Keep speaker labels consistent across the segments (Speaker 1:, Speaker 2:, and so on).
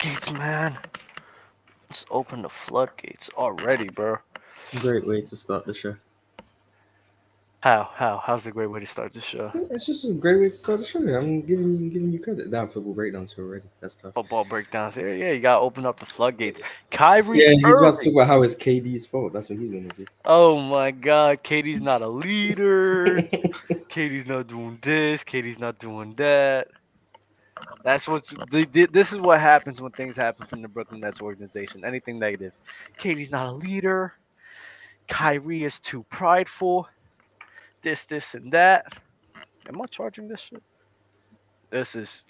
Speaker 1: floodgates, man. Let's open the floodgates already, bro.
Speaker 2: Great way to start the show.
Speaker 1: How's a great way to start the show?
Speaker 2: It's just a great way to start the show. I'm giving you credit. Damn, football breakdown too already. That's tough.
Speaker 1: Football breakdowns here. Yeah, you gotta open up the floodgates. Kyrie
Speaker 2: Yeah, he's about to talk
Speaker 1: Irving.
Speaker 2: about how it's KD's fault. That's what he's gonna do.
Speaker 1: Oh my God, Katie's not a leader. Katie's not doing this. Katie's not doing that. That's this is what happens when things happen from the Brooklyn Nets organization. Anything negative. Katie's not a leader. Kyrie is too prideful. This, and that. Am I charging this shit? This is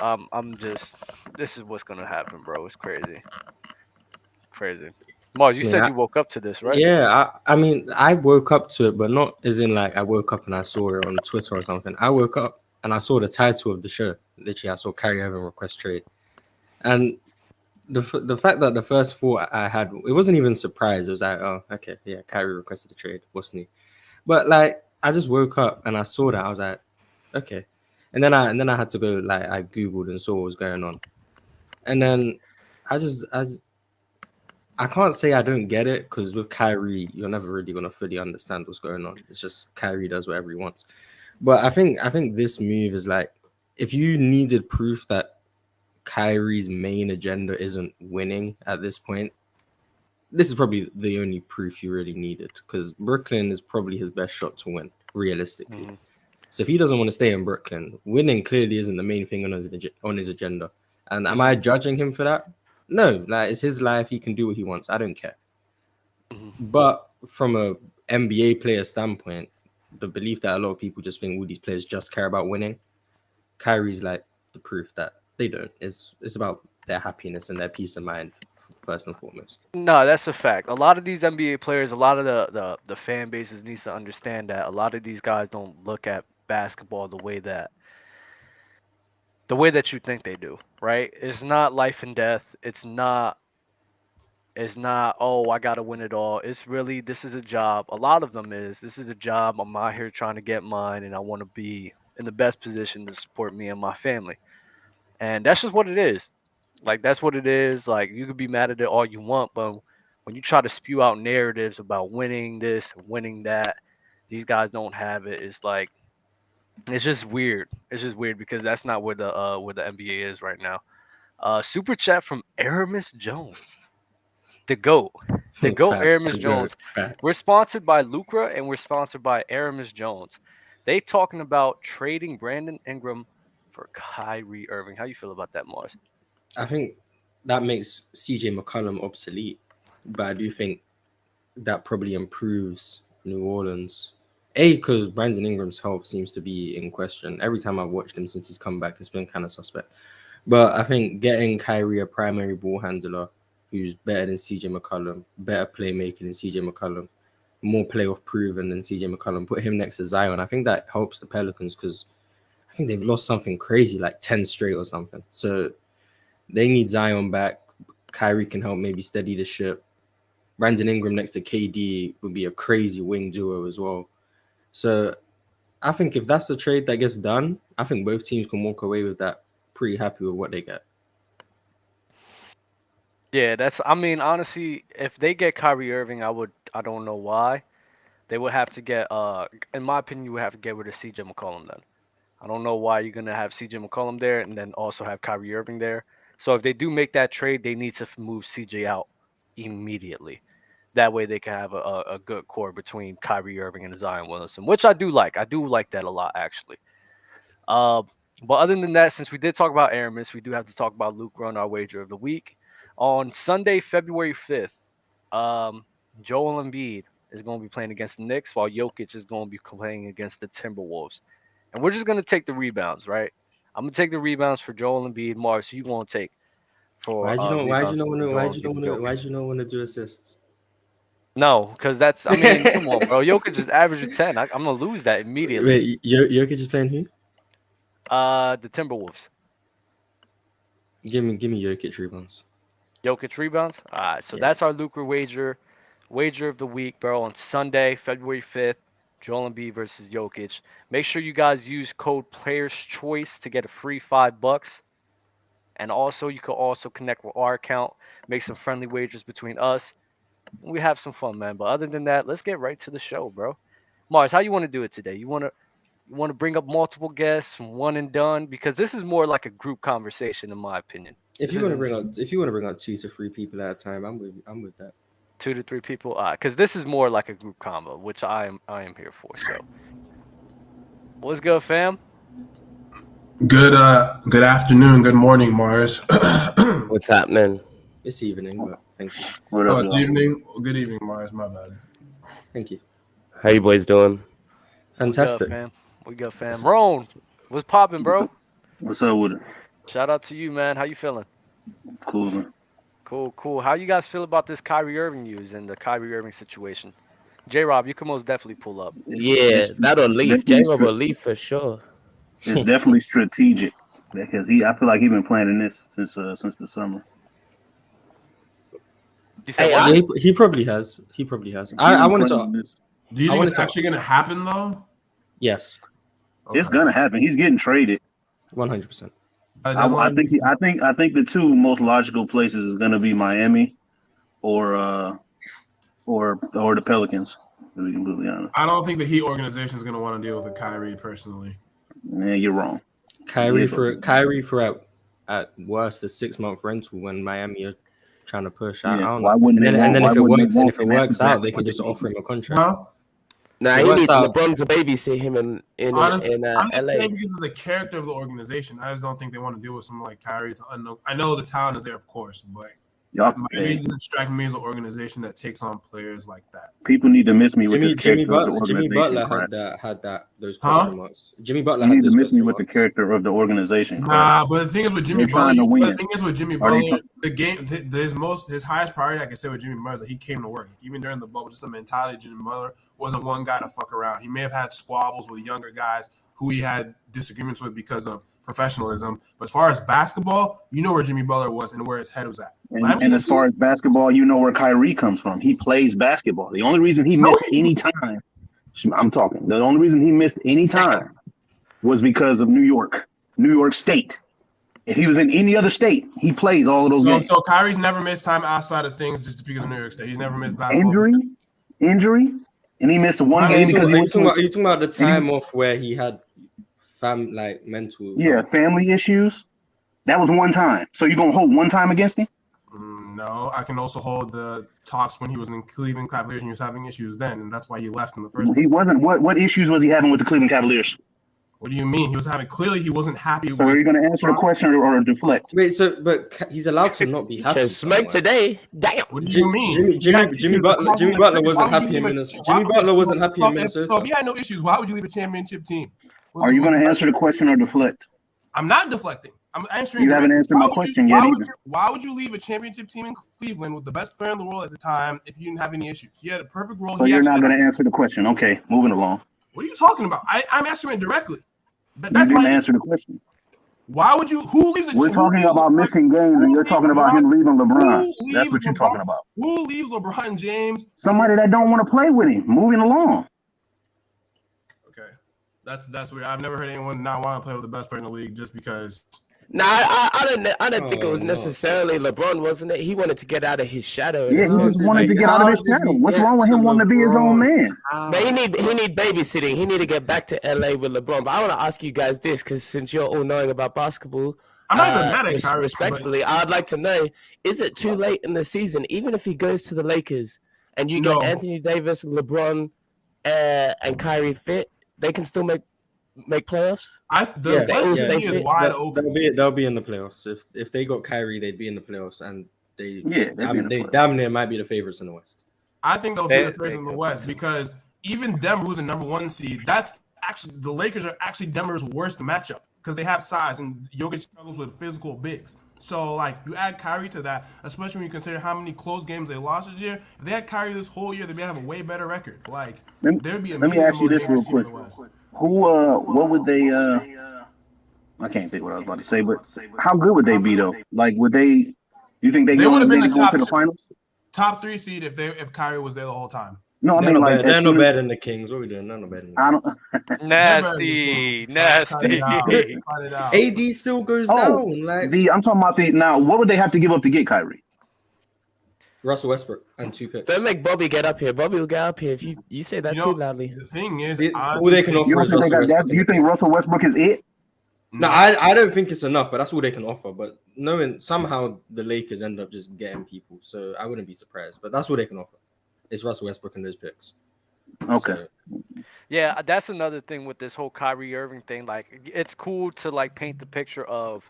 Speaker 1: what's gonna happen, bro. It's crazy. Crazy. Mars, you
Speaker 2: I mean,
Speaker 1: said you woke up to this, right?
Speaker 2: yeah, I mean, I woke up to it, but not as in like I woke up and I saw it on Twitter or something. I woke up and I saw the title of the show. Literally, I saw Kyrie Irving request trade, and the fact that the first thought I had, it wasn't even surprise. It was like, oh, okay, yeah, Kyrie requested a trade. What's new? But like, I just woke up and I saw that. I was like, okay, and then I had to go like I googled and saw what was going on, and then I can't say I don't get it because with Kyrie, you're never really gonna fully understand what's going on. It's just Kyrie does whatever he wants. But I think this move is like if you needed proof that Kyrie's main agenda isn't winning at this point, this is probably the only proof you really needed because Brooklyn is probably his best shot to win, realistically.
Speaker 1: Mm-hmm.
Speaker 2: So if he doesn't want to stay in Brooklyn, winning clearly isn't the main thing on his agenda. And am I
Speaker 1: Mm-hmm.
Speaker 2: judging him for that? No, like it's his life. He can do what he wants. I don't care.
Speaker 1: Mm-hmm.
Speaker 2: But from a NBA player standpoint, the belief that a lot of people just think all these players just care about winning, Kyrie's like the proof that they don't. It's about their happiness and their peace of mind first and foremost.
Speaker 1: No, that's a fact. A lot of these NBA players, a lot of the fan bases needs to understand that a lot of these guys don't look at basketball the way that you think they do, right? It's not life and death. It's not, oh, I gotta win it all. It's really, this is a job. A lot of them is, this is a job. I'm out here trying to get mine and I want to be in the best position to support me and my family. And that's just what it is. Like, that's what it is. Like, you could be mad at it all you want, but when you try to spew out narratives about winning this, winning that, these guys don't have it. It's like, it's just weird. It's just weird because that's not where the NBA is right now. Super chat from Aramis Jones, the GOAT. The GOAT
Speaker 2: Facts to
Speaker 1: Aramis
Speaker 2: go.
Speaker 1: Jones. We're
Speaker 2: Facts.
Speaker 1: sponsored by Lucra and we're sponsored by Aramis Jones. They talking about trading Brandon Ingram for Kyrie Irving. How you feel about that, Mars?
Speaker 2: I think that makes CJ McCollum obsolete, but I do think that probably improves New Orleans. A, because Brandon Ingram's health seems to be in question. Every time I've watched him since he's come back, it's been kind of suspect. But I think getting Kyrie a primary ball handler who's better than CJ McCollum, better playmaking than CJ McCollum, more playoff proven than CJ McCollum, put him next to Zion. I think that helps the Pelicans because I think they've lost something crazy like 10 straight or something. So they need Zion back. Kyrie can help maybe steady the ship. Brandon Ingram next to KD would be a crazy wing duo as well. So I think if that's the trade that gets done, I think both teams can walk away with that pretty happy with what they get.
Speaker 1: Yeah, I mean, honestly, if they get Kyrie Irving, I don't know why. They would have to get, in my opinion, you would have to get rid of CJ McCollum then. I don't know why you're gonna have CJ McCollum there and then also have Kyrie Irving there. So if they do make that trade, they need to move CJ out immediately. That way they can have a good core between Kyrie Irving and Zion Williamson, which I do like. I do like that a lot actually. Uh, but other than that, since we did talk about Aramis, we do have to talk about Luke on our wager of the week. On Sunday, February 5th, um, Joel Embiid is going to be playing against the Knicks, while Jokic is going to be playing against the Timberwolves. And we're just going to take the rebounds, right? I'm going to take the rebounds for Joel Embiid. Mars, who you going to take for
Speaker 2: Why'd you know? Why'd you
Speaker 1: rebounds
Speaker 2: know when?
Speaker 1: for
Speaker 2: Why'd
Speaker 1: Joel
Speaker 2: you know
Speaker 1: Embiid and
Speaker 2: when? Why'd
Speaker 1: Jokic?
Speaker 2: you know when to do assists?
Speaker 1: No, because I mean, come on, bro. Jokic is averaging 10. I'm going to lose that immediately.
Speaker 2: Wait, Jokic is playing who?
Speaker 1: The Timberwolves.
Speaker 2: Give me Jokic rebounds.
Speaker 1: Jokic rebounds. All right, so
Speaker 2: Yeah.
Speaker 1: that's our lucre wager of the week, bro. On Sunday, February 5th, Joel Embiid versus Jokic. Make sure you guys use code Players Choice to get a free $5. And also, you could also connect with our account, make some friendly wagers between us. We have some fun, man. But other than that, let's get right to the show, bro. Mars, how you want to do it today? You want to bring up multiple guests, one and done, because this is more like a group conversation, in my opinion.
Speaker 2: If
Speaker 1: This
Speaker 2: you want to
Speaker 1: isn't
Speaker 2: bring up, if you want to bring up 2 to 3 people at a time, I'm with that.
Speaker 1: 2 to 3 people, because this is more like a group combo, which I am here for. So, what's good, fam?
Speaker 3: Good afternoon, good morning, Mars.
Speaker 4: What's happening?
Speaker 2: It's evening, but thank you,
Speaker 5: What up,
Speaker 3: It's
Speaker 5: y'all?
Speaker 3: evening. Good evening, Mars. My bad.
Speaker 2: thank you.
Speaker 4: How you boys doing?
Speaker 2: Fantastic.
Speaker 1: We good, fam. Roan, what's popping, bro?
Speaker 5: What's up with it?
Speaker 1: Shout out to you, man. How you feeling?
Speaker 5: Cool, man.
Speaker 1: Cool. How you guys feel about this Kyrie Irving news and the Kyrie Irving situation? J-Rob, you can most definitely pull up.
Speaker 4: That'll leave. J-Rob will leave for sure.
Speaker 5: It's definitely strategic because I feel like he's been planning this since the summer.
Speaker 1: You said
Speaker 4: Hey,
Speaker 1: what?
Speaker 2: Yeah, he probably has. He probably has. I wanted
Speaker 5: Planning
Speaker 2: to.
Speaker 5: this.
Speaker 3: Do you
Speaker 2: I
Speaker 3: think
Speaker 2: wanted
Speaker 3: it's
Speaker 2: to-
Speaker 3: actually going to happen, though?
Speaker 2: Yes,
Speaker 5: It's gonna happen. He's getting traded.
Speaker 2: 100%.
Speaker 5: I think the two most logical places is gonna be Miami or the Pelicans. To be completely honest,
Speaker 3: I don't think the Heat organization is going to want to deal with Kyrie personally.
Speaker 5: man, you're wrong.
Speaker 2: Kyrie for at worst a 6 month rental when Miami are trying to push. I
Speaker 5: Yeah,
Speaker 2: don't
Speaker 5: why
Speaker 2: know.
Speaker 5: wouldn't
Speaker 2: And
Speaker 5: they
Speaker 2: then
Speaker 5: want-
Speaker 2: if it
Speaker 5: why wouldn't
Speaker 2: works
Speaker 5: they
Speaker 2: and
Speaker 5: want-
Speaker 2: if it
Speaker 5: and that's
Speaker 2: works out, they
Speaker 5: exactly
Speaker 2: can
Speaker 5: what
Speaker 2: just
Speaker 5: they
Speaker 2: offer
Speaker 5: need.
Speaker 2: him a contract.
Speaker 3: Huh?
Speaker 4: Nah,
Speaker 2: It
Speaker 4: he
Speaker 2: works
Speaker 4: needs
Speaker 2: out.
Speaker 4: LeBron to babysit him in
Speaker 3: Honestly, I'm
Speaker 4: LA.
Speaker 3: just saying because of the character of the organization. I just don't think they want to deal with someone like Kyrie. I know the talent is there, of course, but
Speaker 5: Y'all,
Speaker 3: Miami
Speaker 5: hey,
Speaker 3: doesn't strike me as an organization that takes on players like that.
Speaker 5: people need to miss me with
Speaker 2: Jimmy
Speaker 5: this character of the
Speaker 2: Jimmy
Speaker 5: organization.
Speaker 2: Butler
Speaker 5: crap.
Speaker 2: had those
Speaker 3: Huh?
Speaker 2: question marks. Jimmy Butler
Speaker 5: You
Speaker 2: had
Speaker 5: need to
Speaker 2: those
Speaker 5: miss me
Speaker 2: question
Speaker 5: with the
Speaker 2: marks.
Speaker 5: character of the organization. crap.
Speaker 3: Nah, but the thing is with Jimmy
Speaker 5: They're trying to
Speaker 3: Butler,
Speaker 5: win.
Speaker 3: the thing is with Jimmy
Speaker 5: Are they
Speaker 3: Butler,
Speaker 5: trying-
Speaker 3: the game, his highest priority, I can say with Jimmy Butler, is that he came to work. Even during the bubble, just the mentality of Jimmy Butler wasn't one guy to fuck around. He may have had squabbles with younger guys who he had disagreements with because of professionalism. But as far as basketball, you know where Jimmy Butler was and where his head was at.
Speaker 5: And as far as basketball, you know where Kyrie comes from. He plays basketball. The only reason he missed any time, I'm talking, the only reason he missed any time was because of New York State. If he was in any other state, he plays all of those games.
Speaker 3: So Kyrie's never missed time outside of things just because of New York State. He's never missed basketball.
Speaker 5: Injury, and he missed one game because
Speaker 2: Are you talking about the time off where he had mental
Speaker 5: family issues. That was one time. So you're gonna hold one time against him?
Speaker 3: No, I can also hold the talks when he was in Cleveland Cavaliers and he was having issues then, and that's why he left in the first place.
Speaker 5: He wasn't. What issues was he having with the Cleveland Cavaliers?
Speaker 3: What do you mean? He wasn't happy.
Speaker 5: So are you going to answer the question or deflect?
Speaker 2: Wait, but he's allowed to not be happy.
Speaker 4: Just smoke today. Damn.
Speaker 3: What do you mean?
Speaker 2: Jimmy Butler wasn't happy in Minnesota. Jimmy Butler wasn't happy in Minnesota.
Speaker 3: So if he had no issues, why would you leave a championship team?
Speaker 5: Are you going to answer the question or deflect?
Speaker 3: I'm not deflecting. I'm answering.
Speaker 5: You haven't answered my question yet either.
Speaker 3: Why would you leave a championship team in Cleveland with the best player in the world at the time if you didn't have any issues? You had a perfect role.
Speaker 5: So you're not going to answer the question. Okay, moving along.
Speaker 3: What are you talking about? I'm answering directly.
Speaker 5: You didn't answer the question.
Speaker 3: Why would you? Who leaves?
Speaker 5: We're talking about missing games, and you're talking about him leaving LeBron. That's what you're talking about.
Speaker 3: Who leaves LeBron James?
Speaker 5: Somebody that don't want to play with him. Moving along.
Speaker 3: Okay, that's weird. I've never heard anyone not want to play with the best player in the league just because.
Speaker 4: Nah, I don't think it was necessarily LeBron, wasn't it? He wanted to get out of his shadow.
Speaker 5: Yeah, he just wanted to get out of his shadow. What's wrong with him wanting to be his own man?
Speaker 4: But he need babysitting. He need to get back to LA with LeBron. But I want to ask you guys this, because since you're all knowing about basketball,
Speaker 3: I'm not even mad at Kyrie.
Speaker 4: Respectfully, I'd like to know: is it too late in the season, even if he goes to the Lakers and you get Anthony Davis, LeBron, and Kyrie fit, they can still make playoffs?
Speaker 3: The West is wide open.
Speaker 2: They'll be in the playoffs. If they got Kyrie, they'd be in the playoffs, and they damn near might be the favorites in the West.
Speaker 3: I think they'll be the favorites in the West because even Denver, who's the number 1 seed, that's actually the Lakers are actually Denver's worst matchup because they have size and Jokic struggles with physical bigs. So, like, you add Kyrie to that, especially when you consider how many close games they lost this year. If they had Kyrie this whole year, they'd have a way better record. Like, there'd be a
Speaker 5: Let me ask you this real quick. What would they I can't think what I was about to say, but how good would they be though? Like, would they? You think they
Speaker 3: would have been the
Speaker 5: to the finals?
Speaker 3: Top 3 seed if Kyrie was there the whole time.
Speaker 5: No, I
Speaker 2: They're
Speaker 5: mean
Speaker 2: not
Speaker 5: like
Speaker 2: bad. They're
Speaker 5: as
Speaker 2: no
Speaker 5: soon as
Speaker 2: better than the Kings. What are we doing? They're no better than the
Speaker 5: I
Speaker 2: Kings.
Speaker 5: don't.
Speaker 1: Nasty, nasty.
Speaker 3: Cut it out.
Speaker 2: AD still goes
Speaker 5: Oh,
Speaker 2: down. Like
Speaker 5: I'm talking about the now. What would they have to give up to get Kyrie?
Speaker 2: Russell Westbrook and 2 picks.
Speaker 4: Don't make Bobby get up here. Bobby will get up here if you say that too loudly.
Speaker 3: The thing is,
Speaker 2: All they can
Speaker 5: You
Speaker 2: offer
Speaker 5: don't
Speaker 2: is
Speaker 5: think they
Speaker 2: Russell
Speaker 5: got that?
Speaker 2: Westbrook.
Speaker 5: Do you think Russell Westbrook is it?
Speaker 2: No, I don't think it's enough, but that's all they can offer. But knowing somehow the Lakers end up just getting people, so I wouldn't be surprised. But that's all they can offer. It's Russell Westbrook and those picks.
Speaker 5: Okay.
Speaker 2: So,
Speaker 1: Yeah, that's another thing with this whole Kyrie Irving thing. Like, it's cool to like paint the picture of,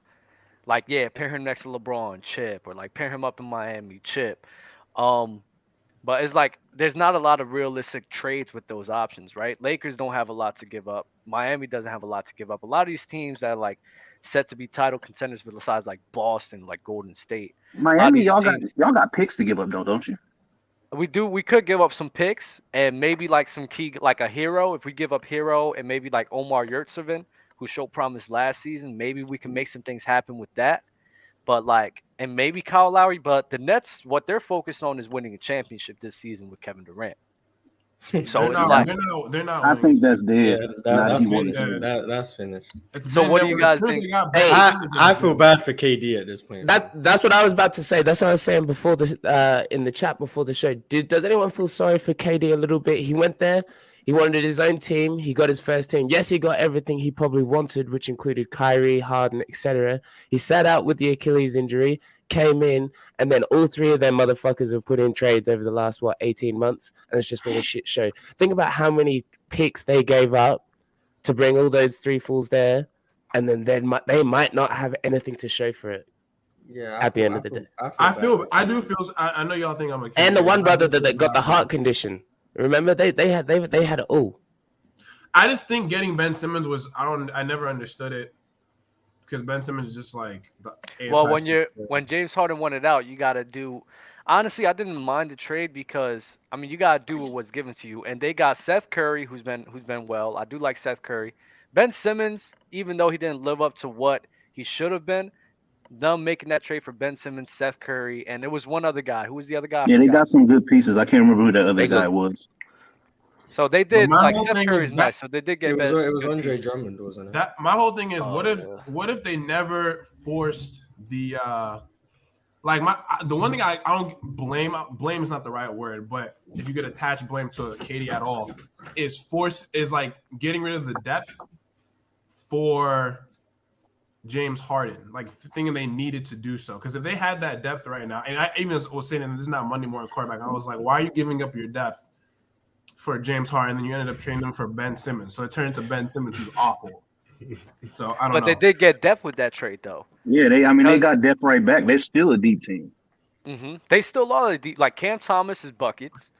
Speaker 1: like, yeah, pair him next to LeBron, chip, or like pair him up in Miami, chip. But it's like there's not a lot of realistic trades with those options, right? Lakers don't have a lot to give up. Miami doesn't have a lot to give up. A lot of these teams that are like set to be title contenders, besides like Boston, like Golden State.
Speaker 5: Miami, y'all
Speaker 1: teams-
Speaker 5: got picks to give up though, don't you?
Speaker 1: We could give up some picks and maybe like some key, like a hero. If we give up hero and maybe like Omar Yurtseven, who showed promise last season, maybe we can make some things happen with that. But like, and maybe Kyle Lowry. But the Nets, what they're focused on is winning a championship this season with Kevin Durant. So
Speaker 3: they're not.
Speaker 5: I think that's dead.
Speaker 2: that's
Speaker 5: Not
Speaker 2: finished.
Speaker 5: even-
Speaker 2: That's finished.
Speaker 1: So what do you guys think?
Speaker 2: I feel bad for KD at this point.
Speaker 4: That's what I was about to say. That's what I was saying before the in the chat before the show. Does anyone feel sorry for KD a little bit? He went there. He wanted his own team. He got his first team. Yes, he got everything he probably wanted, which included Kyrie, Harden, etc. He sat out with the Achilles injury, came in, and then all three of them motherfuckers have put in trades over the last, 18 months, and it's just been a shit show. Think about how many picks they gave up to bring all those three fools there, and then they might not have anything to show for it.
Speaker 2: Yeah,
Speaker 4: at the end of the day.
Speaker 3: I know y'all think I'm a kid.
Speaker 4: And the one brother that got the heart condition. Remember, they had it all.
Speaker 3: I just think getting Ben Simmons was I never understood it because Ben Simmons is just like the
Speaker 1: when James Harden wanted out, you gotta do. Honestly, I didn't mind the trade because I mean you gotta do what was given to you, and they got Seth Curry, who's been well. I do like Seth Curry. Ben Simmons, even though he didn't live up to what he should have been, them making that trade for Ben Simmons, Seth Curry, and there was one other guy. Who was the other guy?
Speaker 5: Yeah, they got some good pieces. I can't remember who the other guy was.
Speaker 1: So they did like Seth Curry's nice. So they did get.
Speaker 2: It was Andre Drummond, wasn't it?
Speaker 3: My whole thing is, what if they never forced the the one thing I don't blame is not the right word, but if you could attach blame to KD at all, is like getting rid of the depth for James Harden, like thinking they needed to do so. Because if they had that depth right now, and I even was saying, and this is not Monday morning quarterback, I was like, why are you giving up your depth for James Harden? And then you ended up trading them for Ben Simmons. So it turned into Ben Simmons, who's awful. So I don't know.
Speaker 1: But they did get depth with that trade, though.
Speaker 5: Yeah, they got depth right back. They're still a deep team.
Speaker 1: Mm-hmm. They still are deep. Like Cam Thomas is buckets.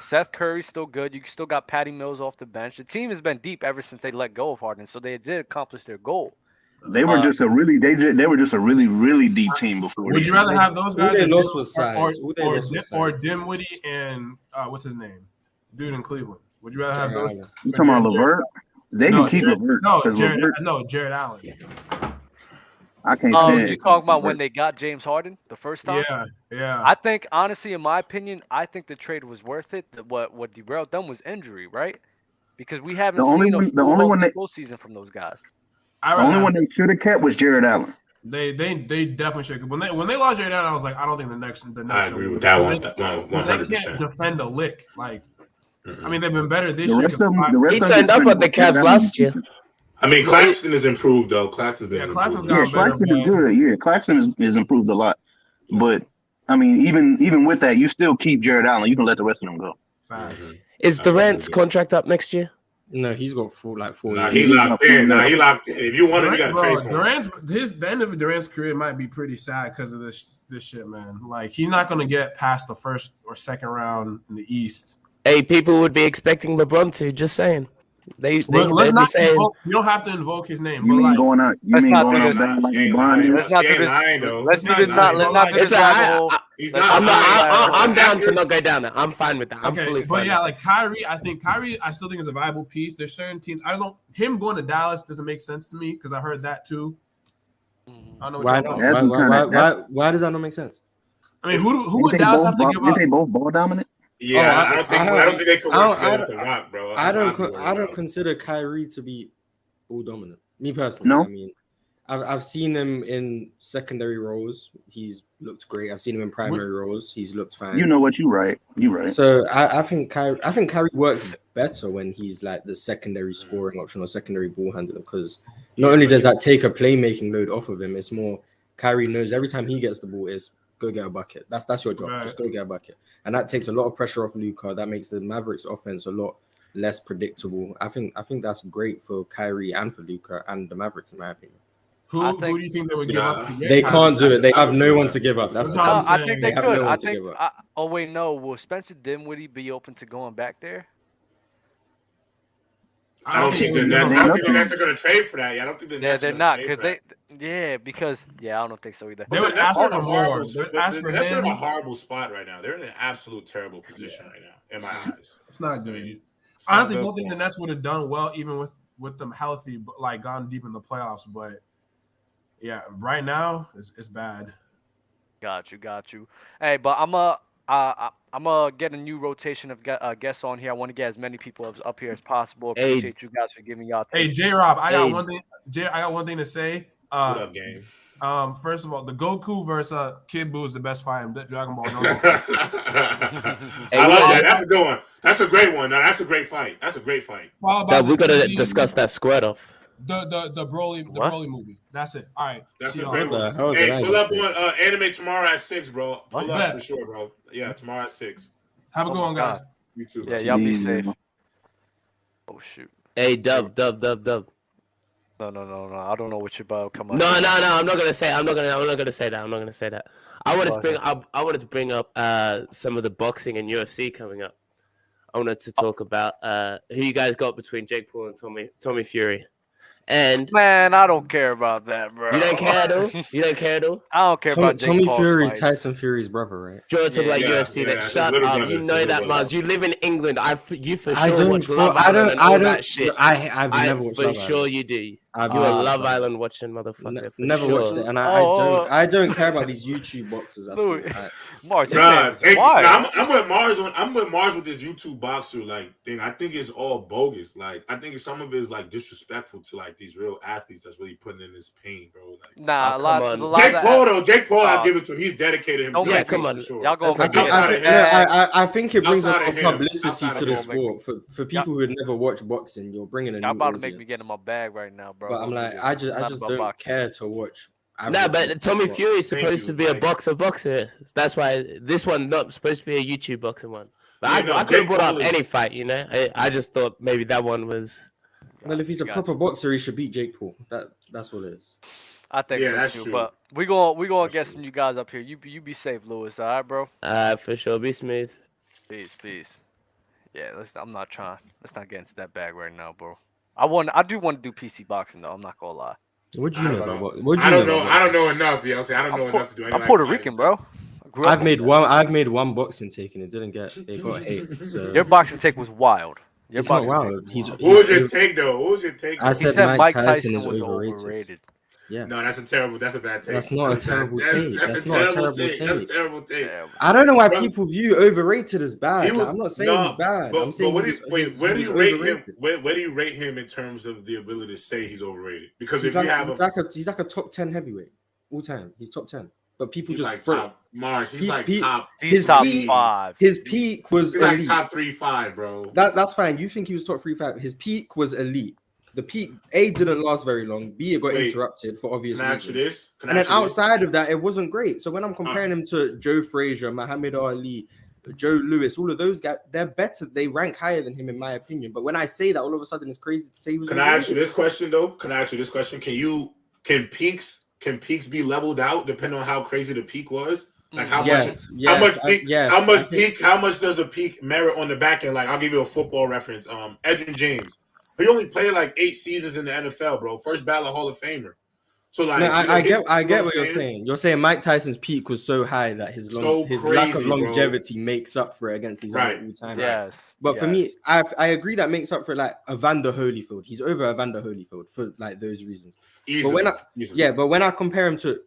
Speaker 1: Seth Curry's still good. You still got Patty Mills off the bench. The team has been deep ever since they let go of Harden. So they did accomplish their goal.
Speaker 5: They were just a really really deep team before.
Speaker 3: Would you rather have those guys or Dinwiddie and what's his name, dude in Cleveland? Would you rather have those?
Speaker 5: You talking about LeVert? They can keep LeVert.
Speaker 3: Jared Allen.
Speaker 5: I can't stand.
Speaker 1: You talking about when they got James Harden the first time?
Speaker 3: Yeah.
Speaker 1: I think honestly, in my opinion, I think the trade was worth it. What derailed them was injury, right? Because we haven't seen a full season from those guys.
Speaker 5: The only one they should have kept was Jared Allen.
Speaker 3: They definitely should. When they lost Jared Allen, I was like, I don't think the next.
Speaker 6: I agree with that one. 100%.
Speaker 3: They can't defend a lick. Like, I mean, they've been better this year.
Speaker 4: He turned up at the Cavs last year.
Speaker 6: I mean, Claxton has improved though. Claxton's been
Speaker 3: Claxton
Speaker 5: is good. Yeah, Claxton is improved a lot. But I mean, even with that, you still keep Jared Allen. You can let the rest of them go.
Speaker 3: Facts.
Speaker 4: Is Durant's contract up next year?
Speaker 2: No, he's got 4 years.
Speaker 6: He locked in. He locked in. If you want him, you got to trade for him.
Speaker 3: The end of Durant's career might be pretty sad because of this shit, man. Like, he's not going to get past the first or second round in the East.
Speaker 4: Hey, people would be expecting LeBron to. Just saying.
Speaker 3: Let's not saying, you don't have to invoke his name.
Speaker 5: You mean
Speaker 3: like,
Speaker 5: going out? You mean going out bad like LeBron?
Speaker 1: Let's not do this. Let's not do this.
Speaker 4: I'm down to not go down there. I'm fine with that. I'm fully fine.
Speaker 3: But yeah, like Kyrie, I still think is a viable piece. There's certain teams. Him going to Dallas doesn't make sense to me because I heard that too. I don't know
Speaker 2: why does that not make sense?
Speaker 3: I mean, who would Dallas have to give up?
Speaker 5: Aren't they both ball dominant?
Speaker 6: Yeah, I don't think they could work together with The Rock, bro.
Speaker 2: I don't consider Kyrie to be ball dominant. Me personally,
Speaker 5: No.
Speaker 2: I mean, I've seen him in secondary roles. He's looked great. I've seen him in primary roles. He's looked fine.
Speaker 5: You know what? You right.
Speaker 2: So I think Kyrie works better when he's like the secondary scoring option or secondary ball handler, because not only does that take a playmaking load off of him, it's more Kyrie knows every time he gets the ball is go get a bucket. That's your job. Right. Just go get a bucket. And that takes a lot of pressure off Luka. That makes the Mavericks offense a lot less predictable. I think that's great for Kyrie and for Luka and the Mavericks, in my opinion.
Speaker 3: Who do you think they would give up?
Speaker 2: They can't do it. They have no one to give up. That's what I'm saying.
Speaker 1: I think they could. Will Spencer Dinwiddie be open to going back there?
Speaker 6: I don't think the Nets are going to trade for that. I don't think the Nets
Speaker 1: they're not, because I don't think so either.
Speaker 3: They would ask for more.
Speaker 6: The Nets are in a horrible spot right now. They're in an absolute terrible position right now, in my eyes.
Speaker 3: It's not good. Honestly, I don't think the Nets would have done well even with them healthy, but like gone deep in the playoffs. But yeah, right now it's bad. Got
Speaker 1: you. Hey, but I'm gonna get a new rotation of guests on here. I want to get as many people up here as possible. Appreciate you guys for giving y'all time.
Speaker 3: Hey, J-Rob, I got one thing to say.
Speaker 6: What up, gang?
Speaker 3: First of all, the Goku versus Kid Buu is the best fight in Dragon Ball.
Speaker 6: I love that. That's a good one. That's a great one. No, that's a great fight.
Speaker 4: We're gonna discuss that squared off.
Speaker 3: The Broly movie. That's it. All right.
Speaker 6: That's a great one. Hey, pull up on anime tomorrow at 6, bro. Pull up for sure, bro. Yeah, tomorrow at 6.
Speaker 3: Have a good one, guys.
Speaker 6: You too.
Speaker 1: Yeah, y'all be safe. Oh shoot.
Speaker 4: Hey, Dub.
Speaker 1: No. I don't know what you're about to come up.
Speaker 4: No. I'm not gonna say that. I wanted to bring up some of the boxing and UFC coming up. I wanted to talk about who you guys got between Jake Paul and Tommy Fury. And
Speaker 1: man, I don't care about that, bro.
Speaker 4: You don't care, though?
Speaker 1: I don't care about Jake
Speaker 2: Tommy
Speaker 1: Paul's
Speaker 2: Fury's
Speaker 1: fight.
Speaker 2: Tyson Fury's brother, right?
Speaker 4: Jordan like UFC. Shut up. You know that, Mars. You live in England. You for sure watch Love Island and all that shit.
Speaker 2: I've never watched Love Island.
Speaker 4: For sure you do. You're a Love Island watching motherfucker.
Speaker 2: Never watched it, and I don't care about these YouTube boxers at all.
Speaker 1: Mars,
Speaker 6: why? I'm with Mars I'm with Mars with this YouTube boxer thing. I think it's all bogus. I think some of it is disrespectful to these real athletes that's really putting in this pain, bro.
Speaker 1: A lot
Speaker 6: Jake Paul, I give it to him. He's dedicated himself.
Speaker 4: Yeah, come on.
Speaker 6: Sure.
Speaker 1: Y'all go.
Speaker 2: I think it brings a lot of publicity to the sport for people who had never watched boxing. You're bringing a new
Speaker 1: audience. Y'all about to
Speaker 2: audience.
Speaker 1: make me get in my bag right now, bro.
Speaker 2: But I'm I just don't care to watch.
Speaker 4: But Tommy Fury is supposed to be a boxer. That's why this one not supposed to be a YouTube boxing one. But I could have brought up any fight, I just thought maybe that one was.
Speaker 2: Well, if he's a proper boxer, he should beat Jake Paul. That's what it is.
Speaker 1: I think so
Speaker 6: that's
Speaker 1: too.
Speaker 6: true.
Speaker 1: But we gonna get some you guys up here. You be safe, Lewis. All right, bro.
Speaker 4: For sure. Be smooth.
Speaker 1: Peace. Yeah, let's not get into that bag right now, bro. I do want to do PC boxing though. I'm not gonna lie.
Speaker 2: What do you know about?
Speaker 6: I don't know enough. I don't know enough to do anything.
Speaker 1: I'm Puerto Rican, bro.
Speaker 2: I've made one boxing take and it got 8. So
Speaker 1: your boxing take was wild.
Speaker 2: It's not wild.
Speaker 6: What was your take though? What was your take?
Speaker 2: I said Mike Tyson is overrated. Yeah.
Speaker 6: No, that's a bad take.
Speaker 2: That's not a terrible take.
Speaker 6: That's not a terrible take. That's a terrible take.
Speaker 2: I don't know why people view overrated as bad. I'm not saying he's bad. I'm saying
Speaker 6: where do you rate him? Where do you rate him in terms of the ability to say he's overrated? Because he's
Speaker 2: like a top 10 heavyweight all time. He's top 10. But people
Speaker 6: he's
Speaker 2: just
Speaker 6: top Mars. He's top.
Speaker 1: He's top 5.
Speaker 2: His peak was elite.
Speaker 6: Top 3-5, bro.
Speaker 2: That's fine. You think he was top 3-5? His peak was elite. The peak A didn't last very long. B it got interrupted for obvious reasons. And then outside of that, it wasn't great. So when I'm comparing him to Joe Frazier, Muhammad Ali, Joe Lewis, all of those guys, they're better. They rank higher than him in my opinion. But when I say that, all of a sudden it's crazy to say he was.
Speaker 6: Can I ask you this question though? Can peaks be leveled out depending on how crazy the peak was? How much does the peak merit on the back end? I'll give you a football reference. Edgerrin James. He only played 8 seasons in the NFL, bro. First ballot Hall of Famer. So
Speaker 2: I get what you're saying. You're saying Mike Tyson's peak was so high that his lack of longevity makes up for it against these other all-time.
Speaker 1: Yes.
Speaker 2: But for me, I agree that makes up for Evander Holyfield. He's over Evander Holyfield for those reasons.
Speaker 6: Easily.
Speaker 2: But when I compare him to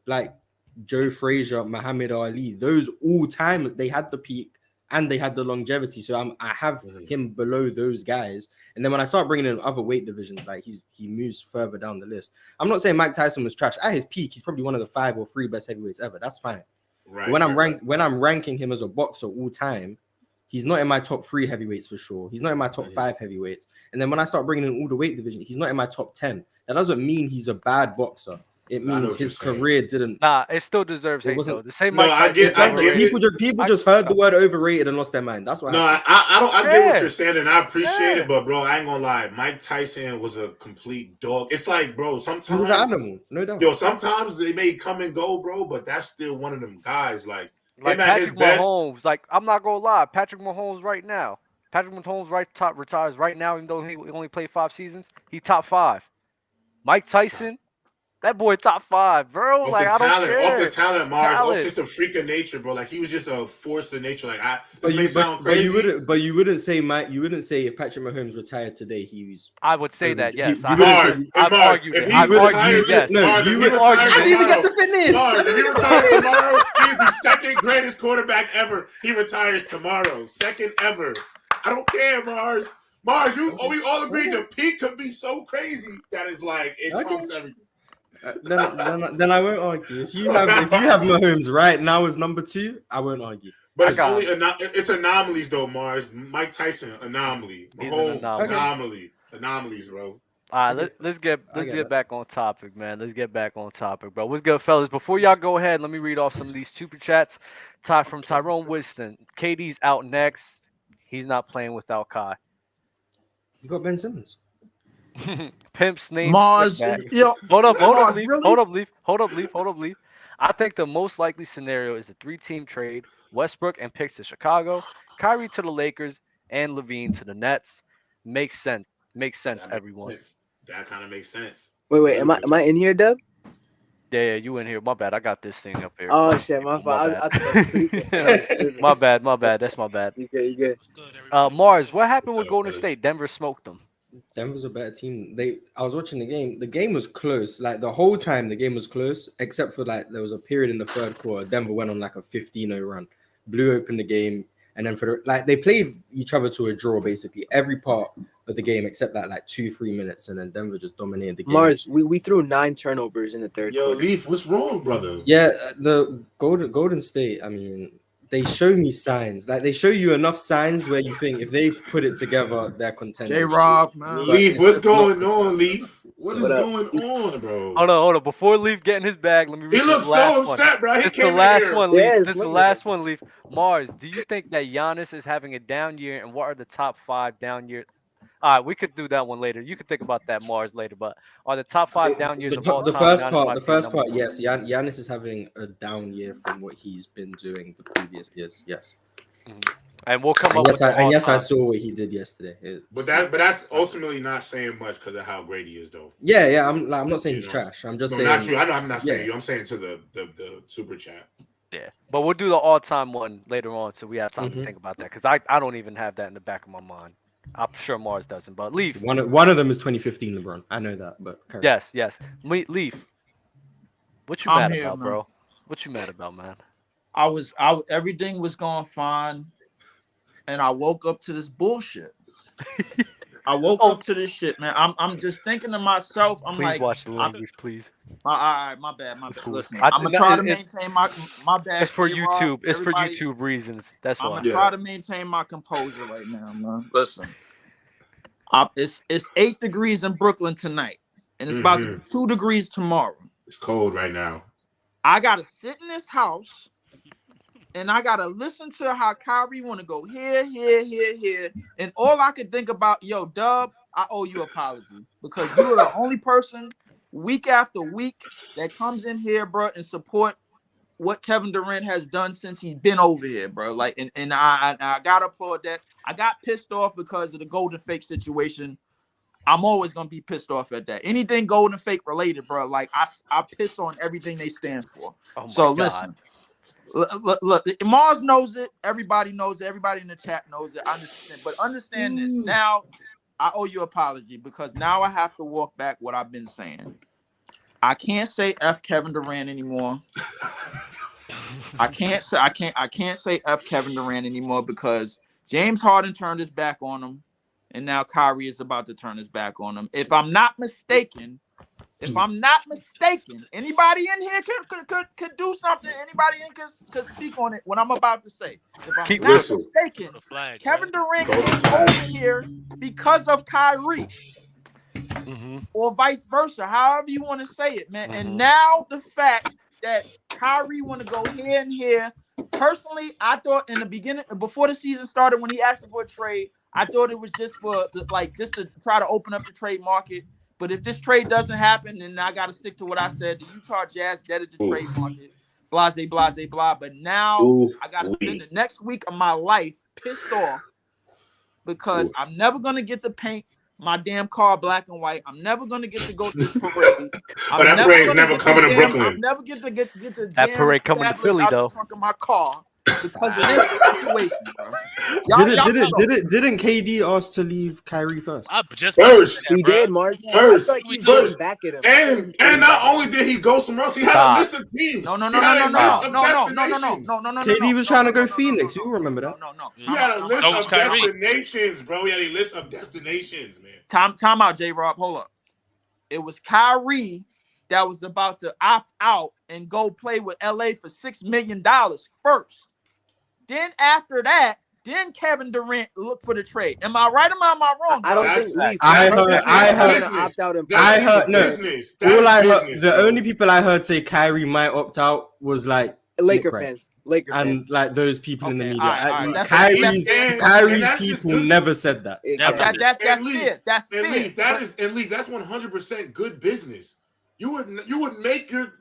Speaker 2: Joe Frazier, Muhammad Ali, those all-time, they had the peak and they had the longevity. So I have him below those guys. And then when I start bringing in other weight divisions, like he moves further down the list. I'm not saying Mike Tyson was trash. At his peak, he's probably one of the 5 or 3 best heavyweights ever. That's fine.
Speaker 6: Right.
Speaker 2: But when I'm ranking him as a boxer all time, he's not in my top 3 heavyweights for sure. He's not in my top 5 heavyweights. And then when I start bringing in all the weight division, he's not in my top 10. That doesn't mean he's a bad boxer. It means his career didn't.
Speaker 1: Nah, it still deserves hate though. The same.
Speaker 6: No, I get
Speaker 2: people just heard the word overrated and lost their mind. That's why.
Speaker 6: No, I get what you're saying, and I appreciate it. But bro, I ain't gonna lie, Mike Tyson was a complete dog. It's like, bro, sometimes
Speaker 2: he was an animal, no doubt.
Speaker 6: Yo, sometimes they may come and go, bro, but that's still one of them guys. Like
Speaker 1: Patrick Mahomes. Like, I'm not gonna lie, Patrick Mahomes right now. Patrick Mahomes retires right now, even though he only played 5 seasons. He top 5. Mike Tyson. That boy top 5, bro.
Speaker 6: Off
Speaker 1: like I don't care.
Speaker 6: Off the talent, Mars. Off just a freak of nature, bro. Like he was just a force of nature. Like this may sound crazy.
Speaker 2: But you wouldn't say You wouldn't say if Patrick Mahomes retired today, he was.
Speaker 1: I would say that. Yes.
Speaker 6: I've argued it.
Speaker 1: I've argued yes.
Speaker 6: No, you would argue. I didn't even get to finish. Mars, if he retires tomorrow, he's the second greatest quarterback ever. He retires tomorrow, second ever. I don't care, Mars. Mars, we all agreed the peak could be so crazy that is like it trumps everything.
Speaker 2: Then I won't argue. If you have Mahomes right now as number 2, I won't argue.
Speaker 6: But it's only it's anomalies though, Mars. Mike Tyson anomaly. Mahomes anomaly. Anomalies, bro.
Speaker 1: All right, let's get back on topic, man. Let's get back on topic, bro. What's good, fellas? Before y'all go ahead, let me read off some of these super chats. From Tyrone Winston. KD's out next. He's not playing without Kai.
Speaker 2: You got Ben Simmons.
Speaker 1: Pimp's name.
Speaker 7: Mars. Yo,
Speaker 1: hold up, leave. I think the most likely scenario is a 3-team trade: Westbrook and picks to Chicago, Kyrie to the Lakers, and Levine to the Nets. Makes sense. Everyone.
Speaker 6: That kind of makes sense.
Speaker 8: Wait. Am I in here, Dub?
Speaker 1: Yeah, you in here. My bad. I got this thing up here.
Speaker 8: Oh shit, my fault. I thought I was tweaking.
Speaker 1: My bad. That's my bad.
Speaker 8: You good.
Speaker 1: Mars, what happened with Golden State? Denver smoked them.
Speaker 2: Denver's a better team. I was watching the game. The game was close. Like the whole time, the game was close, except for like there was a period in the third quarter. Denver went on like a 15-0 run, blew open the game, and then they played each other to a draw basically every part of the game except that like 2-3 minutes, and then Denver just dominated the game.
Speaker 8: Mars, we threw 9 turnovers in the third.
Speaker 6: Yo, Leaf, what's wrong, brother?
Speaker 2: Yeah, the Golden State. I mean, they show me signs. Like they show you enough signs where you think if they put it together, they're contenders.
Speaker 7: J-Rob, man.
Speaker 6: Leaf, what's going on, Leaf? What is going on, bro?
Speaker 1: Hold on. Before Leaf get in his bag, let me read
Speaker 6: He looks so upset, bro.
Speaker 1: It's the last one, Leaf. This is the last one, Leaf. Mars, do you think that Giannis is having a down year, and what are the top 5 down years? All right, we could do that one later. You could think about that, Mars, later. But are the top 5 down years of all time?
Speaker 2: The first part, yes. Giannis is having a down year from what he's been doing the previous years. Yes.
Speaker 1: Mm-hmm. And we'll come up with
Speaker 2: I saw what he did yesterday.
Speaker 6: But that's ultimately not saying much because of how great he is, though.
Speaker 2: Yeah. I'm not saying he's trash. I'm just saying.
Speaker 6: Not you. I know I'm not saying you. I'm saying to the super chat.
Speaker 1: Yeah, but we'll do the all-time one later on, so we have time to think about that because I don't even have that in the back of my mind. I'm sure Mars doesn't, but Leaf.
Speaker 2: One of them is 2015 LeBron. I know that, but
Speaker 1: yes. Leaf. What you mad about, bro? What you mad about, man?
Speaker 7: Everything was going fine, and I woke up to this bullshit. I woke up to this shit, man. I'm just thinking to myself. I'm
Speaker 1: please
Speaker 7: like,
Speaker 1: watch the Leaf, please.
Speaker 7: All right, my bad.
Speaker 1: Cool.
Speaker 7: Listen, I'm gonna try to maintain my bad.
Speaker 1: It's for YouTube. It's for YouTube reasons. That's why.
Speaker 7: I'm gonna try to maintain my composure right now, man. Listen, it's 8 degrees in Brooklyn tonight, and it's about to be 2 degrees tomorrow.
Speaker 6: It's cold right now.
Speaker 7: I gotta sit in this house, and I gotta listen to how Kyrie want to go here, and all I could think about, yo, Dub, I owe you an apology because you are the only person week after week that comes in here, bro, and support what Kevin Durant has done since he's been over here, bro. Like, and I gotta applaud that. I got pissed off because of the Golden Fake situation. I'm always gonna be pissed off at that. Anything Golden Fake related, bro. Like I piss on everything they stand for.
Speaker 1: Oh
Speaker 7: so
Speaker 1: God.
Speaker 7: listen, look, Mars knows it. Everybody knows it. Everybody in the chat knows it. I understand, but understand this now. I owe you an apology because now I have to walk back what I've been saying. I can't say F Kevin Durant anymore. I can't say F Kevin Durant anymore because James Harden turned his back on him, and now Kyrie is about to turn his back on him. If I'm not mistaken, anybody in here could do something. Anybody in could speak on it. What I'm about to say. If I'm not mistaken, Kevin Durant came over here because of Kyrie. Or vice versa, however you want to say it, man. And now the fact that Kyrie want to go here and here. Personally, I thought in the beginning, before the season started, when he asked for a trade, I thought it was just just to try to open up the trade market. But if this trade doesn't happen, then I got to stick to what I said. The Utah Jazz deaded the trade market. Blase, blah. But now I got to spend the next week of my life pissed off because I'm never going to get to paint my damn car black and white. I'm never going to get to go to this parade.
Speaker 6: That parade's never coming to Brooklyn.
Speaker 7: I'm never get the
Speaker 1: that parade coming to Philly, though.
Speaker 7: The trunk of my car because of this situation, bro.
Speaker 2: Didn't KD ask to leave Kyrie first?
Speaker 6: First.
Speaker 8: He did, Mars.
Speaker 6: First.
Speaker 8: Like he's going back at him.
Speaker 6: And not only did he go somewhere else, he had a list of teams.
Speaker 7: No.
Speaker 2: KD was trying to go Phoenix. You remember that?
Speaker 7: No.
Speaker 6: He had a list of destinations, bro. He had a list of destinations, man.
Speaker 7: Time out, J-Rob. Hold up. It was Kyrie that was about to opt out and go play with LA for $6 million first. Then after that, Kevin Durant looked for the trade. Am I right or am I wrong?
Speaker 8: I don't think Leaf.
Speaker 2: I heard
Speaker 6: business.
Speaker 2: The only people I heard say Kyrie might opt out was like
Speaker 8: Laker fans.
Speaker 2: And like those people in the media.
Speaker 7: All right.
Speaker 2: Kyrie people never said that.
Speaker 7: That's fair.
Speaker 6: That's 100% good business. You would make your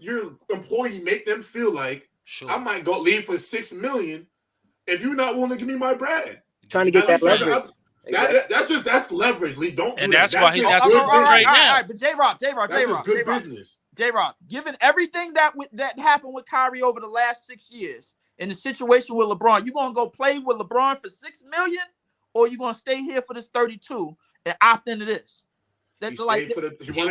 Speaker 6: employee make them feel like I might go leave for $6 million if you're not willing to give me my bread.
Speaker 8: Trying to get that leverage.
Speaker 6: That's leverage, Lee. Don't do
Speaker 9: and
Speaker 6: that.
Speaker 9: that's why he's asking for trade now.
Speaker 7: All right, but J-Rob,
Speaker 6: good business.
Speaker 7: J-Rob, given everything that happened with Kyrie over the last 6 years in the situation with LeBron, you gonna go play with LeBron for $6 million, or you gonna stay here for this 32 and opt into this?
Speaker 9: That's he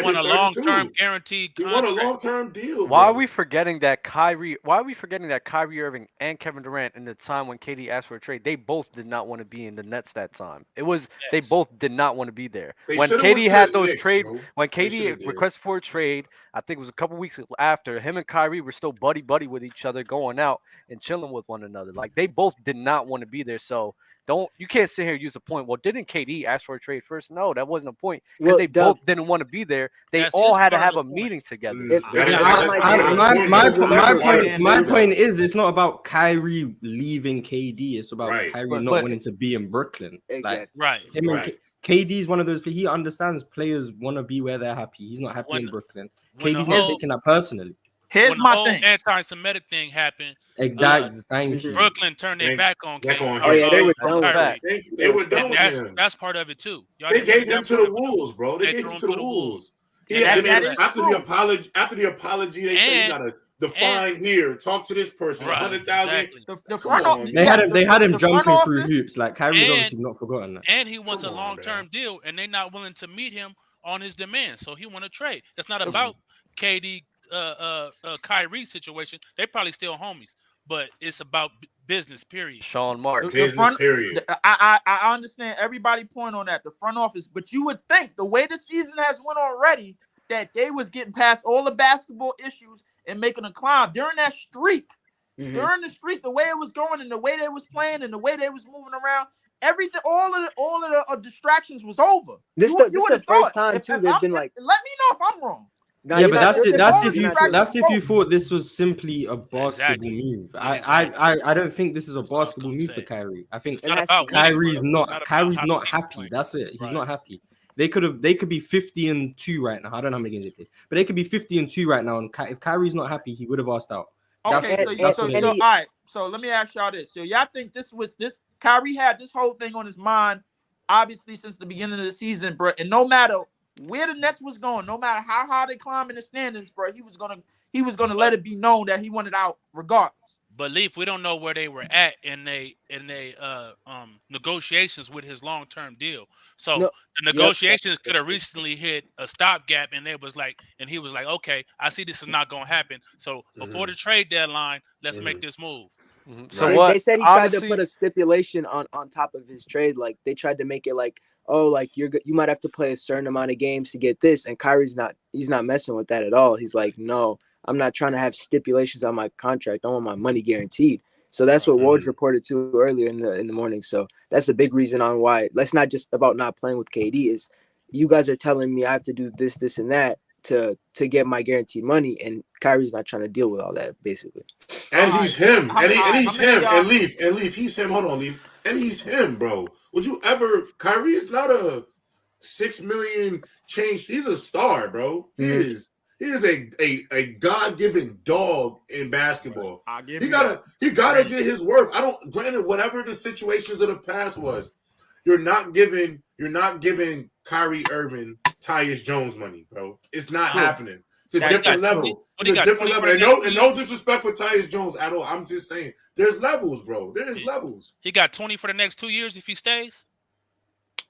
Speaker 9: won a long-term guaranteed contract.
Speaker 6: He won a long-term deal.
Speaker 1: Why are we forgetting that Kyrie Irving and Kevin Durant in the time when KD asked for a trade, they both did not want to be in the Nets that time. They both did not want to be there. When KD had those trade, when KD requested for a trade, I think it was a couple weeks after, him and Kyrie were still buddy with each other, going out and chilling with one another. Like they both did not want to be there. So you can't sit here and use a point. Well, didn't KD ask for a trade first? No, that wasn't a point because they both didn't want to be there. They all had to have a meeting together.
Speaker 2: My point is, it's not about Kyrie leaving KD. It's about Kyrie not wanting to be in Brooklyn. Like, KD is one of those. He understands players want to be where they're happy. He's not happy in Brooklyn. KD's not taking that personally.
Speaker 7: Here's my thing.
Speaker 9: Anti-Semitic thing happened.
Speaker 2: Exactly. Thank you.
Speaker 9: Brooklyn turned their back on KD.
Speaker 8: They were done with that.
Speaker 6: They were done with him.
Speaker 9: That's part of it too.
Speaker 6: They gave him to the Wolves, bro. They gave him to the Wolves. After the apology, they said you gotta define here. Talk to this person. 100,000.
Speaker 2: They had him jumping through hoops. Like Kyrie's obviously not forgotten that.
Speaker 9: And he wants a long-term deal, and they're not willing to meet him on his demands. So he want to trade. It's not about KD. Kyrie situation, they probably still homies, but it's about business. Period.
Speaker 1: Sean Mark.
Speaker 6: Period.
Speaker 7: I understand everybody point on that, the front office, but you would think the way the season has went already that they was getting past all the basketball issues and making a climb during that streak. During the streak, the way it was going and the way they was playing and the way they was moving around, everything, all of the distractions was over.
Speaker 8: This is the first time too they've been like.
Speaker 7: Let me know if I'm wrong.
Speaker 2: But that's if you thought this was simply a basketball move. I don't think this is a basketball move for Kyrie. I think Kyrie's not happy. That's it. He's not happy. They could be 50-2 right now. I don't know how many games they played, but they could be 50-2 right now. And if Kyrie's not happy, he would have asked out.
Speaker 7: Okay, all right. So let me ask y'all this. So y'all think this Kyrie had this whole thing on his mind, obviously since the beginning of the season, bro. And no matter where the Nets was going, no matter how high they climb in the standings, bro, he was gonna let it be known that he wanted out regardless.
Speaker 9: But Leaf, we don't know where they were at in they negotiations with his long-term deal. So
Speaker 8: No,
Speaker 9: the negotiations could have recently hit a stopgap, and he was like, okay, I see this is not going to happen. So before the trade deadline, let's make this move.
Speaker 1: So
Speaker 8: they said he tried to put a stipulation on top of his trade. Like they tried to make it like, oh, like you might have to play a certain amount of games to get this. And Kyrie's he's not messing with that at all. He's like, no, I'm not trying to have stipulations on my contract. I want my money guaranteed. So that's what Woj reported to earlier in the morning. So that's a big reason on why. That's not just about not playing with KD. Is you guys are telling me I have to do this, and that to get my guaranteed money, and Kyrie's not trying to deal with all that basically.
Speaker 6: And he's him, and he's him, and Leaf, he's him. Hold on, Leaf, and he's him, bro. Would you ever? Kyrie is not a $6 million change. He's a star, bro. He is a God-given dog in basketball. He gotta get his worth. Granted, whatever the situations of the past was, you're not giving Kyrie Irving Tyus Jones money, bro. It's not happening. It's a different level. It's a different level. And no disrespect for Tyus Jones at all. I'm just saying there's levels, bro. There's levels.
Speaker 9: He got 20 for the next 2 years if he stays.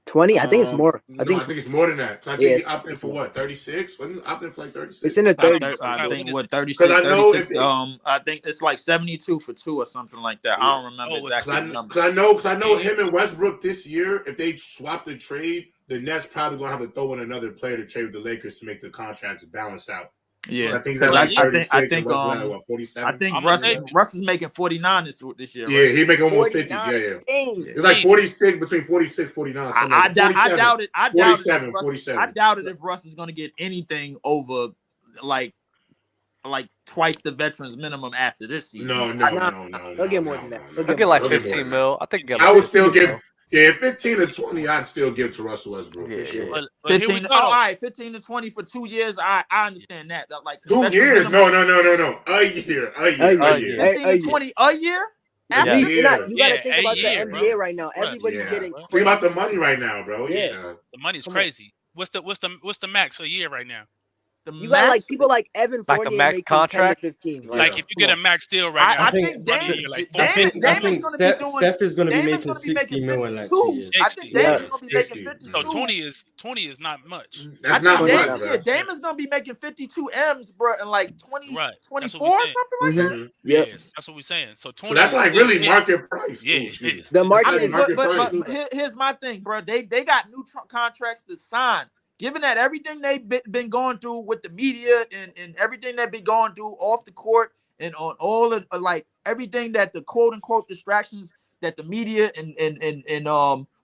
Speaker 8: 20? I think it's more.
Speaker 6: I think it's more than that. I think he opted for what, 36? Wasn't opted for like 36?
Speaker 8: It's in the 30s.
Speaker 7: I think what 36.
Speaker 6: Because I know
Speaker 7: 36, I think it's like 72 for 2 or something like that. I don't remember exactly.
Speaker 6: Because I know him and Westbrook this year. If they swap the trade, the Nets probably gonna have to throw in another player to trade with the Lakers to make the contracts balance out.
Speaker 7: Yeah,
Speaker 6: I think what, 47.
Speaker 7: I think Russ is making 49 this year. Right?
Speaker 6: Yeah, he making almost 50. Yeah. It's like 46, between 46, 49.
Speaker 7: I doubt it.
Speaker 6: 47.
Speaker 7: I doubt it if Russ is going to get anything over like twice the veterans minimum after this season.
Speaker 6: No.
Speaker 8: He'll get more than that.
Speaker 1: He'll get like 15 mil. I think.
Speaker 6: I would still give. Yeah, 15 to 20, I'd still give to Russell Westbrook.
Speaker 1: Yeah,
Speaker 6: for sure.
Speaker 9: But
Speaker 7: 15. All right, 15 to 20 for 2 years. I understand that. Like
Speaker 6: 2 years? No. A year.
Speaker 7: 15 to 20 a year.
Speaker 8: You got to think about the NBA right now. Everybody's getting.
Speaker 6: Think about the money right now, bro.
Speaker 9: Yeah. The money's crazy. What's the max a year right now?
Speaker 8: You got like people like Evan Fournier making
Speaker 1: contract?
Speaker 8: 10 to 15.
Speaker 9: Like if you get a max deal right now,
Speaker 2: I think Steph is going to be making 60 mil in like 2 years.
Speaker 7: I think Damon's going to be making 52.
Speaker 9: So 20 is not much.
Speaker 6: That's not much.
Speaker 7: Yeah, Damon's going to be making 52 M's, bro, in like 24 or something like that.
Speaker 9: Yeah, that's what we're saying. So 20.
Speaker 6: So that's like really market price.
Speaker 9: Yeah,
Speaker 8: the market is.
Speaker 7: But here's my thing, bro. They got new contracts to sign. Given that everything they've been going through with the media and everything they've been going through off the court and on all of like everything that the quote unquote distractions that the media and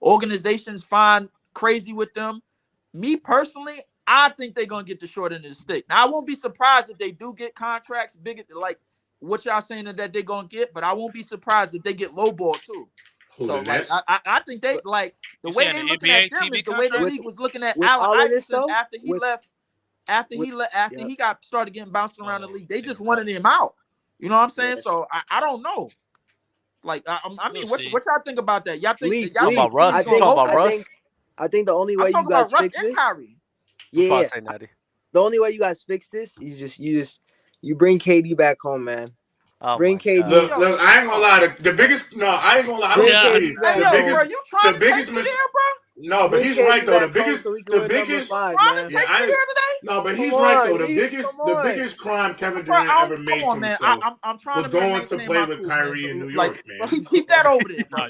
Speaker 7: organizations find crazy with them, me personally, I think they're gonna get the short end of the stick. Now I won't be surprised if they do get contracts bigger like what y'all saying that they're gonna get, but I won't be surprised if they get lowball too. So like, I think they like the way they looking at them is the way the league was looking at Allen Iverson after he left. After he got started getting bounced around the league, they just wanted him out. You know what I'm saying? So I don't know. Like I mean, what y'all think about that? Y'all think
Speaker 1: about Russ?
Speaker 8: I think the only way you guys fix this. Yeah. The only way you guys fix this is you bring KD back home, man. Bring KD.
Speaker 6: Look, I ain't gonna lie. The biggest, no, I ain't gonna lie.
Speaker 7: Bro, you trying to take me there, bro?
Speaker 6: No, but he's right though. The biggest. No, but he's right though. The biggest crime Kevin Durant ever made to himself was going to play with Kyrie in New York, man.
Speaker 7: Keep that over there, bro.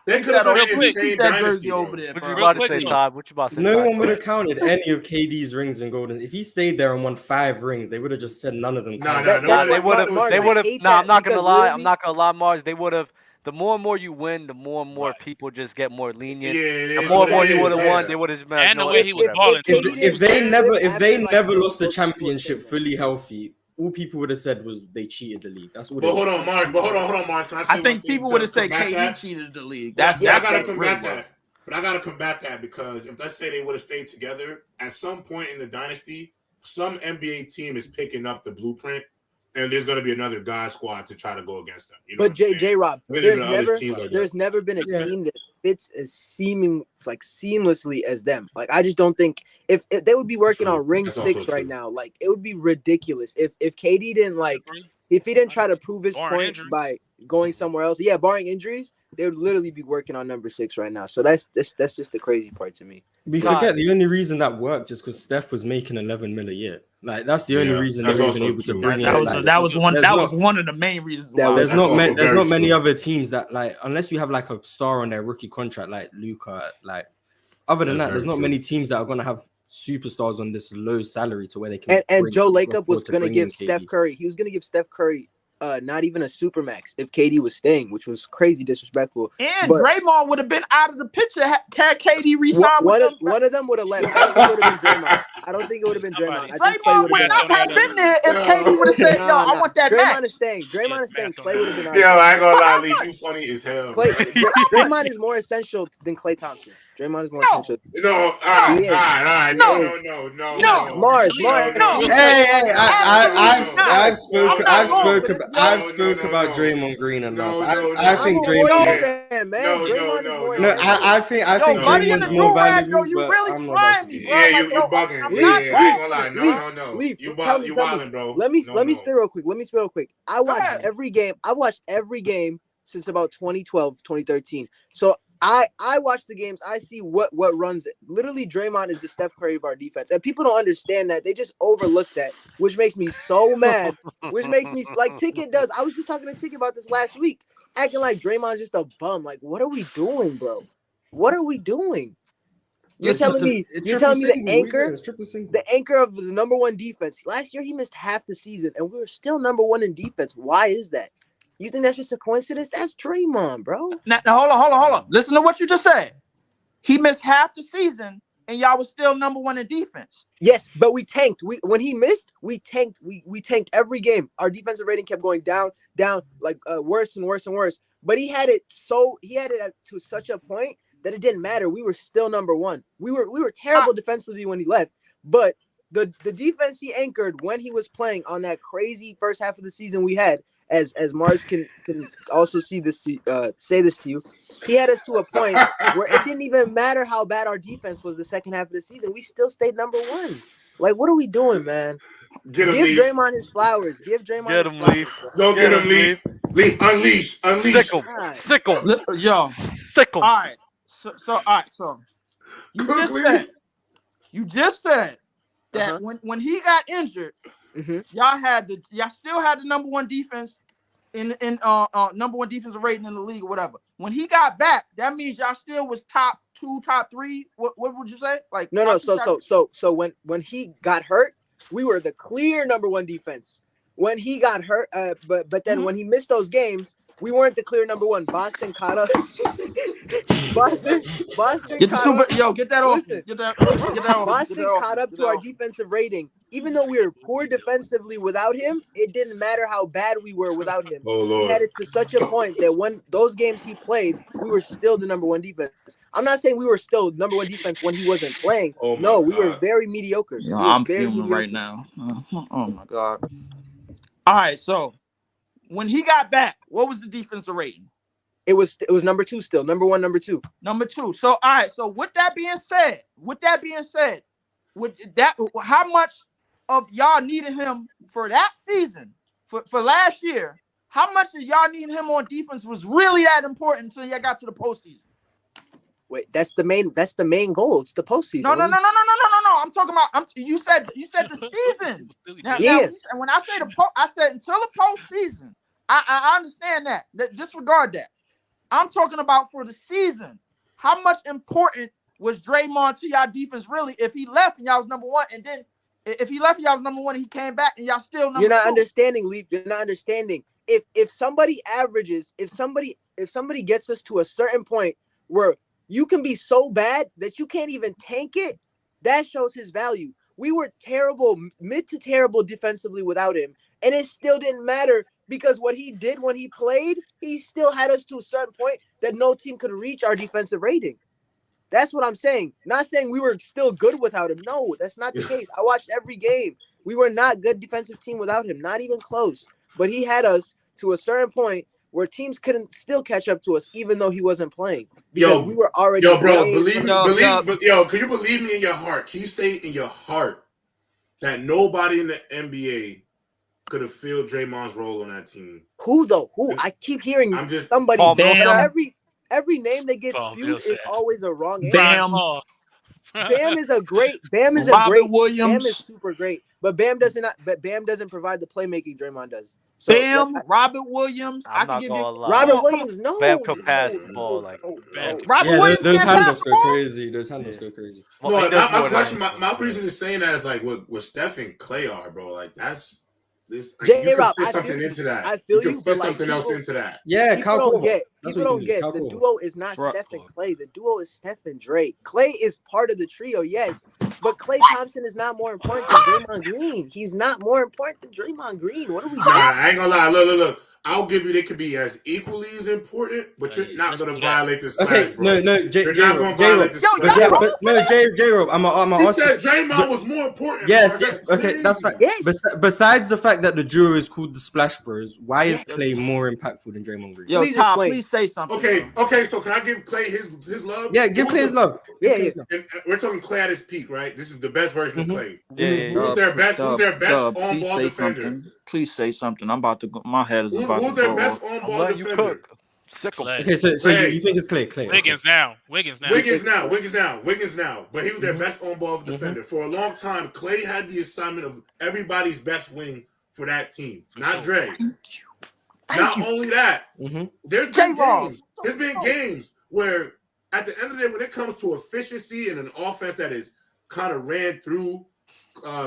Speaker 6: They could have been an insane dynasty
Speaker 7: over there.
Speaker 1: What you about to say, Todd? What you about to say?
Speaker 2: No one would have counted any of KD's rings in Golden. If he stayed there and won 5 rings, they would have just said none of them.
Speaker 6: No,
Speaker 1: they would have. No, I'm not gonna lie. I'm not gonna lie, Mars. They would have. The more and more you win, the more and more people just get more lenient.
Speaker 6: Yeah,
Speaker 1: the more and more you would have won, they would have just been like,
Speaker 9: and the way he was balling.
Speaker 2: If they never lost the championship fully healthy, all people would have said was they cheated the league. That's what.
Speaker 6: But hold on, Mars. Can
Speaker 7: I think people would have said KD cheated the league.
Speaker 6: I gotta combat that. But I gotta combat that because if let's say they would have stayed together at some point in the dynasty, some NBA team is picking up the blueprint. And there's going to be another God squad to try to go against them. You know
Speaker 8: but J-Rob, there's never been a team that fits as seamlessly as them. Like I just don't think if they would be working on ring 6 right now, like it would be ridiculous if KD didn't like if he didn't try to prove his
Speaker 9: Barring
Speaker 8: point
Speaker 9: injuries.
Speaker 8: by going somewhere else, yeah, barring injuries, they would literally be working on number 6 right now. So that's just the crazy part to me.
Speaker 2: We forget the only reason that worked is because Steph was making 11 mil a year. Like that's the only reason they were even able to bring
Speaker 7: that
Speaker 2: it.
Speaker 7: was
Speaker 2: like,
Speaker 7: that was one of the main reasons why.
Speaker 2: There's not many other teams that like unless you have like a star on their rookie contract like Luka. Like other than that, there's not many teams that are gonna have superstars on this low salary to where they can.
Speaker 8: And Joe Lacob was
Speaker 2: going
Speaker 8: gonna give Steph Curry. He was gonna give Steph Curry. Not even a supermax if KD was staying, which was crazy disrespectful.
Speaker 7: And Draymond would have been out of the picture had KD re-signed with them.
Speaker 8: One of them would have left. I don't think it would have been Draymond. I don't think it would have been Draymond.
Speaker 7: Draymond would not have been there if KD would have said, "Yo, I want that
Speaker 8: Draymond
Speaker 7: max."
Speaker 8: is staying. Draymond is staying. Clay would have been out.
Speaker 6: Yo, I ain't gonna lie, Lee, you funny as hell.
Speaker 8: Draymond is more essential than Klay Thompson. Draymond is more essential.
Speaker 6: No, all right. No.
Speaker 8: Mars.
Speaker 2: Hey, I've spoke about Draymond Green enough. I think Draymond. No, I think Draymond's more valuable.
Speaker 7: You really trying me, bro?
Speaker 6: Yeah, you bugging. I ain't gonna lie. No. You wilding, bro.
Speaker 8: Let me spit real quick. I watched every game. I watched every game since about 2012, 2013. So I watch the games. I see what runs it. Literally, Draymond is the Steph Curry of our defense, and people don't understand that. They just overlook that, which makes me so mad. Which makes me like Ticket does. I was just talking to Ticket about this last week, acting like Draymond's just a bum. Like, what are we doing, bro? What are we doing? You're telling me the anchor of the number one defense. Last year he missed half the season, and we were still number one in defense. Why is that? You think that's just a coincidence? That's Draymond, bro.
Speaker 7: Now hold on. Listen to what you just said. He missed half the season, and y'all was still number one in defense.
Speaker 8: Yes, but we tanked. When he missed, we tanked. We tanked every game. Our defensive rating kept going down, like worse and worse and worse. But he had it to such a point that it didn't matter. We were still number one. We were terrible defensively when he left, but the defense he anchored when he was playing on that crazy first half of the season we had. As Mars can also see this say this to you, he had us to a point where it didn't even matter how bad our defense was the second half of the season. We still stayed number one. Like, what are we doing, man? Give Draymond his flowers. Give Draymond his flowers.
Speaker 1: Leaf.
Speaker 6: Don't get him, Leaf. Leaf, unleash.
Speaker 1: Sick him.
Speaker 7: Yo.
Speaker 1: Sick him.
Speaker 7: All right. So you just said that when he got injured, y'all still had the number one defense in number one defensive rating in the league or whatever. When he got back, that means y'all still was top 2, top 3. What would you say? Like
Speaker 8: no. So when he got hurt, we were the clear number one defense. When he got hurt, but then when he missed those games, we weren't the clear number one. Boston caught us. Boston
Speaker 7: get that off.
Speaker 8: Listen,
Speaker 7: get that off.
Speaker 8: Boston caught up to our defensive rating. Even though we were poor defensively without him, it didn't matter how bad we were without him.
Speaker 6: Oh, Lord.
Speaker 8: He had it to such a point that when those games he played, we were still the number one defense. I'm not saying we were still number one defense when he wasn't playing. No, we were very mediocre.
Speaker 7: Yeah, I'm fuming right now. Oh my God. All right, so when he got back, what was the defensive rating?
Speaker 8: It was number 2 still. Number 1, number 2.
Speaker 7: Number 2. So all right. So with that being said, how much of y'all needed him for that season, for last year? How much of y'all needing him on defense was really that important until y'all got to the postseason?
Speaker 8: Wait, that's the main goal. It's the postseason.
Speaker 7: No. I'm talking about. You said the season. Now, when I say I said until the postseason. I understand that. Disregard that. I'm talking about for the season. How much important was Draymond to y'all defense really? If he left and y'all was number one, and then if he left and y'all was number one, and he came back and y'all still number 2.
Speaker 8: You're not understanding, Leaf. You're not understanding. If somebody averages, if somebody gets us to a certain point where you can be so bad that you can't even tank it, that shows his value. We were terrible, mid to terrible defensively without him, and it still didn't matter. Because what he did when he played, he still had us to a certain point that no team could reach our defensive rating. That's what I'm saying. Not saying we were still good without him. No, that's not the case. I watched every game. We were not a good defensive team without him, not even close. But he had us to a certain point where teams couldn't still catch up to us, even though he wasn't playing. Because we were already.
Speaker 6: Yo, bro, can you believe me in your heart? Can you say in your heart that nobody in the NBA could have filled Draymond's role on that team?
Speaker 8: Who though? Who? I keep hearing somebody.
Speaker 1: Paul
Speaker 7: Bam.
Speaker 8: Every name that gets
Speaker 9: Paul
Speaker 8: spewed
Speaker 9: Millsap.
Speaker 8: is always a wrong answer.
Speaker 7: Bam.
Speaker 8: Bam is a great. Bam is
Speaker 7: Robert
Speaker 8: a great.
Speaker 7: Williams.
Speaker 8: Bam is super great, but Bam doesn't provide the playmaking Draymond does. So,
Speaker 7: Bam, Robert Williams.
Speaker 1: I'm
Speaker 7: I
Speaker 1: not
Speaker 7: can give you
Speaker 1: gonna lie.
Speaker 8: Robert Williams. No,
Speaker 1: Bam could pass the ball like.
Speaker 7: Robert
Speaker 2: Yeah,
Speaker 7: Williams
Speaker 2: those
Speaker 7: can't pass
Speaker 2: handles
Speaker 7: the
Speaker 2: go
Speaker 7: ball.
Speaker 2: crazy. Those handles go crazy.
Speaker 1: Well,
Speaker 6: No,
Speaker 1: he does
Speaker 6: my
Speaker 1: more than
Speaker 6: question,
Speaker 1: anything.
Speaker 6: my reason is saying that is like what Steph and Clay are, bro. Like that's this. Like,
Speaker 8: J-Rob,
Speaker 6: you
Speaker 8: I
Speaker 6: can fit something
Speaker 8: feel
Speaker 6: into that.
Speaker 8: I feel
Speaker 6: you
Speaker 8: you,
Speaker 6: can
Speaker 8: but,
Speaker 6: fit
Speaker 8: like,
Speaker 6: something else
Speaker 8: people-
Speaker 6: into that.
Speaker 2: Yeah,
Speaker 8: People don't get.
Speaker 2: That's
Speaker 8: People
Speaker 2: what
Speaker 8: don't
Speaker 2: you do,
Speaker 8: get.
Speaker 2: Cal
Speaker 8: The
Speaker 2: Korver.
Speaker 8: duo is not
Speaker 7: Bro.
Speaker 8: Steph and Clay. The duo is Steph and Dre. Clay is part of the trio, yes, but Clay Thompson is not more important than Draymond Green. He's not more important than Draymond Green. What are we doing?
Speaker 6: I ain't gonna lie. Look. I'll give you. They could be as equally as important, but you're not
Speaker 9: Let's
Speaker 6: gonna
Speaker 9: do that.
Speaker 6: violate the splash,
Speaker 2: Okay,
Speaker 6: bro.
Speaker 2: no,
Speaker 6: You're not gonna violate the
Speaker 7: Yo,
Speaker 6: splash.
Speaker 7: yo,
Speaker 2: But no, J-Rob, I'm
Speaker 6: He
Speaker 2: ask
Speaker 6: said
Speaker 2: you.
Speaker 6: Draymond was more important.
Speaker 2: Yes,
Speaker 6: bro.
Speaker 2: yes, okay, that's
Speaker 6: crazy.
Speaker 2: fine.
Speaker 8: Yes.
Speaker 2: Besides the fact that the duo is called the Splash Bros, why is
Speaker 8: Yeah.
Speaker 2: Clay more impactful than Draymond Green?
Speaker 7: Yo,
Speaker 8: Please
Speaker 7: Todd,
Speaker 8: explain.
Speaker 7: please say something.
Speaker 6: Okay. So can I give Clay his love?
Speaker 2: Yeah, give
Speaker 6: Who's
Speaker 2: Clay his
Speaker 6: the-
Speaker 2: love.
Speaker 8: Yeah.
Speaker 6: And we're talking Clay at his peak, right? This is the best version of Clay.
Speaker 1: Yeah.
Speaker 6: Who's their best? Who's their best
Speaker 10: Dub,
Speaker 6: on
Speaker 10: please
Speaker 6: ball
Speaker 10: say
Speaker 6: defender?
Speaker 10: something. Please say something. I'm about to go. My head is about
Speaker 6: Who's
Speaker 10: to
Speaker 6: their
Speaker 10: go
Speaker 6: best
Speaker 10: off.
Speaker 6: on
Speaker 1: I'm
Speaker 6: ball
Speaker 1: letting you
Speaker 6: defender?
Speaker 1: cook. Sick of
Speaker 9: Clay.
Speaker 2: Okay, so
Speaker 6: Clay.
Speaker 2: you think it's Clay? Okay.
Speaker 9: Wiggins now.
Speaker 6: Wiggins now. But he was
Speaker 2: Mm-hmm.
Speaker 6: their best on ball defender for a long time. Clay had the assignment of everybody's best wing for that team, not Dre. Not only that,
Speaker 2: Mhm.
Speaker 6: there's been
Speaker 7: J-Rob.
Speaker 6: games. There's been games where, at the end of the day, when it comes to efficiency and an offense that is kind of ran through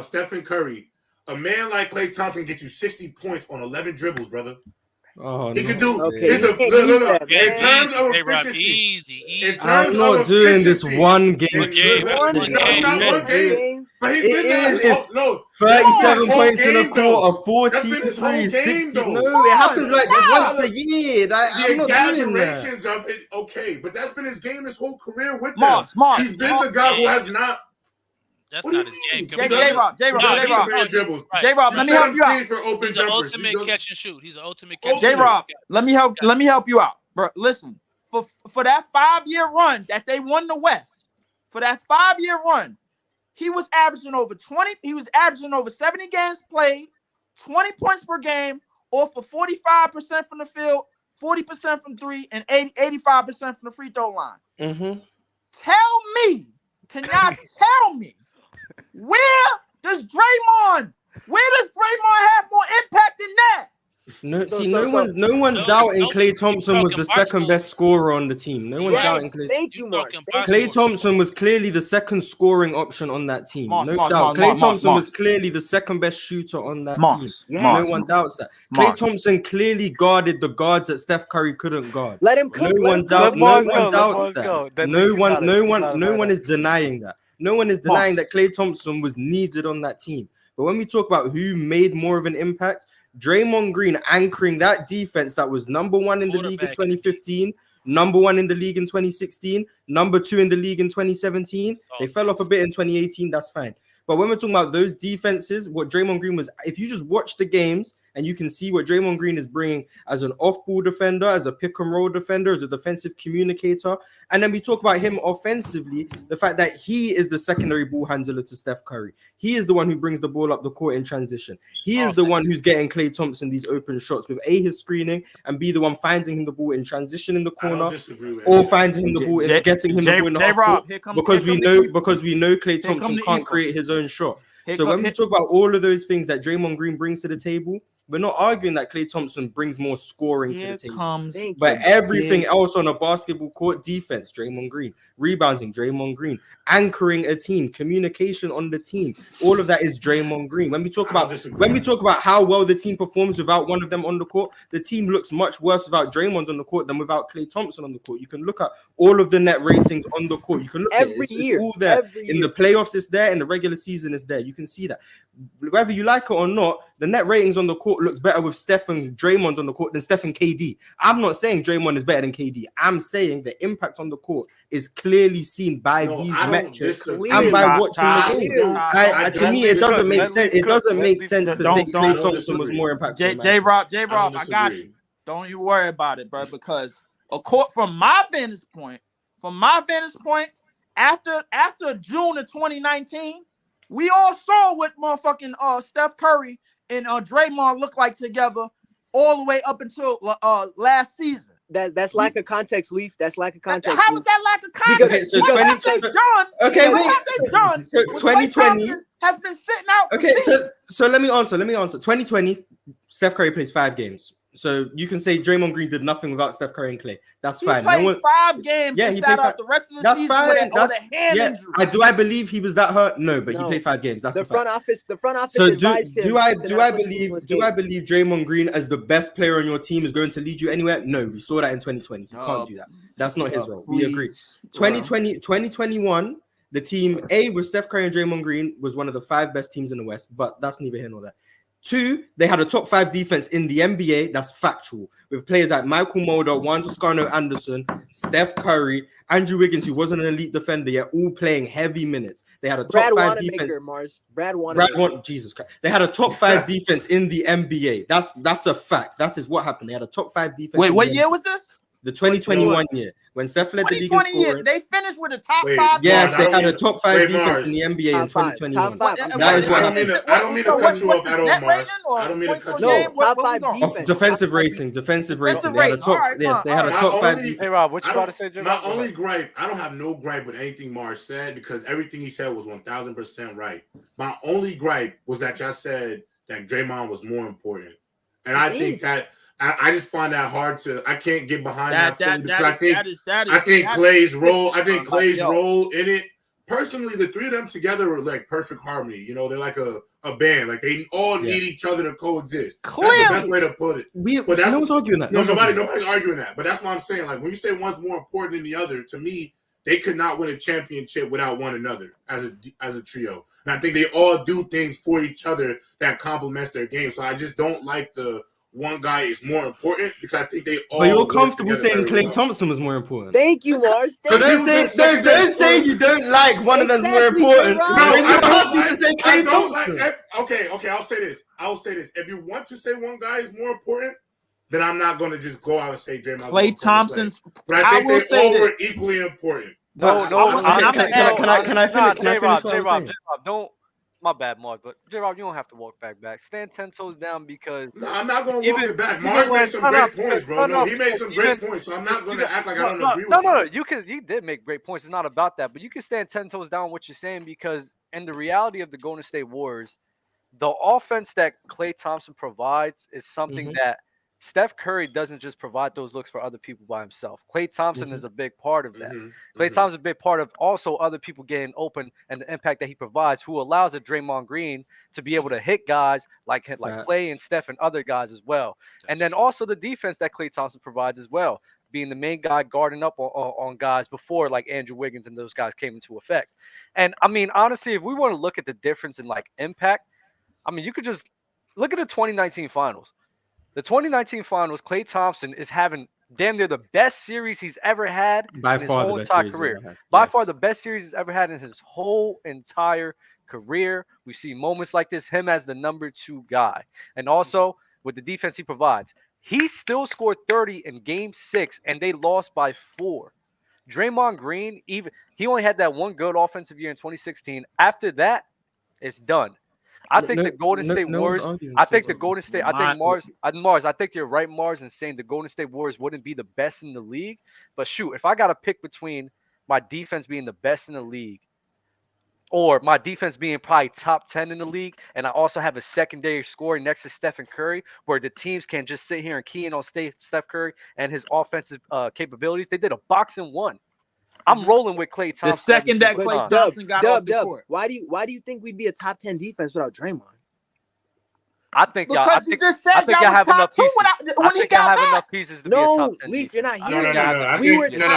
Speaker 6: Stephen Curry, a man like Klay Thompson gets you 60 points on 11 dribbles, brother.
Speaker 2: Oh,
Speaker 6: He
Speaker 2: no.
Speaker 6: can do.
Speaker 8: Okay.
Speaker 6: It's a
Speaker 8: Can't
Speaker 6: look.
Speaker 8: use that,
Speaker 6: In
Speaker 8: man.
Speaker 6: terms of
Speaker 9: Hey, Rob,
Speaker 6: efficiency,
Speaker 9: easy.
Speaker 6: in terms
Speaker 2: I'm not
Speaker 6: of
Speaker 2: doing this
Speaker 6: efficiency,
Speaker 2: one game.
Speaker 9: One game.
Speaker 6: No,
Speaker 9: One
Speaker 6: it's
Speaker 9: game.
Speaker 6: not one game. But he's
Speaker 2: It
Speaker 6: been there.
Speaker 2: is.
Speaker 6: his
Speaker 2: It's
Speaker 6: whole- No,
Speaker 2: 37
Speaker 6: his whole
Speaker 2: points in a
Speaker 6: game, though.
Speaker 2: quarter, 40,
Speaker 6: That's been his whole
Speaker 2: 3,
Speaker 6: game,
Speaker 2: 60.
Speaker 6: though.
Speaker 2: No, it happens like
Speaker 6: Nah.
Speaker 2: once a year.
Speaker 6: The
Speaker 2: I'm not doing that.
Speaker 6: exaggerations of it, okay, but that's been his game his whole career with them.
Speaker 7: Mars.
Speaker 6: He's been the guy who has not.
Speaker 9: That's
Speaker 6: What do
Speaker 9: not
Speaker 6: you
Speaker 9: his
Speaker 6: mean?
Speaker 9: game.
Speaker 6: He doesn't-
Speaker 7: J-Rob.
Speaker 6: he doesn't man dribbles.
Speaker 7: J-Rob, let me help you out.
Speaker 6: For open
Speaker 9: He's an
Speaker 6: jumpers.
Speaker 9: ultimate
Speaker 6: He does-
Speaker 9: catch and shoot. He's an ultimate catch.
Speaker 6: Ultimate.
Speaker 9: and shoot.
Speaker 7: J-Rob, let me help you out, bro. Listen, for that 5-year run that they won the West, for that 5-year run, he was averaging over 20. He was averaging over 70 games played, 20 points per game, or for 45% from the field, 40% from three, and 85% from the free throw line.
Speaker 2: Mm-hmm.
Speaker 7: Tell me, can y'all tell me, where does Draymond have more impact than that?
Speaker 2: No,
Speaker 8: So-
Speaker 2: see,
Speaker 8: so-
Speaker 2: no
Speaker 8: so-
Speaker 2: one's
Speaker 9: No,
Speaker 2: doubting
Speaker 9: no,
Speaker 2: Klay Thompson was
Speaker 9: talking
Speaker 2: the
Speaker 9: box
Speaker 2: second
Speaker 9: score.
Speaker 2: best scorer on the team. No one's doubting
Speaker 8: Yes,
Speaker 2: Klay.
Speaker 8: thank you,
Speaker 9: You
Speaker 8: Mark.
Speaker 9: talking
Speaker 8: Thank
Speaker 9: box
Speaker 8: you.
Speaker 2: Klay Thompson was clearly the second scoring option on that team.
Speaker 7: Moss,
Speaker 2: No
Speaker 7: Moss,
Speaker 2: doubt.
Speaker 7: Moss,
Speaker 2: Klay
Speaker 7: Moss,
Speaker 2: Thompson was
Speaker 7: Moss.
Speaker 2: clearly the second best shooter on that team.
Speaker 7: Moss,
Speaker 8: Yeah.
Speaker 2: No
Speaker 7: Moss,
Speaker 2: one doubts that. Klay
Speaker 7: Moss.
Speaker 2: Thompson clearly guarded the guards that Steph Curry couldn't guard.
Speaker 8: Let him cook.
Speaker 2: No
Speaker 8: let
Speaker 2: one
Speaker 8: him cook.
Speaker 2: doubts.
Speaker 1: Let
Speaker 2: No
Speaker 1: Mars
Speaker 2: one
Speaker 1: go, let
Speaker 2: doubts
Speaker 1: Mars
Speaker 2: that.
Speaker 1: go. Then
Speaker 2: No
Speaker 1: you
Speaker 2: one.
Speaker 1: got it.
Speaker 2: No
Speaker 1: You
Speaker 2: one.
Speaker 1: got it
Speaker 2: No
Speaker 1: right
Speaker 2: one
Speaker 1: now.
Speaker 2: is denying that. No one is denying
Speaker 7: Moss.
Speaker 2: that Klay Thompson was needed on that team. But when we talk about who made more of an impact, Draymond Green anchoring that defense that was number one in the league in
Speaker 9: Quarterback.
Speaker 2: 2015, number one in the league in 2016, number two in the league in 2017. They fell off a bit in 2018. That's fine. But when we're talking about those defenses, what Draymond Green was, if you just watch the games and you can see what Draymond Green is bringing as an off-ball defender, as a pick-and-roll defender, as a defensive communicator, and then we talk about him offensively, the fact that he is the secondary ball handler to Steph Curry. He is the one who brings the ball up the court in transition. He is the one who's getting Klay Thompson these open shots with A, his screening, and B, the one finding him the ball in transition in the
Speaker 6: I don't
Speaker 2: corner,
Speaker 6: disagree with
Speaker 2: or
Speaker 6: that.
Speaker 2: finding him the ball, in, getting him the ball in the half
Speaker 7: J-Rob,
Speaker 2: court.
Speaker 7: here come
Speaker 2: Because we know Klay
Speaker 7: Here come
Speaker 2: Thompson
Speaker 7: the
Speaker 2: can't
Speaker 7: info.
Speaker 2: create his own shot.
Speaker 7: Here
Speaker 2: So
Speaker 7: come-
Speaker 2: when we talk about all of those things that Draymond Green brings to the table, we're not arguing that Klay Thompson brings more scoring to
Speaker 7: Here
Speaker 2: the table.
Speaker 7: comes
Speaker 8: Thank
Speaker 2: But
Speaker 8: you.
Speaker 2: everything else on a basketball court, defense, Draymond Green, rebounding, Draymond Green, anchoring a team, communication on the team, all of that is Draymond Green. When we talk about how well the team performs without one of them on the court, the team looks much worse without Draymond on the court than without Klay Thompson on the court. You can look at all of the net ratings on the court. You can look
Speaker 8: Every
Speaker 2: at it. It's
Speaker 8: year,
Speaker 2: all there.
Speaker 8: every
Speaker 2: In
Speaker 8: year.
Speaker 2: the playoffs, it's there. In the regular season, it's there. You can see that. Whether you like it or not, the net ratings on the court looks better with Steph and Draymond on the court than Steph and KD. I'm not saying Draymond is better than KD. I'm saying the impact on the court is clearly seen by these metrics and by watching the game. To me, it doesn't make sense. It doesn't make sense to say Klay Thompson was more impactful.
Speaker 7: J-Rob, I got you. Don't you worry about it, bro, because from my vantage point, after June of 2019, we all saw what motherfucking Steph Curry and Draymond look like together all the way up until last season.
Speaker 8: That's lack of context, Leaf. That's lack of context.
Speaker 7: How is that lack of context?
Speaker 2: So
Speaker 7: what have they done?
Speaker 2: Okay,
Speaker 7: what have they done?
Speaker 2: So
Speaker 7: 2020 has been sitting out.
Speaker 2: Okay, so let me answer. 2020, Steph Curry plays 5 games. So you can say Draymond Green did nothing without Steph Curry and Clay. That's fine.
Speaker 7: He played 5 games. Yeah, he sat out the rest of the season. That's fine.
Speaker 2: Do I believe he was that hurt? No, but he played 5 games. That's
Speaker 8: the front office. The front office.
Speaker 2: So
Speaker 8: advised him
Speaker 2: do I believe Draymond Green as the best player on your team is going to lead you anywhere? No, we saw that in 2020. He can't do that. That's not his role. We agree. 2021, the team A with Steph Curry and Draymond Green was one of the 5 best teams in the West, but that's neither here nor there. 2, they had a top 5 defense in the NBA. That's factual. With players like Michael Mulder, Juan Toscano Anderson, Steph Curry, Andrew Wiggins, who wasn't an elite defender yet, all playing heavy minutes. They had a top 5 defense.
Speaker 8: Brad Wanamaker.
Speaker 2: Jesus Christ. They had a top 5 defense in the NBA. That's a fact. That is what happened. They had a top 5 defense.
Speaker 7: Wait, what year was this?
Speaker 2: The 2021 year, when Steph led the league in scoring.
Speaker 7: They finished with a top 5.
Speaker 2: Yes, they had a top 5 defense in the NBA in 2021.
Speaker 8: Top 5.
Speaker 2: That is what happened.
Speaker 6: I don't mean to cut you off at all, Mars. I don't mean to cut you off.
Speaker 8: Top 5 defense.
Speaker 2: Defensive rating. They had a top. Yes, they had a top 5.
Speaker 1: Hey Rob, what you about to say, Jim?
Speaker 6: My only gripe, I don't have no gripe with anything Mars said because everything he said was 1000% right. My only gripe was that y'all said that Draymond was more important, and I think that. I just find that hard to. I can't get behind that feeling because I think Clay's role. I think Clay's role in it. Personally, the 3 of them together are like perfect harmony. You know, they're like a band. Like they all need each other to coexist.
Speaker 7: Clearly.
Speaker 6: That's the best way to put it.
Speaker 2: No one's arguing that.
Speaker 6: No, nobody's arguing that. But that's what I'm saying. Like when you say one's more important than the other, to me, they could not win a championship without one another as a trio. And I think they all do things for each other that complements their game. So I just don't like the one guy is more important because I think they all.
Speaker 2: But you're comfortable saying Klay Thompson was more important.
Speaker 8: Thank you, Mars.
Speaker 2: So don't say you don't like one of them's more important.
Speaker 6: No,
Speaker 2: I'm happy to say Klay Thompson.
Speaker 6: Okay, I'll say this. If you want to say one guy is more important, then I'm not going to just go out and say Draymond.
Speaker 7: Klay Thompson's.
Speaker 6: But I think they all were equally important.
Speaker 1: No.
Speaker 2: Can I finish?
Speaker 1: J-Rob, don't. My bad, Mark, but J-Rob, you don't have to walk back. Stand 10 toes down because...
Speaker 6: No, I'm not going to walk it back. Mars made some great points, bro. No, he made some great points, so I'm not going to act like I don't agree with him.
Speaker 1: No. You did make great points. It's not about that, but you can stand 10 toes down what you're saying because in the reality of the Golden State Warriors, the offense that Klay Thompson provides is something that Steph Curry doesn't just provide those looks for other people by himself. Klay Thompson is a big part of that. Klay Thompson's a big part of also other people getting open and the impact that he provides, who allows a Draymond Green to be able to hit guys like Klay and Steph and other guys as well. And then also the defense that Klay Thompson provides as well, being the main guy guarding up on guys before like Andrew Wiggins and those guys came into effect. And I mean, honestly, if we want to look at the difference in like impact, I mean, you could just look at the 2019 finals. The 2019 finals, Klay Thompson is having damn near the best series he's ever had in his whole entire career. By far the best series he's ever had in his whole entire career. We see moments like this, him as the number 2 guy. And also with the defense he provides. He still scored 30 in game 6 and they lost by 4. Draymond Green, he only had that one good offensive year in 2016. After that, it's done. I think the Golden State Warriors. I think the Golden State. I think Mars. I think you're right, Mars, in saying the Golden State Warriors wouldn't be the best in the league. But shoot, if I got to pick between my defense being the best in the league, or my defense being probably top 10 in the league, and I also have a secondary scoring next to Stephen Curry, where the teams can just sit here and key in on Steph Curry and his offensive capabilities, they did a boxing 1. I'm rolling with Klay Thompson.
Speaker 7: The second that Klay Thompson got off the court.
Speaker 8: Why do you think we'd be a top 10 defense without Draymond?
Speaker 1: I think y'all.
Speaker 7: Because he just said y'all was top 2 when he got back.
Speaker 1: Enough pieces to be a top 10
Speaker 8: Leaf, you're not here.
Speaker 6: No. I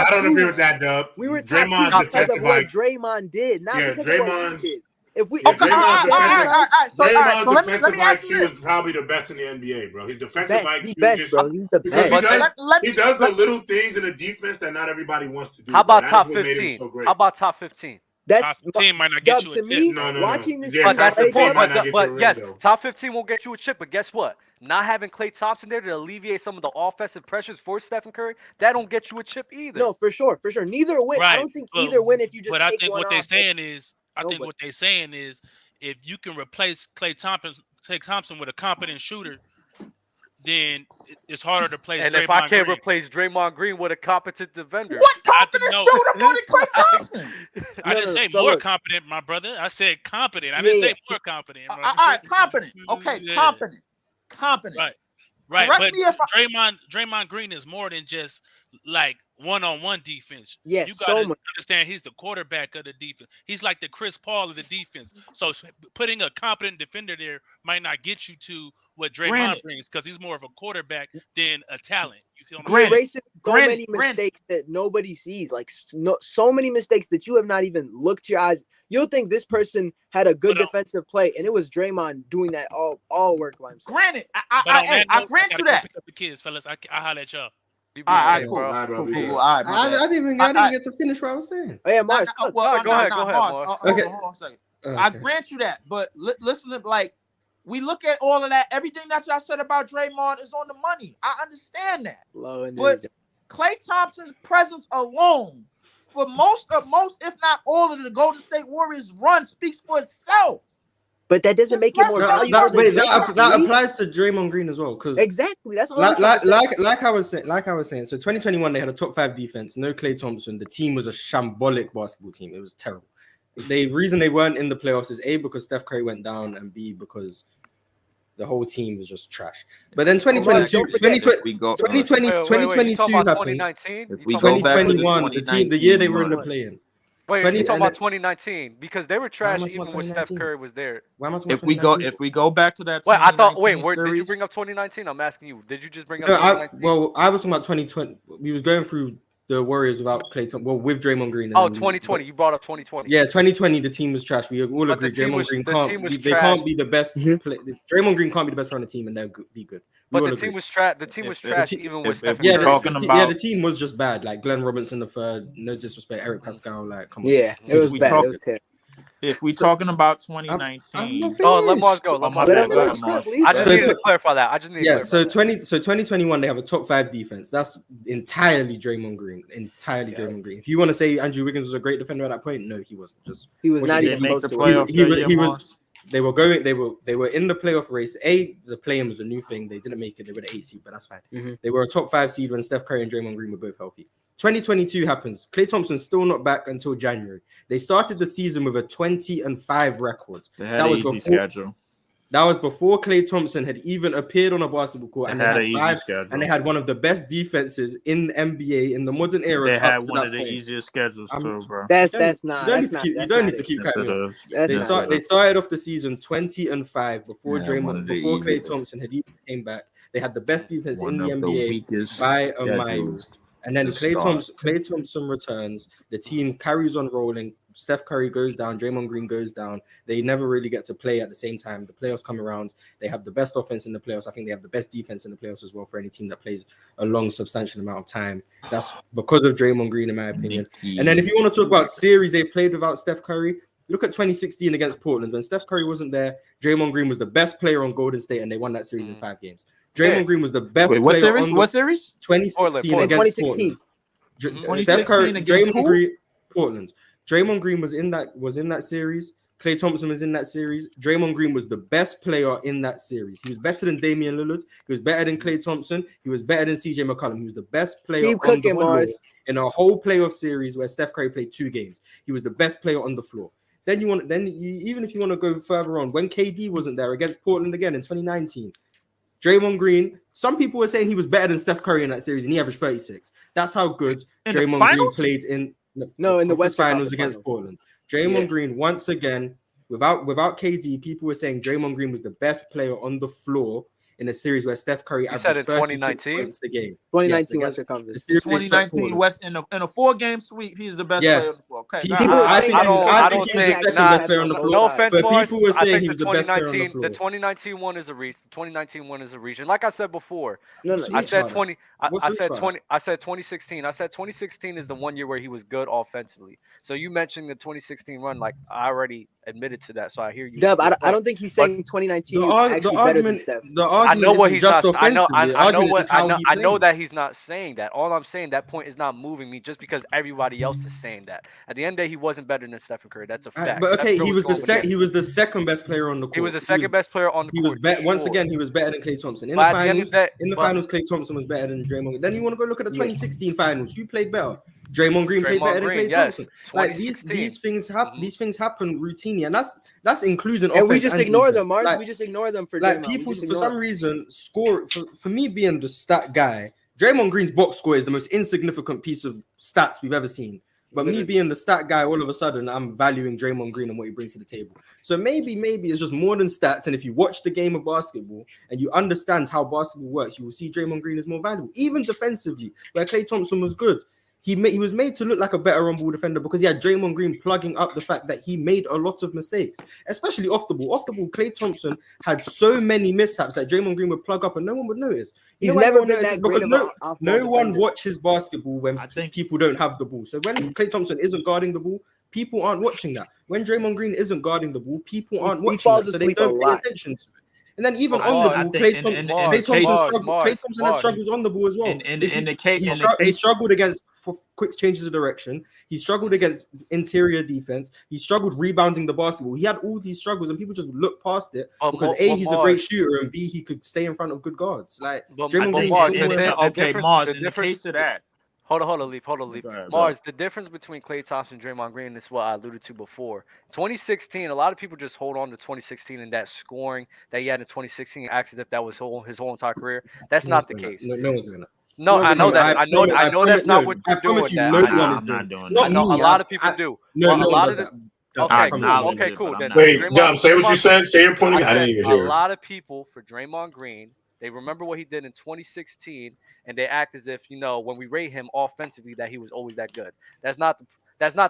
Speaker 6: don't agree with that, Dub.
Speaker 8: We were top 2 because of what Draymond did, not because of what he did.
Speaker 6: Draymond's defensive IQ is probably the best in the NBA, bro. His defensive IQ
Speaker 8: is bro. He's the best.
Speaker 6: He does the little things in the defense that not everybody wants to do.
Speaker 1: How about top 15? How about top 15?
Speaker 8: That's
Speaker 9: top 15 might not get you
Speaker 8: to me. Watching this,
Speaker 1: but that's the point. But yes, top 15 won't get you a chip. But guess what? Not having Klay Thompson there to alleviate some of the offensive pressures for Stephen Curry, that don't get you a chip either.
Speaker 8: No, for sure. Neither win.
Speaker 9: Right.
Speaker 8: I don't think either win if you just.
Speaker 9: But I think what they're saying is, what they're saying is if you can replace Klay Thompson with a competent shooter, then it's harder to play.
Speaker 1: And
Speaker 9: Draymond
Speaker 1: if I can't
Speaker 9: Green.
Speaker 1: replace Draymond Green with a competent defender,
Speaker 7: What confident shooter more than Klay Thompson?
Speaker 9: I didn't say
Speaker 8: so
Speaker 9: more
Speaker 8: look.
Speaker 9: competent, my brother. I said competent. I
Speaker 8: Yeah,
Speaker 9: didn't
Speaker 8: yeah.
Speaker 9: say more competent. Bro.
Speaker 7: All right, competent. Okay,
Speaker 9: Yeah.
Speaker 7: competent.
Speaker 9: Right.
Speaker 7: Correct
Speaker 9: But
Speaker 7: me if
Speaker 9: Draymond Green is more than just like one-on-one defense.
Speaker 8: Yes,
Speaker 9: You
Speaker 8: so
Speaker 9: gotta
Speaker 8: much.
Speaker 9: understand he's the quarterback of the defense. He's like the Chris Paul of the defense. So putting a competent defender there might not get you to what Draymond
Speaker 7: Granted.
Speaker 9: brings because he's more of a quarterback than a talent. You feel me?
Speaker 8: You're erasing so
Speaker 7: Granted,
Speaker 8: many mistakes that nobody sees. Like so many mistakes that you have not even looked your eyes. You'll think this person had a good defensive play, and it was Draymond doing that all work by himself.
Speaker 7: Granted,
Speaker 9: But
Speaker 7: I grant
Speaker 9: gotta
Speaker 7: you that.
Speaker 9: Pick up the kids, fellas. I holler at y'all.
Speaker 1: You be
Speaker 7: All right,
Speaker 1: safe,
Speaker 7: cool.
Speaker 1: bro.
Speaker 6: All right, bro.
Speaker 7: Cool. All right,
Speaker 2: I didn't even get to finish what I was saying.
Speaker 8: Oh yeah, Mars.
Speaker 7: Go
Speaker 1: ahead,
Speaker 7: Mars.
Speaker 1: Mars.
Speaker 2: Okay.
Speaker 7: Hold on a second. I grant you that, but listen to like we look at all of that. Everything that y'all said about Draymond is on the money. I understand that, but Klay Thompson's presence alone, for most, if not all of the Golden State Warriors run, speaks for itself.
Speaker 8: But that doesn't make it more valuable.
Speaker 2: That applies to Draymond Green as well, because
Speaker 8: exactly that's
Speaker 2: like I was saying. So 2021 they had a top 5 defense, no Klay Thompson. The team was a shambolic basketball team. It was terrible. The reason they weren't in the playoffs is A, because Steph Curry went down, and B, because the whole team was just trash. But then 2022 happened. 2021, the year they were in the play-in.
Speaker 1: Wait, you talking about 2019 because they were trash even when Steph Curry was there.
Speaker 10: If we go back to that,
Speaker 1: Wait, I thought. Wait,
Speaker 10: series,
Speaker 1: did you bring up 2019? I'm asking you. Did you just bring up? 2019?
Speaker 2: I was talking about 2020. We was going through the Warriors without Klay Thompson. Well, with Draymond Green.
Speaker 1: Oh, 2020. You brought up 2020.
Speaker 2: Yeah, 2020. The team was trash. We all agree. Draymond Green can't be the best. Draymond Green can't be the best player on the team, and they'll be good.
Speaker 1: But the team was trash. The team was trash even with Steph.
Speaker 2: The team was just bad. Like Glenn Robinson the third. No disrespect, Eric Pascal. Like, come on.
Speaker 8: Yeah, it was bad. It was terrible.
Speaker 10: If we talking about 2019,
Speaker 1: let Mars go. I just need to clarify that.
Speaker 2: So 2021 they have a top 5 defense. That's entirely Draymond Green. If you want to say Andrew Wiggins was a great defender at that point, no, he wasn't.
Speaker 8: He was not even close to
Speaker 2: he was. They were in the playoff race. The play-in was a new thing. They didn't make it. They were the 8 seed, but that's fine. Mm-hmm. They were a top 5 seed when Steph Curry and Draymond Green were both healthy. 2022 happens. Klay Thompson's still not back until January. They started the season with a 20-5 record.
Speaker 10: They had an easy schedule.
Speaker 2: That was before Klay Thompson had even appeared on a basketball court, and they had one of the best defenses in the NBA in the modern era.
Speaker 10: They had one of the easiest schedules too, bro.
Speaker 8: You don't
Speaker 2: need to keep cutting. They started off the season 20-5 before Klay Thompson had even came back. They had the best defense in the NBA by a mile. And then Klay Thompson returns. The team carries on rolling. Steph Curry goes down. Draymond Green goes down. They never really get to play at the same time. The playoffs come around. They have the best offense in the playoffs. I think they have the best defense in the playoffs as well for any team that plays a long, substantial amount of time. That's because of Draymond Green, in my opinion. And then if you want to talk about series they played without Steph Curry, look at 2016 against Portland. When Steph Curry wasn't there, Draymond Green was the best player on Golden State, and they won that series in 5 games. Draymond Green was the best player.
Speaker 10: What series?
Speaker 2: 2016 against Portland. Steph Curry, Draymond Green, Portland. Draymond Green was in that series. Klay Thompson was in that series. Draymond Green was the best player in that series. He was better than Damian Lillard. He was better than Klay Thompson. He was better than CJ McCollum. He was the best player on the floor in a whole playoff series where Steph Curry played 2 games. He was the best player on the floor. Even if you want to go further on, when KD wasn't there against Portland again in 2019, Draymond Green, some people were saying he was better than Steph Curry in that series, and he averaged 36. That's how good Draymond Green played in the West Finals against Portland. Draymond Green, once again, without KD, people were saying Draymond Green was the best player on the floor in a series where Steph Curry averaged 36 points a game.
Speaker 8: 2019 Western Conference.
Speaker 7: 2019 West in a 4-game sweep. He's the best player on the floor. Okay.
Speaker 2: I think he was the second best player on the floor.
Speaker 1: No offense,
Speaker 2: but people were saying he was the best player on the floor.
Speaker 1: The 2019 one is a reach. The 2019 one is a reach. And like I said before, I said 20. I said 2016. I said 2016 is the one year where he was good offensively. So you mentioned the 2016 run. Like I already admitted to that. So I hear you.
Speaker 8: Dub, I don't think he's saying 2019 is actually better than Steph.
Speaker 2: The argument
Speaker 1: I know what
Speaker 2: isn't
Speaker 1: he's
Speaker 2: just
Speaker 1: not. I know.
Speaker 2: offensively.
Speaker 1: I know what. I know
Speaker 2: played.
Speaker 1: that he's not saying that. All I'm saying, that point is not moving me just because everybody else is saying that. At the end of the day, he wasn't better than Stephen Curry. That's a fact.
Speaker 2: But okay,
Speaker 1: he was
Speaker 2: the second best player on the court.
Speaker 1: He was the second best player on the court.
Speaker 2: He was better. Once again, he was better than Klay Thompson. In the finals, Klay Thompson was better than Draymond. Then you want to go look at the 2016 finals. Who played better? Draymond Green played better than Klay Thompson. Like these things happen. These things happen routinely, and that's including.
Speaker 8: And we just ignore them, Mars. Like, we just ignore them for
Speaker 2: like people for some reason score. For me being the stat guy, Draymond Green's box score is the most insignificant piece of stats we've ever seen. But me being the stat guy, all of a sudden, I'm valuing Draymond Green and what he brings to the table. So maybe it's just more than stats. And if you watch the game of basketball and you understand how basketball works, you will see Draymond Green is more valuable. Even defensively, where Klay Thompson was good, he was made to look like a better on-ball defender because he had Draymond Green plugging up the fact that he made a lot of mistakes, especially off the ball. Off the ball, Klay Thompson had so many mishaps that Draymond Green would plug up and no one would notice.
Speaker 8: He's never been that great of
Speaker 2: no one watches basketball when people don't have the ball. So when Klay Thompson isn't guarding the ball, people aren't watching that. When Draymond Green isn't guarding the ball, people aren't watching that, so they don't pay attention to it. And then even on the ball, Klay Thompson had struggles on the ball as well. He struggled against quick changes of direction. He struggled against interior defense. He struggled rebounding the basketball. He had all these struggles, and people just look past it because A, he's a great shooter, and B, he could stay in front of good guards. Like Draymond Green.
Speaker 10: Mars, in the case of that.
Speaker 1: Hold on, Leaf. Mars, the difference between Klay Thompson and Draymond Green is what I alluded to before. 2016, a lot of people just hold on to 2016 and that scoring that he had in 2016 acts as if that was his whole entire career. That's not the case.
Speaker 2: No one's doing that.
Speaker 1: No, I know that. I know that's not what you're doing.
Speaker 2: I'm not doing that.
Speaker 1: I know a lot of people do. Okay, cool.
Speaker 6: Wait, Dom, say what you said. Say your point again. I didn't even hear.
Speaker 1: A lot of people for Draymond Green, they remember what he did in 2016, and they act as if, when we rate him offensively, that he was always that good. That's not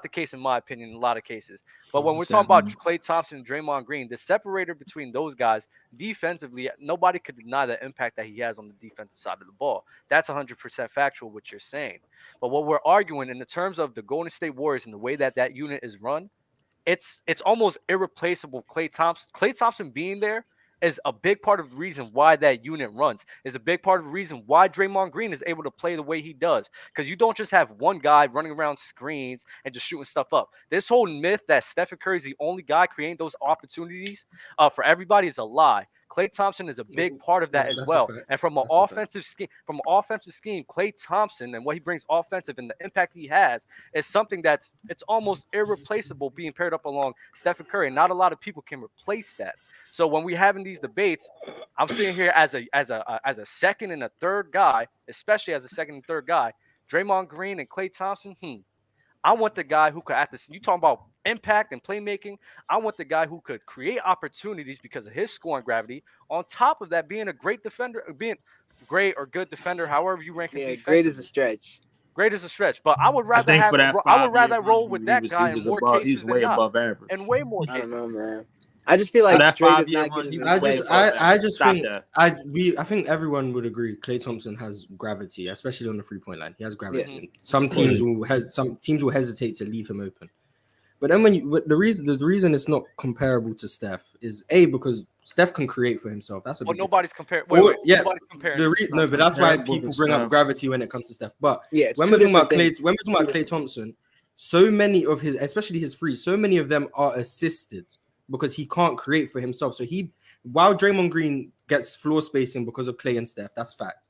Speaker 1: the case in my opinion in a lot of cases. But when we're talking about Klay Thompson and Draymond Green, the separator between those guys defensively, nobody could deny the impact that he has on the defensive side of the ball. That's 100% factual what you're saying. But what we're arguing in the terms of the Golden State Warriors and the way that unit is run, it's almost irreplaceable. Klay Thompson being there is a big part of the reason why that unit runs, is a big part of the reason why Draymond Green is able to play the way he does. Because you don't just have one guy running around screens and just shooting stuff up. This whole myth that Stephen Curry is the only guy creating those opportunities for everybody is a lie. Klay Thompson is a big part of that as well. And from an offensive scheme, Klay Thompson and what he brings offensive and the impact he has is something it's almost irreplaceable being paired up along Stephen Curry. And not a lot of people can replace that. So when we having these debates, I'm sitting here as a second and a third guy, especially as a second and third guy, Draymond Green and Klay Thompson. I want the guy who could you talking about impact and playmaking. I want the guy who could create opportunities because of his scoring gravity. On top of that, being a great defender, being great or good defender, however you rank him.
Speaker 8: Yeah, great is a stretch.
Speaker 1: Great is a stretch, but I would rather roll with that guy in more cases
Speaker 10: he's way above average.
Speaker 1: And way more cases.
Speaker 8: I don't know, man. I just feel like Dre does not get his
Speaker 2: I think everyone would agree Klay Thompson has gravity, especially on the 3-point line. He has gravity. Yeah. Some teams will hesitate to leave him open. But then the reason it's not comparable to Steph is because Steph can create for himself. That's
Speaker 1: nobody's comparing. Nobody's comparing.
Speaker 2: But that's why people bring up gravity when it comes to Steph. But when we're talking about Klay Thompson, so many of his, especially his threes, so many of them are assisted because he can't create for himself. So while Draymond Green gets floor spacing because of Klay and Steph, that's fact.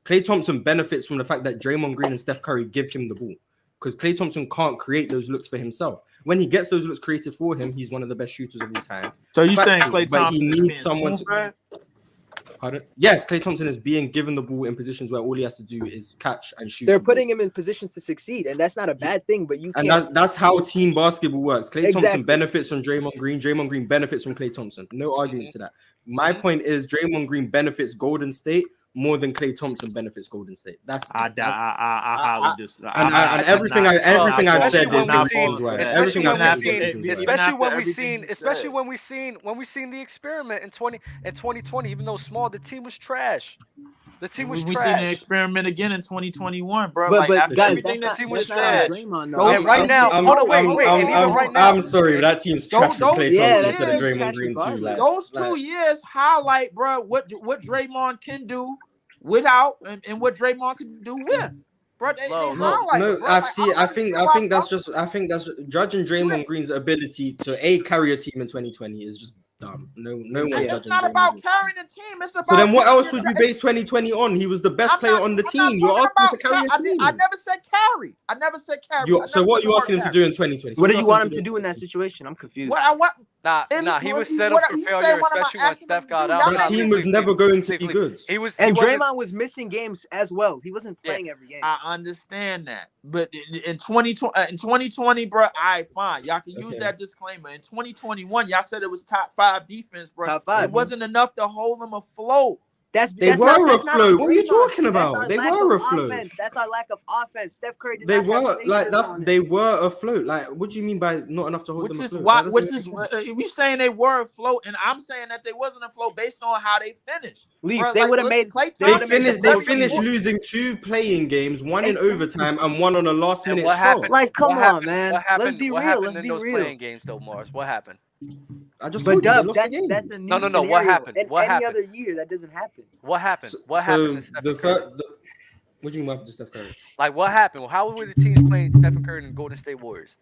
Speaker 2: Klay Thompson benefits from the fact that Draymond Green and Steph Curry give him the ball because Klay Thompson can't create those looks for himself. When he gets those looks created for him, he's one of the best shooters of all time.
Speaker 10: So you're saying Klay Thompson,
Speaker 2: but he needs someone to. Pardon? Yes, Klay Thompson is being given the ball in positions where all he has to do is catch and shoot.
Speaker 8: They're putting him in positions to succeed, and that's not a bad thing. But you can't.
Speaker 2: And that's how team basketball works. Klay Thompson benefits from Draymond Green. Draymond Green benefits from Klay Thompson. No argument to that. My point is Draymond Green benefits Golden State more than Klay Thompson benefits Golden State.
Speaker 10: I highly disagree.
Speaker 2: And everything I've said is not right. Everything I've said is
Speaker 1: especially when we seen the experiment in 2020, even though small, the team was trash. The team was
Speaker 10: We seen the
Speaker 1: trash.
Speaker 10: experiment again in 2021, bro.
Speaker 8: But
Speaker 10: after
Speaker 8: guys,
Speaker 10: everything
Speaker 8: that's
Speaker 10: that
Speaker 8: not,
Speaker 10: team
Speaker 8: that's
Speaker 10: was
Speaker 8: not on
Speaker 1: trash.
Speaker 8: Draymond though.
Speaker 1: And right now, hold on, wait, and even right now,
Speaker 2: I'm sorry, but that team's trash for Klay Thompson instead of Draymond Green too.
Speaker 7: Those 2 years highlight, bro, what Draymond can do without and what Draymond can do with. Bro, they highlight.
Speaker 2: No,
Speaker 7: bro.
Speaker 2: I think that's just judging Draymond Green's ability to carry a team in 2020 is just dumb. No one's judging.
Speaker 7: It's not about carrying the team. It's about.
Speaker 2: So then, what else would you base 2020 on? He was the best player on the team. You're asking him to carry a team.
Speaker 7: I never said carry.
Speaker 2: So what are you asking him to do in 2020?
Speaker 8: What do you want him to do in that situation? I'm confused.
Speaker 1: Nah, he was set up for failure, especially when Steph got out.
Speaker 2: That team was never going to be good.
Speaker 8: And Draymond was missing games as well. He wasn't playing every game.
Speaker 7: I understand that, but in 2020, bro, all right, fine. Y'all can use that disclaimer. In 2021, y'all said it was top 5 defense, bro.
Speaker 8: Top 5.
Speaker 7: It wasn't enough to hold them afloat.
Speaker 2: They were afloat. What are you talking about? They were afloat.
Speaker 8: That's our lack of offense. Steph Curry did
Speaker 2: They
Speaker 8: not
Speaker 2: were
Speaker 8: have
Speaker 2: they were afloat. Like, what do you mean by not enough to hold them afloat?
Speaker 7: You saying they were afloat, and I'm saying that they wasn't afloat based on how they finished.
Speaker 8: They would have made.
Speaker 2: They finished losing 2 playing games, one in overtime and one on a last-minute shot.
Speaker 8: Like, come on, man. Let's be
Speaker 1: what
Speaker 8: real.
Speaker 1: happened
Speaker 8: Let's
Speaker 1: in
Speaker 8: be
Speaker 1: those
Speaker 8: real.
Speaker 1: playing games, though, Morris? What happened?
Speaker 2: I just
Speaker 8: But
Speaker 2: told you, they
Speaker 8: Dub,
Speaker 2: lost the game.
Speaker 8: that's a new
Speaker 1: No.
Speaker 8: scenario.
Speaker 1: What happened?
Speaker 8: In
Speaker 1: What
Speaker 8: any
Speaker 1: happened?
Speaker 8: other year, that doesn't happen.
Speaker 1: What happened? What happened to Stephen Curry?
Speaker 2: What do you mean by Steph Curry?
Speaker 1: Like, what happened? How were the teams playing Stephen Curry and Golden State Warriors?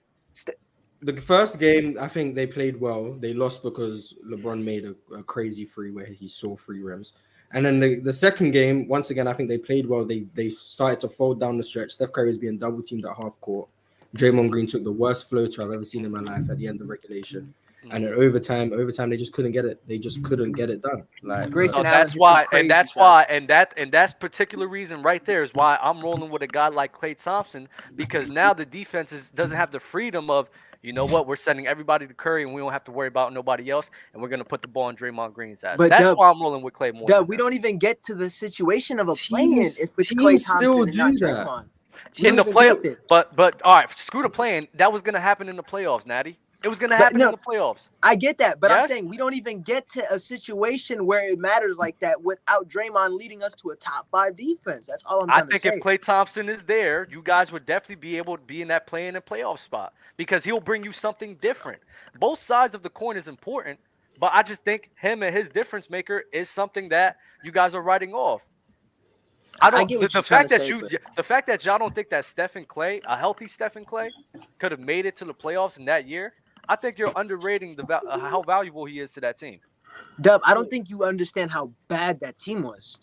Speaker 2: The first game, I think they played well. They lost because LeBron made a crazy 3 where he saw 3 rims. And then the second game, once again, I think they played well. They started to fold down the stretch. Steph Curry was being double teamed at half court. Draymond Green took the worst floater I've ever seen in my life at the end of regulation. And in overtime, they just couldn't get it. They just couldn't get it done. Like,
Speaker 1: that's particular reason right there is why I'm rolling with a guy like Klay Thompson, because now the defense doesn't have the freedom of, you know what, we're sending everybody to Curry and we don't have to worry about nobody else, and we're gonna put the ball in Draymond Green's ass.
Speaker 8: But
Speaker 1: that's why I'm rolling with Klay more.
Speaker 8: We don't even get to the situation of a play-in if it's Klay Thompson
Speaker 2: still
Speaker 8: and not
Speaker 2: do that.
Speaker 8: Draymond.
Speaker 1: In the play, but all right, screw the play-in. That was gonna happen in the playoffs, Natty. It was gonna happen in the playoffs.
Speaker 8: I get that, but I'm saying we don't even get to a situation where it matters like that without Draymond leading us to a top 5 defense. That's all I'm trying to say.
Speaker 1: I think if Klay Thompson is there, you guys would definitely be able to be in that play-in and playoff spot because he'll bring you something different. Both sides of the coin is important, but I just think him and his difference maker is something that you guys are writing off. The fact that y'all don't think that Stephen Klay, a healthy Stephen Klay, could have made it to the playoffs in that year, I think you're underrating how valuable he is to that team.
Speaker 8: Dub, I don't think you understand how bad that team was.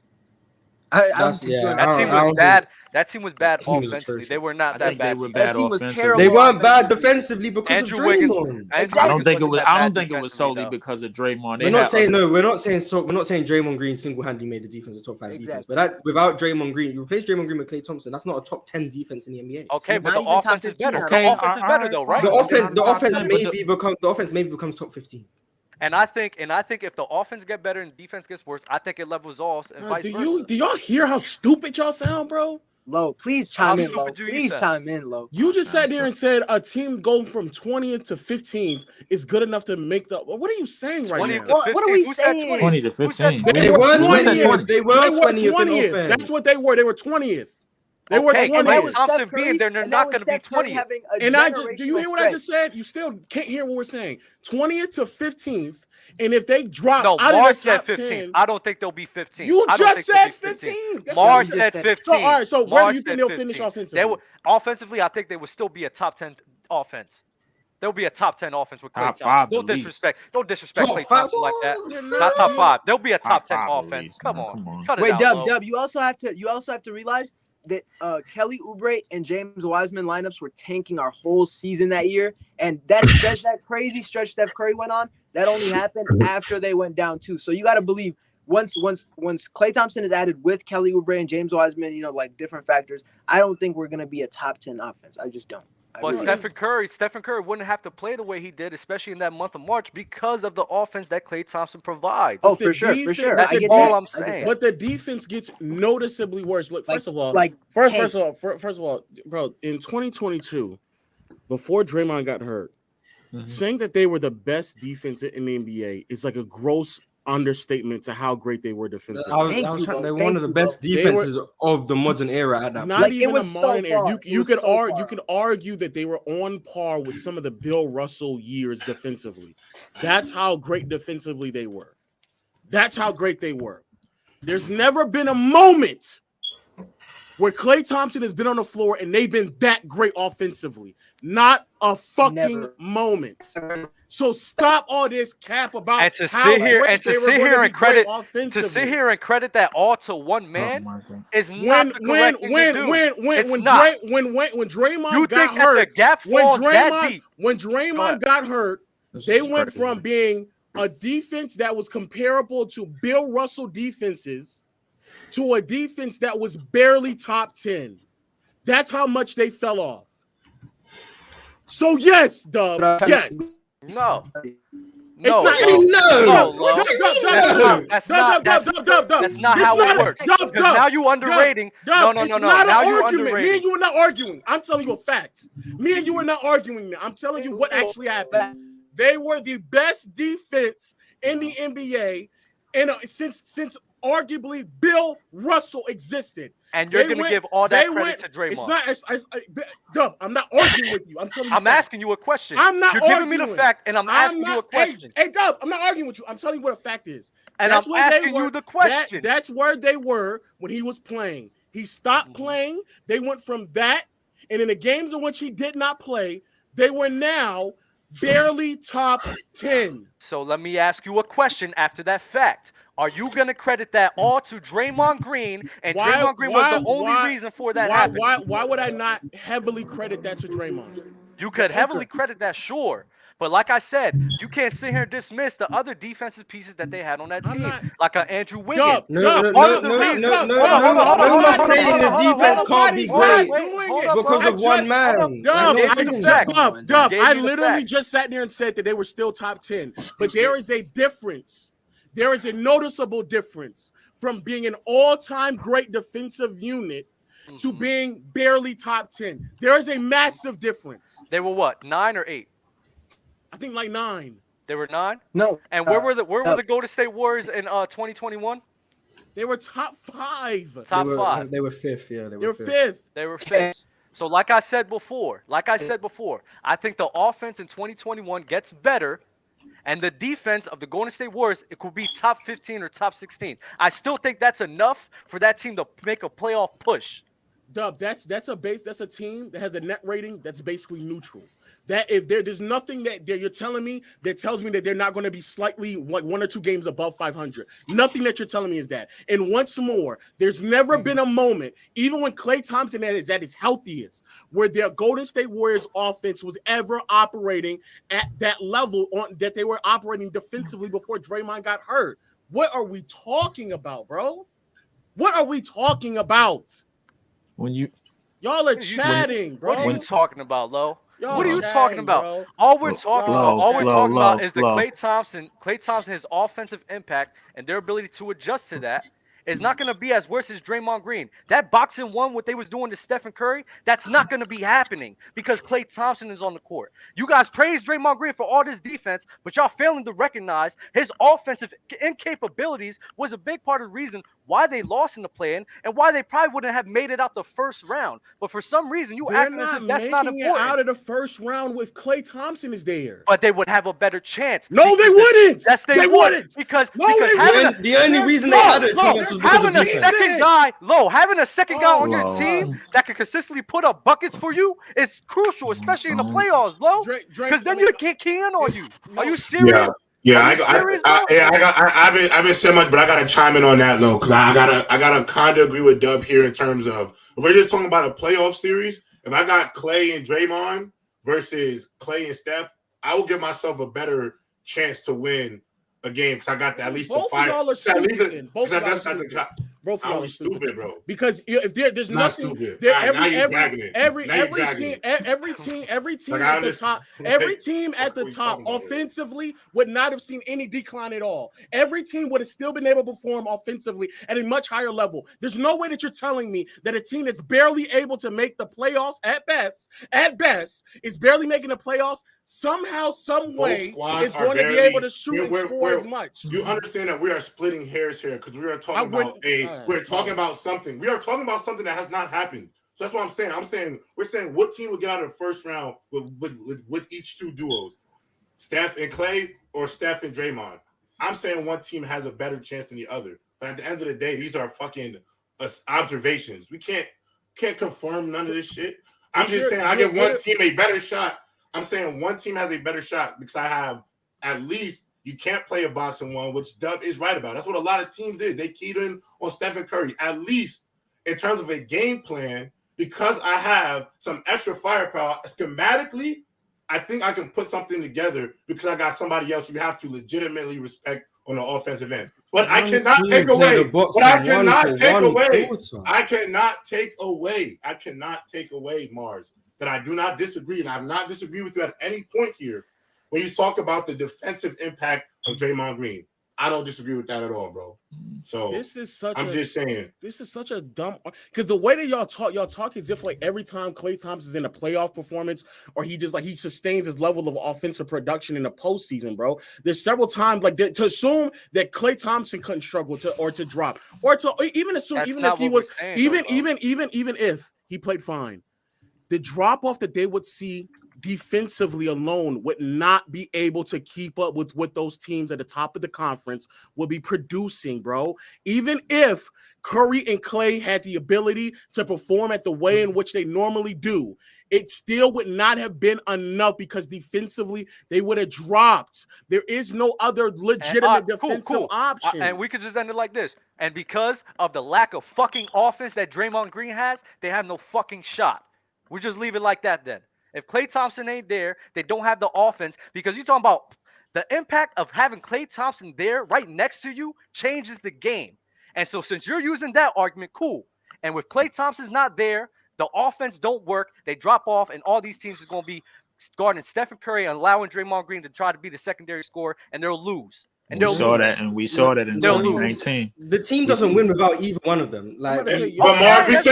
Speaker 1: That team was bad. That team was bad offensively. They were not that bad.
Speaker 10: That team was terrible.
Speaker 2: They weren't bad defensively because of Draymond.
Speaker 10: I don't think it was solely because of Draymond.
Speaker 2: We're not saying Draymond Green single-handedly made the defense a top 5 defense. But without Draymond Green, you replace Draymond Green with Klay Thompson. That's not a top 10 defense in the NBA.
Speaker 1: Okay, but the offense is better. The offense is better though, right?
Speaker 2: The offense maybe becomes top 15.
Speaker 1: And I think if the offense get better and defense gets worse, I think it levels off and vice versa.
Speaker 11: Do y'all hear how stupid y'all sound, bro?
Speaker 8: Low, please chime in, Low. Please chime in, Low.
Speaker 11: You just sat there and said a team going from 20th to 15th is good enough to make the. What are you saying right now?
Speaker 8: What are we saying?
Speaker 10: 20 to 15.
Speaker 2: They were 20th. They were 20th.
Speaker 11: That's what they were. They were 20th. They were
Speaker 1: 20th. Thompson being there, they're not going to be 20th.
Speaker 11: And do you hear what I just said? You still can't hear what we're saying. 20th to 15th. And if they drop out of the top
Speaker 1: 15.
Speaker 11: 10,
Speaker 1: I don't think they'll be 15.
Speaker 11: You just said 15.
Speaker 1: Mars said 15.
Speaker 11: So, all right, so where do you think they'll finish offensively?
Speaker 1: Offensively, I think they would still be a top 10 offense. They'll be a top 10 offense with Klay Thompson. Don't disrespect Klay Thompson like that. Not top 5. They'll be a top 10 offense. Come on. Cut it
Speaker 8: Wait,
Speaker 1: out,
Speaker 8: Dub, you also have to realize that Kelly Oubre and James Wiseman lineups were tanking our whole season that year, and that crazy stretch Steph Curry went on, that only happened after they went down too. So you got to believe once Klay Thompson is added with Kelly Oubre and James Wiseman, like different factors, I don't think we're gonna be a top 10 offense. I just don't.
Speaker 1: But Stephen Curry wouldn't have to play the way he did, especially in that month of March, because of the offense that Klay Thompson provides.
Speaker 8: Oh, for sure.
Speaker 1: That's all I'm saying.
Speaker 11: But the defense gets noticeably worse. Look, first of all, bro, in 2022, before Draymond got hurt, saying that they were the best defense in the NBA is like a gross understatement to how great they were defensively.
Speaker 2: They're one of the best defenses of the modern era at that
Speaker 11: not
Speaker 2: point.
Speaker 11: even a modern era. You could argue that they were on par with some of the Bill Russell years defensively. That's how great defensively they were. That's how great they were. There's never been a moment where Klay Thompson has been on the floor and they've been that great offensively. Not a fucking moment. So stop all this cap about
Speaker 1: and to sit here and credit that all to one man is not the correct thing to do.
Speaker 11: When Draymond got hurt, when Draymond got hurt, they went from being a defense that was comparable to Bill Russell defenses to a defense that was barely top 10. That's how much they fell off. So yes, Dub, yes.
Speaker 1: No. That's not how it works. Now you underrating. No. Now you underrating.
Speaker 11: Me and you are not arguing. I'm telling you a fact. Me and you are not arguing. I'm telling you what actually happened. They were the best defense in the NBA, and since arguably Bill Russell existed.
Speaker 1: And you're going to give all that credit to Draymond.
Speaker 11: Dub, I'm not arguing with you. I'm telling you.
Speaker 1: I'm asking you a question.
Speaker 11: I'm not
Speaker 1: You're
Speaker 11: arguing.
Speaker 1: giving me the fact, and I'm asking you a question.
Speaker 11: Hey, Dub, I'm not arguing with you. I'm telling you what a fact is.
Speaker 1: And I'm asking you the question.
Speaker 11: That's where they were when he was playing. He stopped playing. They went from that, and in the games in which he did not play, they were now barely top 10.
Speaker 1: So let me ask you a question after that fact. Are you going to credit that all to Draymond Green? And Draymond Green was the only reason for that happening.
Speaker 11: Why would I not heavily credit that to Draymond?
Speaker 1: You could heavily credit that, sure. But like I said, you can't sit here and dismiss the other defensive pieces that they had on that team, like Andrew Wiggins.
Speaker 2: No, I'm not saying the defense can't be great because of one man.
Speaker 11: Dub, I literally just sat there and said that they were still top 10. But there is a difference. There is a noticeable difference from being an all-time great defensive unit to being barely top 10. There is a massive difference.
Speaker 1: They were what, 9 or 8?
Speaker 11: I think like 9.
Speaker 1: They were 9?
Speaker 8: No.
Speaker 1: And where were the Golden State Warriors in 2021?
Speaker 11: They were top 5.
Speaker 1: Top 5.
Speaker 2: They were 5th, yeah.
Speaker 11: They were 5th.
Speaker 1: They were 5th. So like I said before, I think the offense in 2021 gets better. And the defense of the Golden State Warriors, it could be top 15 or top 16. I still think that's enough for that team to make a playoff push.
Speaker 11: Dub, that's a team that has a net rating that's basically neutral. That if there's nothing that you're telling me that tells me that they're not going to be slightly like 1 or 2 games above 500. Nothing that you're telling me is that. And once more, there's never been a moment, even when Klay Thompson is at his healthiest, where their Golden State Warriors offense was ever operating at that level that they were operating defensively before Draymond got hurt. What are we talking about, bro? What are we talking about? Y'all are chatting, bro.
Speaker 1: What are you talking about, Lo? What are you
Speaker 11: chatting,
Speaker 1: talking about?
Speaker 11: bro.
Speaker 1: All we're talking about is the Klay Thompson, his offensive impact and their ability to adjust to that is not going to be as worse as Draymond Green. That boxing one, what they was doing to Stephen Curry, that's not going to be happening because Klay Thompson is on the court. You guys praise Draymond Green for all this defense, but y'all failing to recognize his offensive incapabilities was a big part of the reason why they lost in the play-in and why they probably wouldn't have made it out the first round. But for some reason, you acting as if that's not important.
Speaker 11: Out of the first round with Klay Thompson is there.
Speaker 1: But they would have a better chance.
Speaker 11: No, they wouldn't.
Speaker 1: Yes, they wouldn't. Because
Speaker 2: the only reason they had a chance was because of defense.
Speaker 1: Having a second guy on your team that can consistently put up buckets for you is crucial, especially in the playoffs, Lo. Because then you can't key in on you. Are you serious?
Speaker 6: Yeah, I haven't said much, but I gotta chime in on that, Lo, because I gotta kind of agree with Dub here in terms of if we're just talking about a playoff series. If I got Klay and Draymond versus Klay and Steph, I will give myself a better chance to win a game because I got at least
Speaker 11: both
Speaker 6: the five.
Speaker 11: Both of y'all are Both of y'all are
Speaker 6: stupid, bro.
Speaker 11: Because if there's nothing, every team at the top offensively would not have seen any decline at all. Every team would have still been able to perform offensively at a much higher level. There's no way that you're telling me that a team that's barely able to make the playoffs at best, is barely making the playoffs somehow, some way,
Speaker 6: squads
Speaker 11: is
Speaker 6: are
Speaker 11: going to be
Speaker 6: barely-
Speaker 11: able to shoot and score as much.
Speaker 6: You understand that we are splitting hairs here because we are talking about we're talking about something. We are talking about something that has not happened. So that's what I'm saying. We're saying what team will get out of the first round with each two duos, Steph and Clay or Steph and Draymond. I'm saying one team has a better chance than the other. But at the end of the day, these are fucking observations. We can't confirm none of this shit. I'm just saying I give one team a better shot. I'm saying one team has a better shot because I have at least you can't play a boxing one, which Dub is right about. That's what a lot of teams did. They keyed in on Stephen Curry. At least in terms of a game plan, because I have some extra firepower schematically, I think I can put something together because I got somebody else you have to legitimately respect on the offensive end. But I cannot take away. I cannot take away, Mars, that I do not disagree, and I have not disagreed with you at any point here when you talk about the defensive impact of Draymond Green. I don't disagree with that at all, bro. So
Speaker 11: this is such
Speaker 6: just saying.
Speaker 11: This is such a dumb because the way that y'all talk as if like every time Klay Thompson's in a playoff performance or he sustains his level of offensive production in the postseason, bro. There's several times like to assume that Klay Thompson couldn't struggle to drop or to even assume
Speaker 1: That's
Speaker 11: even
Speaker 1: not
Speaker 11: if he
Speaker 1: what
Speaker 11: was
Speaker 1: we're saying,
Speaker 11: even if he played fine, the drop off that they would see defensively alone would not be able to keep up with what those teams at the top of the conference will be producing, bro. Even if Curry and Klay had the ability to perform at the way in which they normally do, it still would not have been enough because defensively they would have dropped. There is no other legitimate defensive option.
Speaker 1: And we could just end it like this. And because of the lack of fucking offense that Draymond Green has, they have no fucking shot. We just leave it like that then. If Klay Thompson ain't there, they don't have the offense because you're talking about the impact of having Klay Thompson there right next to you changes the game. And so since you're using that argument, cool. And with Klay Thompson's not there, the offense don't work, they drop off, and all these teams are going to be guarding Stephen Curry and allowing Draymond Green to try to be the secondary scorer, and they'll lose. And
Speaker 10: we saw that in 2019.
Speaker 2: The team doesn't win without either one of them. Like,
Speaker 6: but Mars,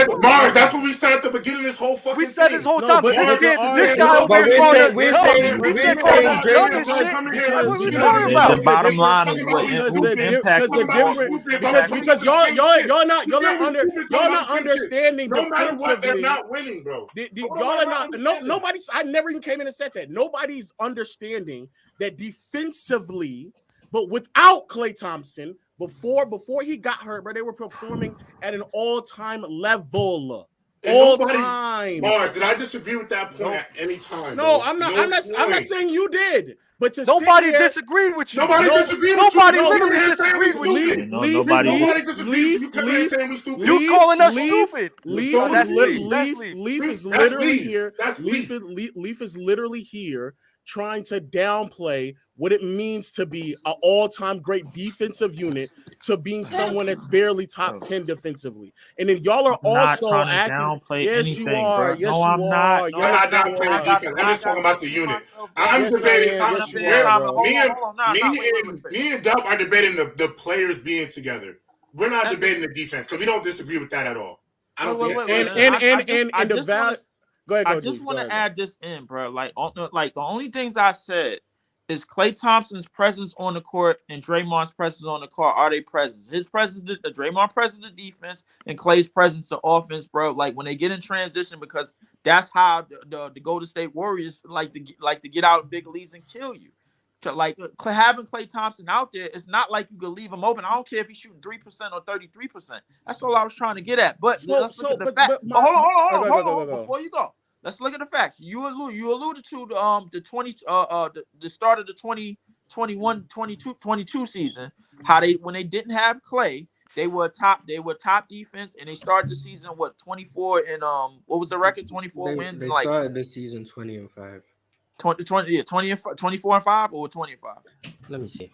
Speaker 6: that's what we said at the beginning of this whole fucking
Speaker 1: we said this whole time.
Speaker 2: We're saying
Speaker 10: the bottom line is what impact
Speaker 11: because y'all not understanding.
Speaker 6: No matter what, they're not winning, bro.
Speaker 11: Y'all are not. Nobody's. I never even came in and said that. Nobody's understanding that defensively. But without Klay Thompson, before he got hurt, bro, they were performing at an all-time level. All-time.
Speaker 6: Mars, did I disagree with that point at any time?
Speaker 11: No,
Speaker 6: bro?
Speaker 11: I'm not saying you did. But
Speaker 1: nobody disagreed with you.
Speaker 6: Nobody disagreed with you.
Speaker 1: Nobody literally disagreed with you.
Speaker 6: Nobody disagreed with you. You saying we stupid.
Speaker 1: You calling us stupid.
Speaker 11: Leaf is literally here. Leaf is literally here trying to downplay what it means to be an all-time great defensive unit to being someone that's barely top 10 defensively. And then y'all are also acting.
Speaker 10: Downplay
Speaker 11: yes,
Speaker 10: anything,
Speaker 11: you are.
Speaker 10: bro.
Speaker 11: Yes,
Speaker 10: no, I'm not.
Speaker 6: I'm not downplaying the defense. I'm just talking about the unit. I'm debating. Me and Dub are debating the players being together. We're not debating the defense because we don't disagree with that at all. I don't think.
Speaker 10: I just want to add this in, bro. Like the only things I said is Klay Thompson's presence on the court and Draymond's presence on the court are they presence. His presence, the Draymond presence, the defense, and Klay's presence, the offense, bro. Like when they get in transition, because that's how the Golden State Warriors like to get out in big leads and kill you. To like having Klay Thompson out there, it's not like you could leave him open. I don't care if he's shooting 3% or 33%. Let's all I was trying to get at. But let's look at the facts. Hold on. Before you go, let's look at the facts. You alluded to the start of the 2021-22 season. How when they didn't have Klay, they were top defense, and they started the season 24 and what was the record? 24 wins.
Speaker 2: They started the season 20-5.
Speaker 10: 24 and 5 or 25.
Speaker 2: Let me see.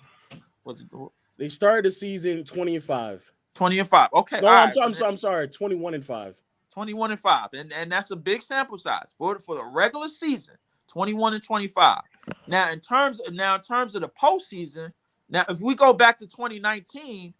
Speaker 10: Was it?
Speaker 11: They started the season 20-5.
Speaker 10: 20-5. Okay.
Speaker 11: No, I'm sorry. 21-5.
Speaker 10: 21-5, and that's a big sample size for the regular season. 21-25. Now, in terms of the postseason, now if we go back to 2019,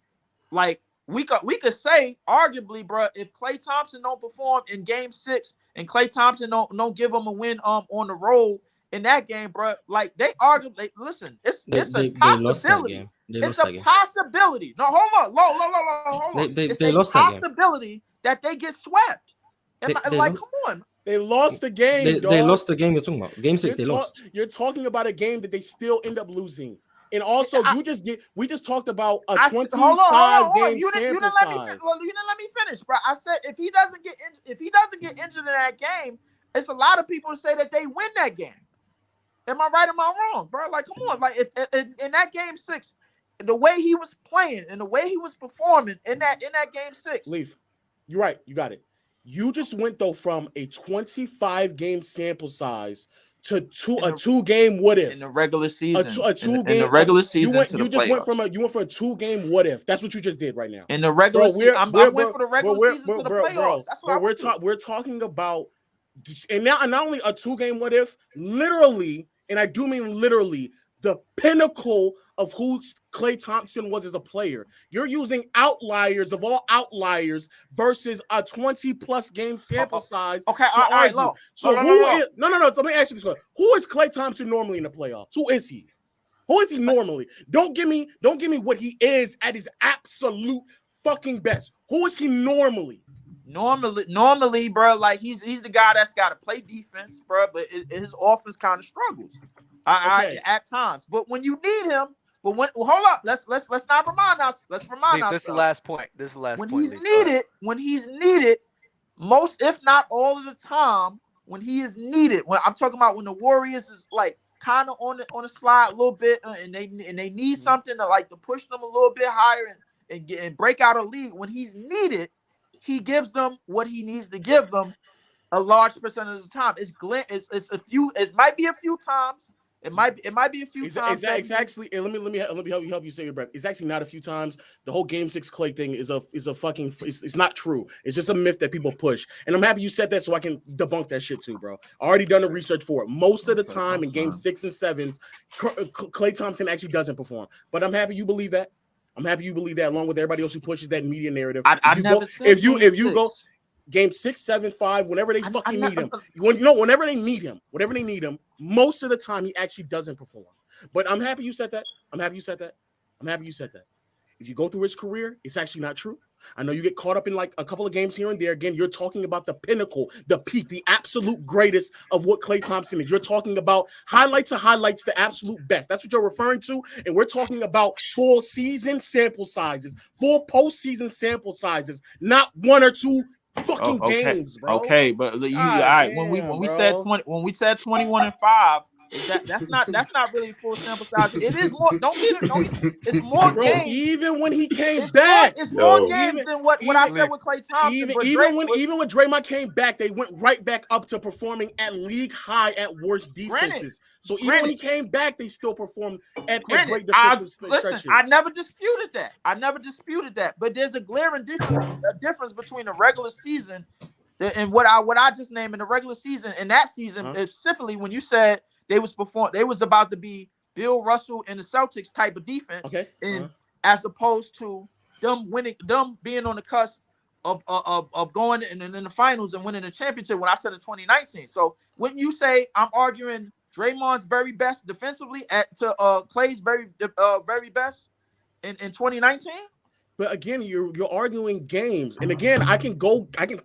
Speaker 10: like we could say arguably, bro, if Klay Thompson don't perform in Game 6 and Klay Thompson don't give them a win on the road in that game, bro. Like they argue. Listen, it's a possibility. It's a possibility. No, hold on, hold on. It's a possibility that they get swept. And like, come on.
Speaker 11: They lost the game.
Speaker 2: They lost the game. You're talking about Game 6. They lost.
Speaker 11: You're talking about a game that they still end up losing. And also, we just talked about a 25 game sample size.
Speaker 10: You didn't let me finish, bro. I said if he doesn't get injured in that game, it's a lot of people say that they win that game. Am I right or am I wrong, bro? Like, come on. Like, if in that Game 6, the way he was playing and the way he was performing in that Game 6,
Speaker 11: Leaf, you're right. You got it. You just went though from a 25 game sample size to a 2-game what if
Speaker 10: in the regular season.
Speaker 11: A 2 game
Speaker 10: in the regular season.
Speaker 11: You went from a 2-game what if. That's what you just did right now.
Speaker 10: In the regular season, I went for the regular season to the playoffs. That's what
Speaker 11: we're talking about. And now, not only a 2-game what if, literally, and I do mean literally, the pinnacle of who Klay Thompson was as a player. You're using outliers of all outliers versus a 20+ game sample size.
Speaker 10: Okay, all right, low.
Speaker 11: So no. Let me ask you this question: who is Klay Thompson normally in the playoffs? Who is he? Who is he normally? Don't give me what he is at his absolute fucking best. Who is he normally?
Speaker 10: Normally, bro, like he's the guy that's got to play defense, bro. But his offense kind of struggles. At times, but when you need him, hold up, let's not remind us. Let's remind ourselves.
Speaker 1: This is the last point.
Speaker 10: When he's needed, most if not all of the time, when he is needed. When I'm talking about when the Warriors is like kind of on the slide a little bit, and they need something to push them a little bit higher and break out a lead. When he's needed, he gives them what he needs to give them a large percentage of the time. It might be a few times. It might be a few times.
Speaker 11: It's actually, and let me help you say your breath. It's actually not a few times. The whole Game 6 Klay thing is a fucking. It's not true. It's just a myth that people push. And I'm happy you said that so I can debunk that shit too, bro. I already done the research for it. Most of the time in Game 6 and 7s, Klay Thompson actually doesn't perform. But I'm happy you believe that. I'm happy you believe that, along with everybody else who pushes that media narrative. If you go. Game 6, 7, 5, whenever they need him. Whenever they need him, most of the time he actually doesn't perform. But I'm happy you said that. If you go through his career, it's actually not true. I know you get caught up in like a couple of games here and there. Again, you're talking about the pinnacle, the peak, the absolute greatest of what Klay Thompson is. You're talking about highlights, the absolute best. That's what you're referring to. And we're talking about full season sample sizes, full postseason sample sizes, not 1 or 2 fucking games, bro.
Speaker 10: Okay, but all right. When we said 21-5, that's not really full sample size. It is more. Don't get it. It's more games.
Speaker 11: Even when he came back,
Speaker 10: it's more games than what I said with Klay Thompson.
Speaker 11: Even when Draymond came back, they went right back up to performing at league high at worst defenses. So even when he came back, they still performed at great defensive stretches.
Speaker 10: Listen, I never disputed that. But there's a glaring difference between the regular season and what I just named in the regular season. In that season, specifically when you said they was about to be Bill Russell and the Celtics type of defense, and as opposed to them being on the cusp of going in the finals and winning the championship. When I said in 2019, so when you say I'm arguing Draymond's very best defensively to Klay's very best in 2019.
Speaker 11: But again, you're arguing games, and again, I can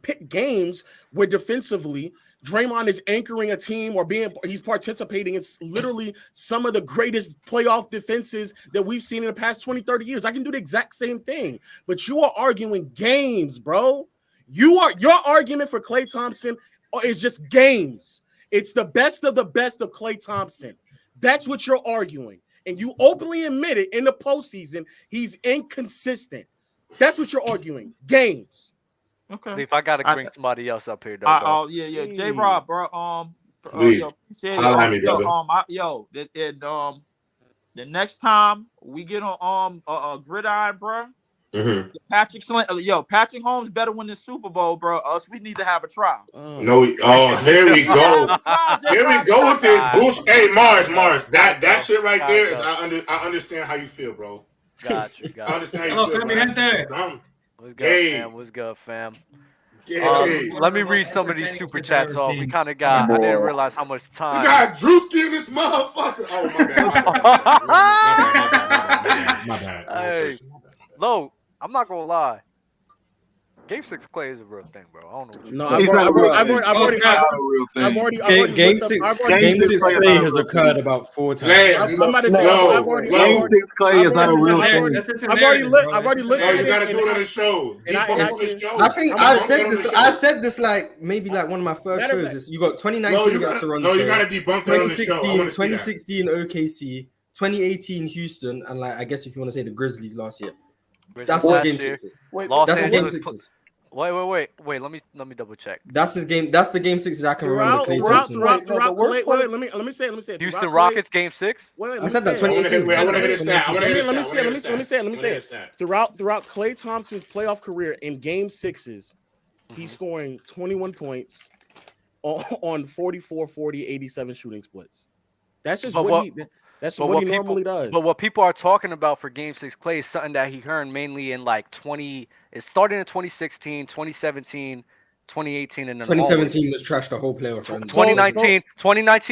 Speaker 11: pick games where defensively Draymond is anchoring a team or he's participating in literally some of the greatest playoff defenses that we've seen in the past 20, 30 years. I can do the exact same thing, but you are arguing games, bro. Your argument for Klay Thompson is just games. It's the best of Klay Thompson. That's what you're arguing. And you openly admit it in the postseason, he's inconsistent. That's what you're arguing. Games.
Speaker 10: Okay.
Speaker 1: If I gotta bring somebody else up here, though.
Speaker 10: Yeah. J-Rob, bro. The next time we get on gridiron, bro.
Speaker 6: Mm-hmm.
Speaker 10: Patrick Holmes better win the Super Bowl, bro. We need to have a trial.
Speaker 6: Here we go. Here we go with this bullshit. Hey, Mars, that shit right there is I understand how you feel, bro.
Speaker 1: Got you.
Speaker 6: I understand how you feel.
Speaker 1: What's good, fam? Let me read some of these super chats off. We kind of got. I didn't realize how much time.
Speaker 6: You got Drewski in this motherfucker. Oh my bad.
Speaker 1: Hey, Lo, I'm not gonna lie. Game 6 Clay is a real thing, bro. I don't know what you.
Speaker 11: No, I've already.
Speaker 2: Game 6 Clay has occurred about 4 times.
Speaker 11: I'm about to say,
Speaker 5: Game 6 Clay is not a real thing.
Speaker 11: I've already looked at it.
Speaker 6: You gotta do it on the show.
Speaker 2: I think I said this like maybe like one of my first shows. Is you got 2019 against Toronto.
Speaker 6: No, you gotta debunk that on the show.
Speaker 2: 2016 OKC, 2018 Houston, and like I guess if you want to say the Grizzlies last year. That's his game 6s. That's his game 6s.
Speaker 1: Wait. Let me double check.
Speaker 2: That's his game. That's the game 6s I can remember. Wait, let
Speaker 11: me say it.
Speaker 1: Houston Rockets game 6.
Speaker 2: I said that 2018.
Speaker 6: I want to hit a stat.
Speaker 11: Let me say it. Throughout Klay Thompson's playoff career in game 6s, he's scoring 21 points on 44, 40, 87 shooting splits. That's just what he normally does.
Speaker 1: But what people are talking about for Game 6 Clay is something that he earned mainly in like 20. It started in 2016, 2017, 2018, and then
Speaker 2: 2017 was trash the whole playoff run.
Speaker 1: 2019.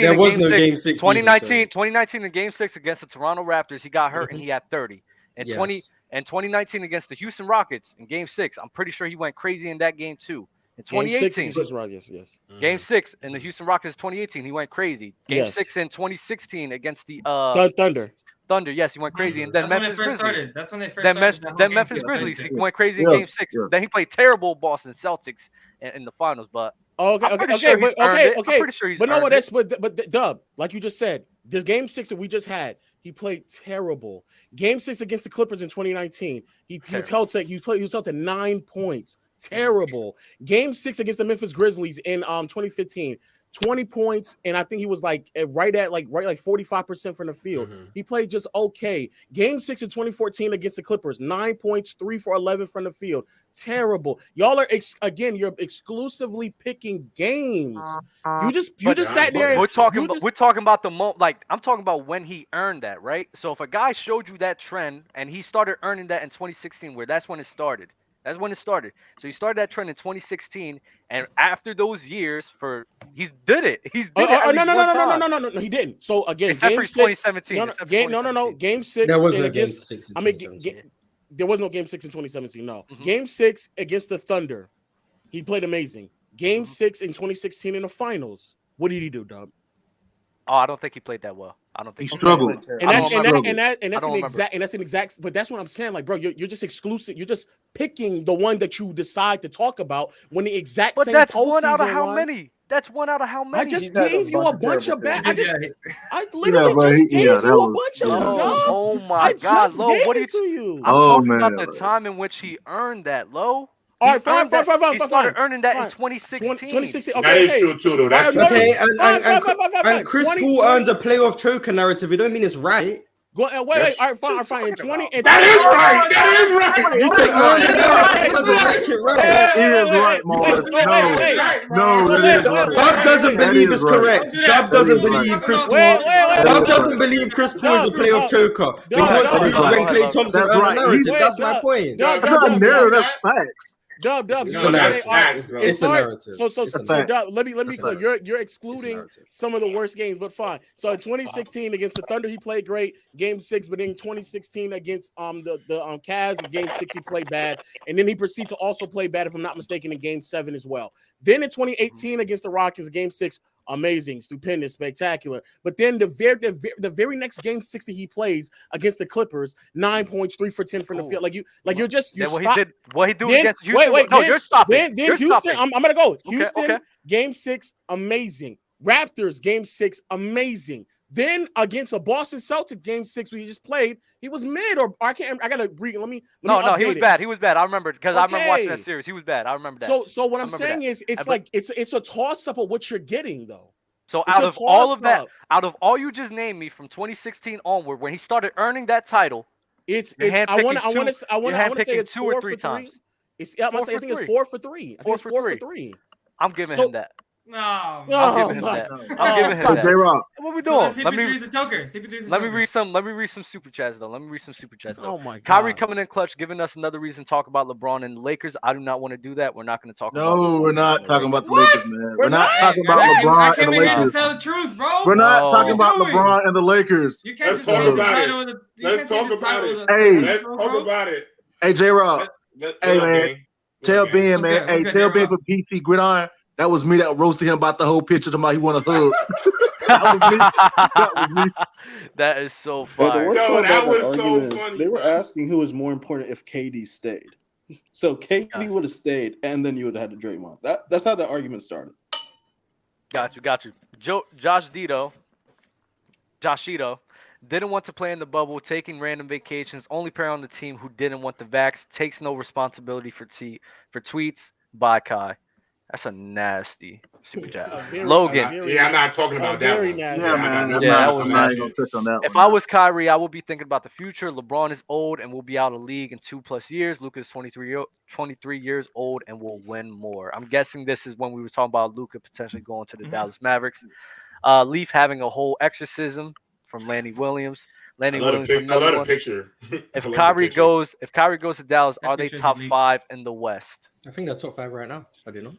Speaker 2: There was no Game 6.
Speaker 1: 2019 in Game 6 against the Toronto Raptors, he got hurt and he had 30. And 2019 against the Houston Rockets in Game 6, I'm pretty sure he went crazy in that game too. In 2018, Game 6 in the Houston Rockets 2018, he went crazy. Game 6 in 2016 against the Thunder, yes, he went crazy. And then Memphis Grizzlies.
Speaker 12: That's when they first started.
Speaker 1: Then Memphis Grizzlies, he went crazy in Game 6. Then he played terrible Boston Celtics in the finals. But
Speaker 11: okay.
Speaker 1: I'm pretty sure he's
Speaker 11: but no,
Speaker 1: earned it.
Speaker 11: but Dub, like you just said, this Game 6 that we just had, he played terrible. Game 6 against the Clippers in 2019, he was held to 9 points. Terrible. Game 6 against the Memphis Grizzlies in 2015. 20 points, and I think he was like right at 45% from the field. He played just okay. Game 6 in 2014 against the Clippers, 9 points, 3 for 11 from the field. Terrible. Y'all are you're exclusively picking games. You just sat there.
Speaker 1: We're talking about the moment. Like I'm talking about when he earned that, right? So if a guy showed you that trend and he started earning that in 2016, where that's when it started. That's when it started. So he started that trend in 2016, and after those years, he did it.
Speaker 11: No, he didn't. So again,
Speaker 1: except for 2017.
Speaker 11: Game 6.
Speaker 2: There was no Game 6.
Speaker 11: There was no Game 6 in 2017. No, Game 6 against the Thunder, he played amazing. Game 6 in 2016 in the finals. What did he do, Dub?
Speaker 1: Oh, I don't think he played that well. I don't think
Speaker 5: he struggled.
Speaker 11: That's an exact. But that's what I'm saying. Like, bro, you're just exclusive. You're just picking the one that you decide to talk about when the exact same.
Speaker 1: But that's one out of how many? That's one out of how many?
Speaker 11: I just gave you a bunch of bad. I literally just gave you a bunch of them.
Speaker 1: Oh my God, Lo, what are you? I'm talking about the time in which he earned that, Lo.
Speaker 11: All right, fine.
Speaker 1: He started earning that in 2016.
Speaker 6: Okay, that is true too, though. That's true.
Speaker 2: Okay, and Chris Paul earns a playoff choker narrative. It don't mean it's right.
Speaker 11: Wait. All right, fine. In 20,
Speaker 6: that is right.
Speaker 5: You can earn it. It is right, Mars. No.
Speaker 2: Dub doesn't believe it's correct. Dub doesn't believe Chris Paul. Dub doesn't believe Chris Paul is a playoff choker because when Klay Thompson earned a narrative. That's my point.
Speaker 5: That's not a narrative. That's facts.
Speaker 11: Dub.
Speaker 2: It's a narrative.
Speaker 11: So Dub, let me be clear. You're excluding some of the worst games, but fine. So in 2016 against the Thunder, he played great. Game 6, but in 2016 against the Cavs, Game 6 he played bad, and then he proceeded to also play bad, if I'm not mistaken, in Game 7 as well. Then in 2018 against the Rockets, Game 6. Amazing, stupendous, spectacular. But then the very next Game 6 that he plays against the Clippers, 9 points, 3 for 10 from the field. You're just
Speaker 1: what he did against Houston. You're stopping.
Speaker 11: Then Houston, I'm gonna go. Houston, Game 6, amazing. Raptors, Game 6, amazing. Then against a Boston Celtic Game 6 we just played, he was mid or I gotta read. Let me
Speaker 1: he was bad. He was bad. I remember because I remember watching that series. He was bad. I remember that.
Speaker 11: So what I'm saying is it's a toss up of what you're getting though.
Speaker 1: So out of all you just named me from 2016 onward, when he started earning that title, I want to say it's
Speaker 11: 2 or 3 times. I think it's 4 for 3. I think it's 4 for 3.
Speaker 1: I'm giving him that.
Speaker 12: No.
Speaker 1: I'm giving him that.
Speaker 5: J-Rock.
Speaker 1: what we
Speaker 12: So
Speaker 1: doing?
Speaker 12: CP3's a joker. CP3's a
Speaker 1: Let me
Speaker 12: joker.
Speaker 1: read some super chats though.
Speaker 11: Oh my god.
Speaker 1: Kyrie coming in clutch, giving us another reason to talk about LeBron and the Lakers. I do not want to do that. We're not going to talk about.
Speaker 13: No, we're not talking about the
Speaker 12: What?
Speaker 13: Lakers, man. We're not talking about
Speaker 12: I
Speaker 13: LeBron
Speaker 12: came
Speaker 13: and the
Speaker 12: in here to
Speaker 13: Lakers.
Speaker 12: tell the truth, bro.
Speaker 13: We're not talking
Speaker 12: What
Speaker 13: about
Speaker 12: are you doing?
Speaker 13: LeBron and the Lakers.
Speaker 12: You can't
Speaker 6: Let's
Speaker 12: just
Speaker 6: talk
Speaker 12: change the
Speaker 6: about
Speaker 12: title
Speaker 6: it.
Speaker 12: of the. You
Speaker 6: Let's
Speaker 12: can't
Speaker 6: talk
Speaker 12: change the
Speaker 6: about
Speaker 12: title
Speaker 6: it.
Speaker 12: of the.
Speaker 13: Hey.
Speaker 6: Let's
Speaker 12: bro.
Speaker 6: talk about it.
Speaker 13: Hey, J-Rob. Hey,
Speaker 6: What up,
Speaker 13: man.
Speaker 6: gang?
Speaker 13: Tell
Speaker 6: What up, gang?
Speaker 13: Ben,
Speaker 12: What's
Speaker 13: man.
Speaker 12: good? What's
Speaker 13: Hey,
Speaker 12: good,
Speaker 13: tell Ben
Speaker 12: J-Rob?
Speaker 13: for PT Gridiron. That was me that roasted him about the whole picture. Talking about he want a hug. That was me. That was me.
Speaker 1: That is so
Speaker 14: And the
Speaker 1: fire.
Speaker 14: worst
Speaker 6: Yo,
Speaker 14: part
Speaker 6: that
Speaker 14: about
Speaker 6: was
Speaker 14: that
Speaker 6: so
Speaker 14: argument is
Speaker 6: funny,
Speaker 14: they were
Speaker 6: bro.
Speaker 14: asking who was more important if KD stayed. So KD
Speaker 1: Yeah.
Speaker 14: would have stayed, and then you would have had to Draymond. That's how that argument started.
Speaker 1: Got you. Joshito didn't want to play in the bubble, taking random vacations. Only player on the team who didn't want the vax, takes no responsibility for tweets. Bye, Kai. That's a nasty super chat. Logan.
Speaker 6: I'm not talking about that one.
Speaker 13: Yeah, man.
Speaker 1: Yeah,
Speaker 13: I'm
Speaker 1: that
Speaker 13: not
Speaker 1: was
Speaker 13: even
Speaker 1: nasty.
Speaker 13: gonna touch on that
Speaker 1: If
Speaker 13: one.
Speaker 1: I was Kyrie, I would be thinking about the future. LeBron is old and will be out of the league in 2+ years. Luka is 23 years old and will win more. I'm guessing this is when we were talking about Luka potentially going to the Dallas Mavericks. Leaf having a whole exorcism from Lanny Williams.
Speaker 6: I love the picture.
Speaker 1: If Kyrie goes to Dallas, are they
Speaker 12: picture's
Speaker 1: top
Speaker 12: elite.
Speaker 1: 5 in the West?
Speaker 2: I think they're top 5 right now. I don't know.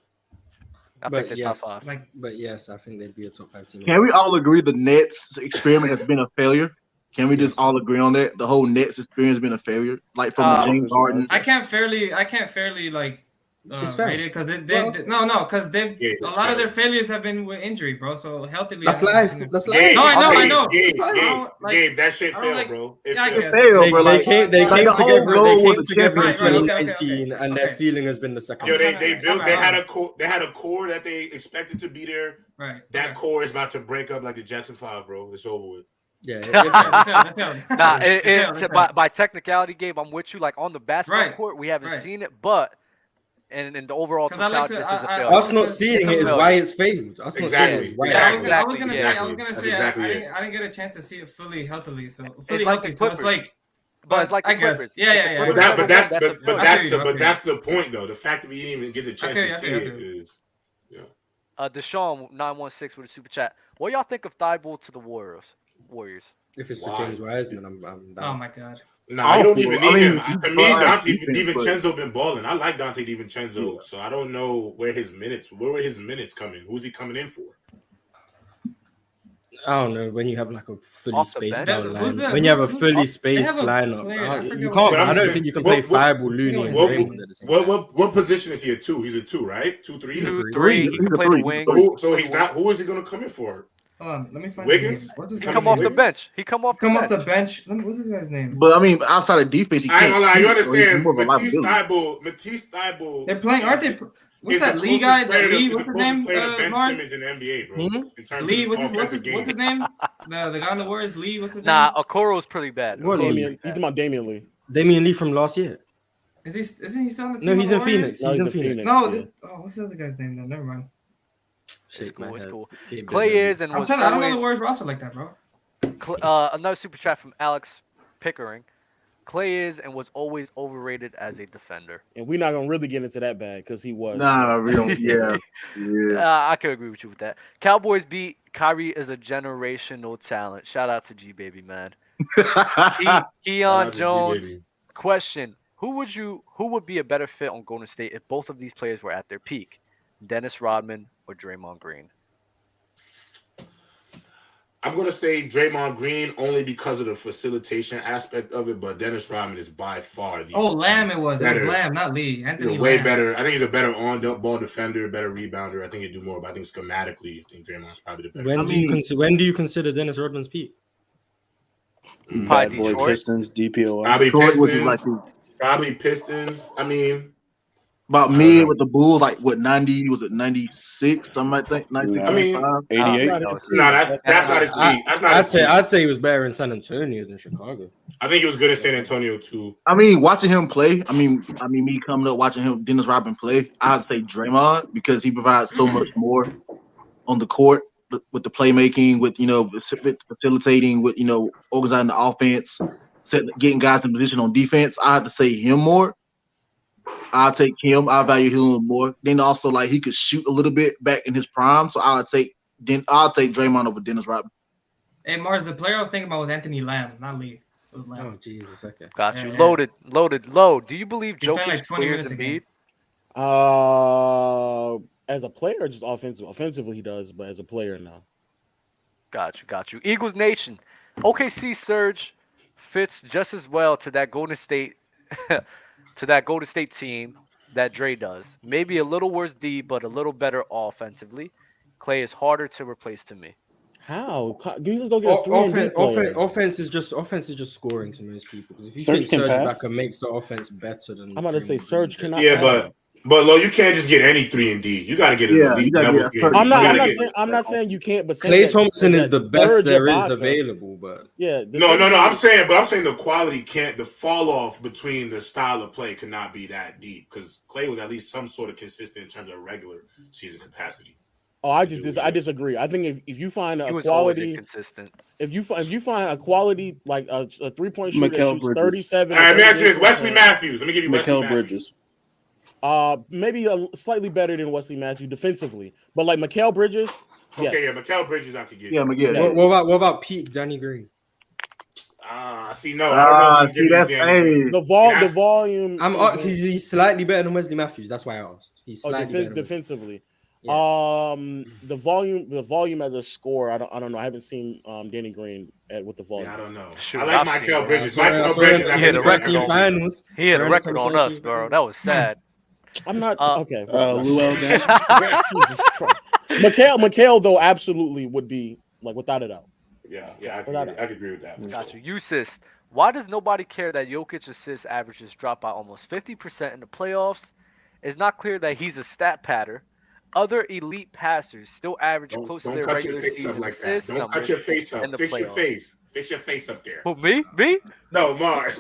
Speaker 1: I think they're top 5.
Speaker 2: But yes, I think they'd be a top 5 team.
Speaker 13: Can we all agree the Nets experiment has been a failure? Can we just all agree on that? The whole Nets experience has been a failure. Like from the James Harden.
Speaker 12: I can't fairly like
Speaker 2: It's fair.
Speaker 12: rate it because because
Speaker 6: Yeah,
Speaker 12: a lot of their failures have been with injury, bro. So healthily.
Speaker 2: That's life. That's life.
Speaker 6: Gabe,
Speaker 12: No, I know.
Speaker 6: Gabe, that shit
Speaker 12: I don't
Speaker 6: failed, bro. It
Speaker 12: Yeah, I
Speaker 6: failed.
Speaker 12: guess.
Speaker 2: They came together in
Speaker 12: Right, okay,
Speaker 2: 2019, and their
Speaker 12: okay.
Speaker 2: ceiling has been the second.
Speaker 6: Yo,
Speaker 2: one.
Speaker 6: they had a core that they expected to be there.
Speaker 12: Right.
Speaker 6: That core is about to break up like the Jackson 5, bro. It's over with.
Speaker 2: Yeah.
Speaker 1: By technicality, Gabe, I'm with you. Like on the basketball court, we haven't seen it, but and in the overall totality, this is a failure.
Speaker 2: Us not seeing it is why it's failed. Us not seeing it is why.
Speaker 12: I was gonna say I didn't get a chance to see it fully healthily. So fully healthy. So it's like.
Speaker 1: But it's like
Speaker 12: I guess, yeah.
Speaker 6: But that's the point, though. The fact that we didn't even get the chance to see it is.
Speaker 1: Deshaun 916 with a super chat. What y'all think of Thibault to the Warriors?
Speaker 2: If it's for James Wiseman, I'm down.
Speaker 12: Oh my god.
Speaker 6: Nah, you don't even need him. To me, Dante DiVincenzo been balling. I like Dante DiVincenzo, so I don't know where were his minutes coming? Who's he coming in for?
Speaker 2: I don't know. When you have like a fully
Speaker 1: Off the
Speaker 2: spaced
Speaker 1: bench?
Speaker 2: out lineup, when you have a fully spaced lineup, you can't. I don't think you can play Thibault, Looney, and Draymond at the same time.
Speaker 6: What position is he a 2? He's a 2, right? 2, 3.
Speaker 1: 2-3. He can play the wing.
Speaker 6: So he's not. Who is he going to come in for?
Speaker 12: Hold on, let me find
Speaker 6: Wiggins?
Speaker 12: What's his
Speaker 1: He
Speaker 12: name?
Speaker 1: come off the bench. He come off the bench.
Speaker 12: What's this guy's name?
Speaker 13: But I mean, outside of defense,
Speaker 6: I ain't gonna lie. You understand?
Speaker 13: Matisse
Speaker 6: Matisse Thybulle.
Speaker 12: They're playing, aren't they? What's that Lee guy? Lee, what's his name?
Speaker 6: Ben
Speaker 12: Mars?
Speaker 6: Simmons in the NBA, bro. In terms
Speaker 12: Lee,
Speaker 6: of
Speaker 12: what's his name? The guy on the Warriors, Lee. What's his name?
Speaker 1: Nah, Okoro's pretty bad.
Speaker 11: He's talking about Damian Lee.
Speaker 2: Damian Lee from last year.
Speaker 12: Isn't he still on the team?
Speaker 2: No, he's in
Speaker 12: Warriors?
Speaker 2: Phoenix. He's in Phoenix.
Speaker 12: No, what's the other guy's name? Then never mind.
Speaker 1: It's cool. Clay is and was
Speaker 12: I don't know the Warriors roster like that, bro.
Speaker 1: Another super chat from Alex Pickering. Clay is and was always overrated as a defender.
Speaker 11: And we're not gonna really get into that bad because he was.
Speaker 13: Nah, we don't. Yeah.
Speaker 1: I could agree with you with that. Cowboys beat Kyrie is a generational talent. Shout out to G Baby, man. Keon Jones. Question: Who would be a better fit on Golden State if both of these players were at their peak? Dennis Rodman or Draymond Green?
Speaker 6: I'm going to say Draymond Green only because of the facilitation aspect of it, but Dennis Rodman is by far the
Speaker 12: Lamb it was. It was Lamb, not Lee. Anthony
Speaker 6: way
Speaker 12: Lamb.
Speaker 6: better. I think he's a better on-ball defender, better rebounder. I think he'd do more, but I think schematically, I think Draymond's probably the better.
Speaker 2: When do you consider Dennis Rodman's peak?
Speaker 14: Bad Boy Pistons, DPOI.
Speaker 6: Probably Pistons. I mean,
Speaker 13: about mid with the Bulls, like what 90? Was it 96? Something like that. 96,
Speaker 6: I mean,
Speaker 14: 88.
Speaker 6: No, that's not his peak. That's not.
Speaker 2: I'd say he was better in San Antonio than Chicago.
Speaker 6: I think he was good in San Antonio too.
Speaker 13: I mean, watching him play. I mean, me coming up watching him, Dennis Rodman play. I'd say Draymond because he provides so much more on the court with the playmaking, with facilitating, with organizing the offense, getting guys in position on defense. I have to say him more. I'll take him. I value him a little more. Then also, like, he could shoot a little bit back in his prime, so I'll take Draymond over Dennis Rodman.
Speaker 12: Hey Mars, the player I was thinking about was Anthony Lamb, not Lee. It was Lamb.
Speaker 2: Oh Jesus, okay.
Speaker 1: Got you.
Speaker 12: Yeah.
Speaker 1: Loaded, low. Do you believe
Speaker 12: He's playing
Speaker 1: Jokic
Speaker 12: like 20
Speaker 1: clears
Speaker 12: minutes a game.
Speaker 1: Embiid?
Speaker 11: As a player, or just offensive? Offensively, he does, but as a player, no.
Speaker 1: Got you. Eagles Nation. OKC Surge fits just as well to that Golden State team that Dre does. Maybe a little worse D, but a little better offensively. Clay is harder to replace to me.
Speaker 11: How? You just go get a 3
Speaker 2: offense is just scoring to most people. Because if you
Speaker 14: Serge
Speaker 2: think Serge
Speaker 14: can pass?
Speaker 2: Ibaka makes the offense better than
Speaker 11: I'm about to say Serge cannot.
Speaker 6: Yeah, but Lo, you can't just get any 3 and D. You got to get an elite level 3 and D.
Speaker 11: I'm not saying you can't, but
Speaker 2: Klay Thompson is the best there is available. But
Speaker 11: yeah,
Speaker 6: no. I'm saying the quality can't. The fall off between the style of play cannot be that deep because Klay was at least some sort of consistent in terms of regular season capacity.
Speaker 11: Oh, I disagree. I think if you find a quality,
Speaker 1: inconsistent.
Speaker 11: If you find a quality like a 3-point shooter that shoots 37.
Speaker 6: All right, let me ask you this: Wesley Matthews. Let me give you Wesley
Speaker 14: Bridges.
Speaker 11: Maybe slightly better than Wesley Matthews defensively, but like Mikal Bridges.
Speaker 6: Okay, yeah, Mikal Bridges I could give.
Speaker 13: Yeah,
Speaker 6: you.
Speaker 2: What about peak Danny Green?
Speaker 6: See, no. I don't know
Speaker 11: the volume.
Speaker 2: He's slightly better than Wesley Matthews. That's why I asked. He's slightly better
Speaker 11: defensively.
Speaker 2: Yeah.
Speaker 11: The volume as a score. I don't know. I haven't seen Danny Green with the volume.
Speaker 6: Yeah, I don't know.
Speaker 1: Shoot,
Speaker 6: I like Mikal Bridges. Mikal
Speaker 1: Bridges.
Speaker 6: He
Speaker 1: had a record on us. He had a record on us, bro. That was sad.
Speaker 11: I'm not okay.
Speaker 14: Luol
Speaker 11: Jesus Christ. Mikal though absolutely would be like without a doubt.
Speaker 6: Yeah, I could agree with that.
Speaker 1: Got you. Usis. Why does nobody care that Jokic's assist averages drop by almost 50% in the playoffs? It's not clear that he's a stat patter. Other elite passers still average close to their regular season assists.
Speaker 6: Don't cut your face up. Fix your face. Fix your face up there.
Speaker 1: Who, me?
Speaker 6: No, Mars.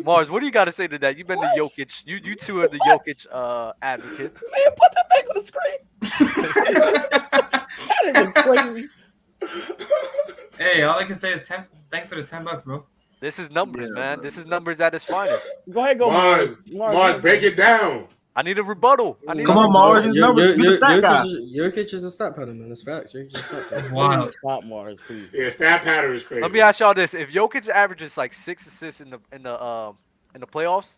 Speaker 1: Mars, what do you got to say to that? You've been the Jokic. You two are the Jokic advocates.
Speaker 11: Man, put that back on the screen. That is crazy.
Speaker 12: Hey, all I can say is thanks for the $10, bro.
Speaker 1: This is numbers, man. This is numbers at its finest.
Speaker 11: Go ahead,
Speaker 6: Mars, break it down.
Speaker 1: I need a rebuttal.
Speaker 13: Come on, Mars.
Speaker 2: Jokic is a stat pattern, man. That's facts. Jokic is a stat pattern.
Speaker 11: Wow. Stop, Mars, please.
Speaker 6: Yeah, stat pattern is crazy.
Speaker 1: Let me ask y'all this: if Jokic averages like 6 assists in the playoffs,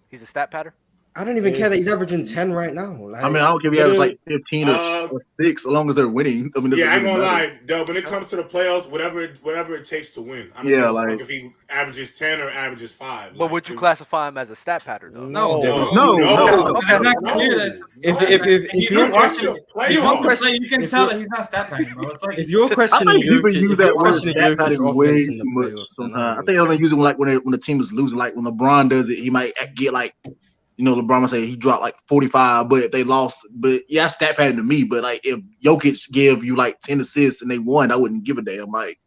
Speaker 1: he's a stat pattern.
Speaker 2: I don't even care that he's averaging 10 right now. Like,
Speaker 13: I mean, I don't care if he averages like 15 or 6, as long as they're winning. I mean,
Speaker 6: I ain't gonna lie, Dub. When it comes to the playoffs, whatever it takes to win. I don't give a fuck if he averages 10 or averages 5.
Speaker 1: But would you classify him as a stat pattern, though?
Speaker 12: No.
Speaker 1: Okay.
Speaker 12: It's not clear that
Speaker 2: if you're questioning,
Speaker 12: you can tell that he's not stat pattern, bro. It's like
Speaker 2: if you're questioning Jokic
Speaker 13: offense in the playoffs, sometimes I think they're using like when the team is losing, like when LeBron does it, he might get like. LeBron would say he dropped like 45, but they lost. But yeah, stat pattern to me. But like if Jokic give you like 10 assists and they won, I wouldn't give a damn. Like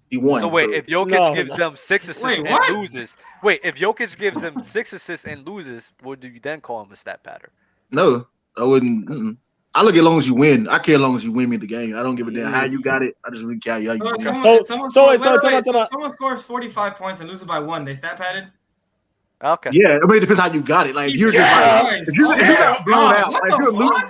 Speaker 13: he won.
Speaker 1: So wait, if Jokic gives them 6 assists and loses, if Jokic gives them 6 assists and loses, would you then call him a stat pattern?
Speaker 13: No, I wouldn't. I look as long as you win. I care as long as you win me the game. I don't give a damn how you got it. I just really care how you got it.
Speaker 12: Someone scores 45 points and loses by 1. They stat padded.
Speaker 1: Okay.
Speaker 13: Yeah, I mean it depends how you got it. Like if you're just if you got blown out, like if you're losing.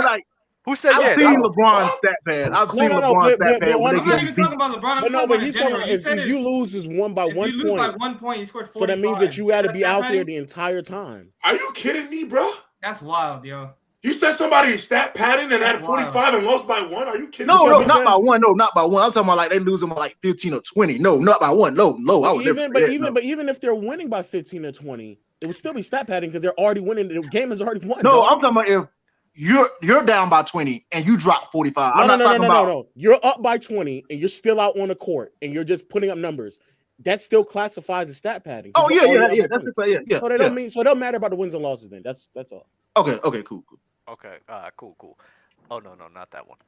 Speaker 1: Wait. Who said
Speaker 13: I've seen LeBron stat pad. I've seen LeBron stat pad.
Speaker 12: I'm not even talking about LeBron. I'm talking about in general.
Speaker 11: If you lose is 1 by 1 point.
Speaker 12: If you lose by 1 point, you scored 45.
Speaker 11: So that means that you got to be out there the entire time.
Speaker 6: Are you kidding me, bro?
Speaker 12: That's wild, yo.
Speaker 6: You said somebody stat padding and had 45 and lost by 1? Are you kidding me?
Speaker 13: No, not by 1. No, not by 1. I'm talking about like they lose them by like 15 or 20. No, not by 1. No. I would
Speaker 11: even if they're winning by 15 or 20, it would still be stat padding because they're already winning. The game is already won.
Speaker 13: No, I'm talking about if you're down by 20 and you drop 45. I'm not talking about.
Speaker 11: No. You're up by 20 and you're still out on the court and you're just putting up numbers. That still classifies as stat padding.
Speaker 13: Oh yeah. That's yeah.
Speaker 11: So it don't matter about the wins and losses then. That's all.
Speaker 13: Okay, cool.
Speaker 1: Okay, cool. Oh, no, not that one.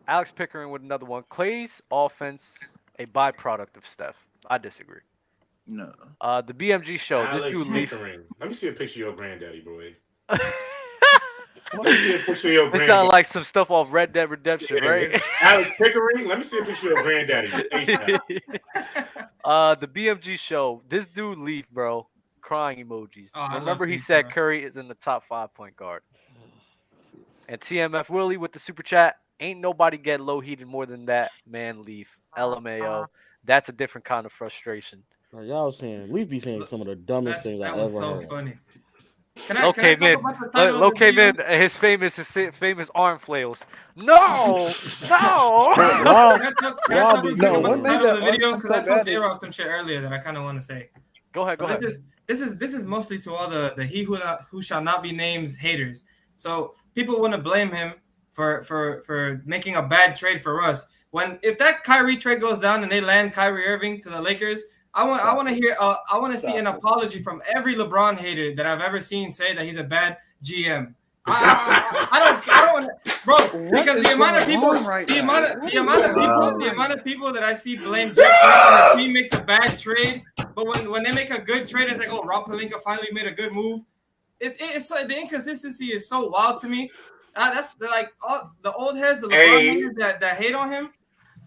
Speaker 1: Alex Pickering with another one. Clay's offense, a byproduct of Steph. I disagree.
Speaker 13: No.
Speaker 1: The BMG show.
Speaker 6: Alex
Speaker 1: this dude
Speaker 6: Pickering. Let me see a picture of your granddaddy, boy. Let me see a picture of your granddaddy.
Speaker 1: It sounds like some stuff off Red Dead Redemption, right?
Speaker 6: Alex Pickering. Let me see a picture of your granddaddy.
Speaker 1: The BMG show. This dude Leaf, bro. Crying emojis. Remember he said Curry is in the top 5 point guard. And TMF Willie with the super chat. Ain't nobody get low heated more than that man Leaf. LMAO. That's a different kind of frustration.
Speaker 11: Y'all saying Leaf be saying some of the dumbest things I
Speaker 12: That
Speaker 11: ever
Speaker 12: was so
Speaker 11: heard.
Speaker 12: funny. Can
Speaker 1: Low
Speaker 12: I talk
Speaker 1: came in.
Speaker 12: about the title
Speaker 1: Low
Speaker 12: of the
Speaker 1: came in.
Speaker 12: video?
Speaker 1: His famous arm flails. No, no.
Speaker 11: Y'all be
Speaker 12: No,
Speaker 14: what made
Speaker 12: title
Speaker 14: that
Speaker 12: of the video?
Speaker 14: arm
Speaker 12: Because I
Speaker 14: so
Speaker 12: told
Speaker 14: bad is-
Speaker 12: J-Rock some shit earlier that I kind of want to say.
Speaker 1: Go ahead. Go ahead.
Speaker 12: This is mostly to all the he who shall not be named haters. So people want to blame him for making a bad trade for us. If that Kyrie trade goes down and they land Kyrie Irving to the Lakers, I want to see an apology from every LeBron hater that I've ever seen say that he's a bad GM. I don't want to, bro, because the amount of people that I see blame Jeff Smith when the team makes a bad trade, but when they make a good trade, it's like, oh, Rob Pelinka finally made a good move. It's like the inconsistency is so wild to me. That's like all the old heads, the LeBron haters that hate on him.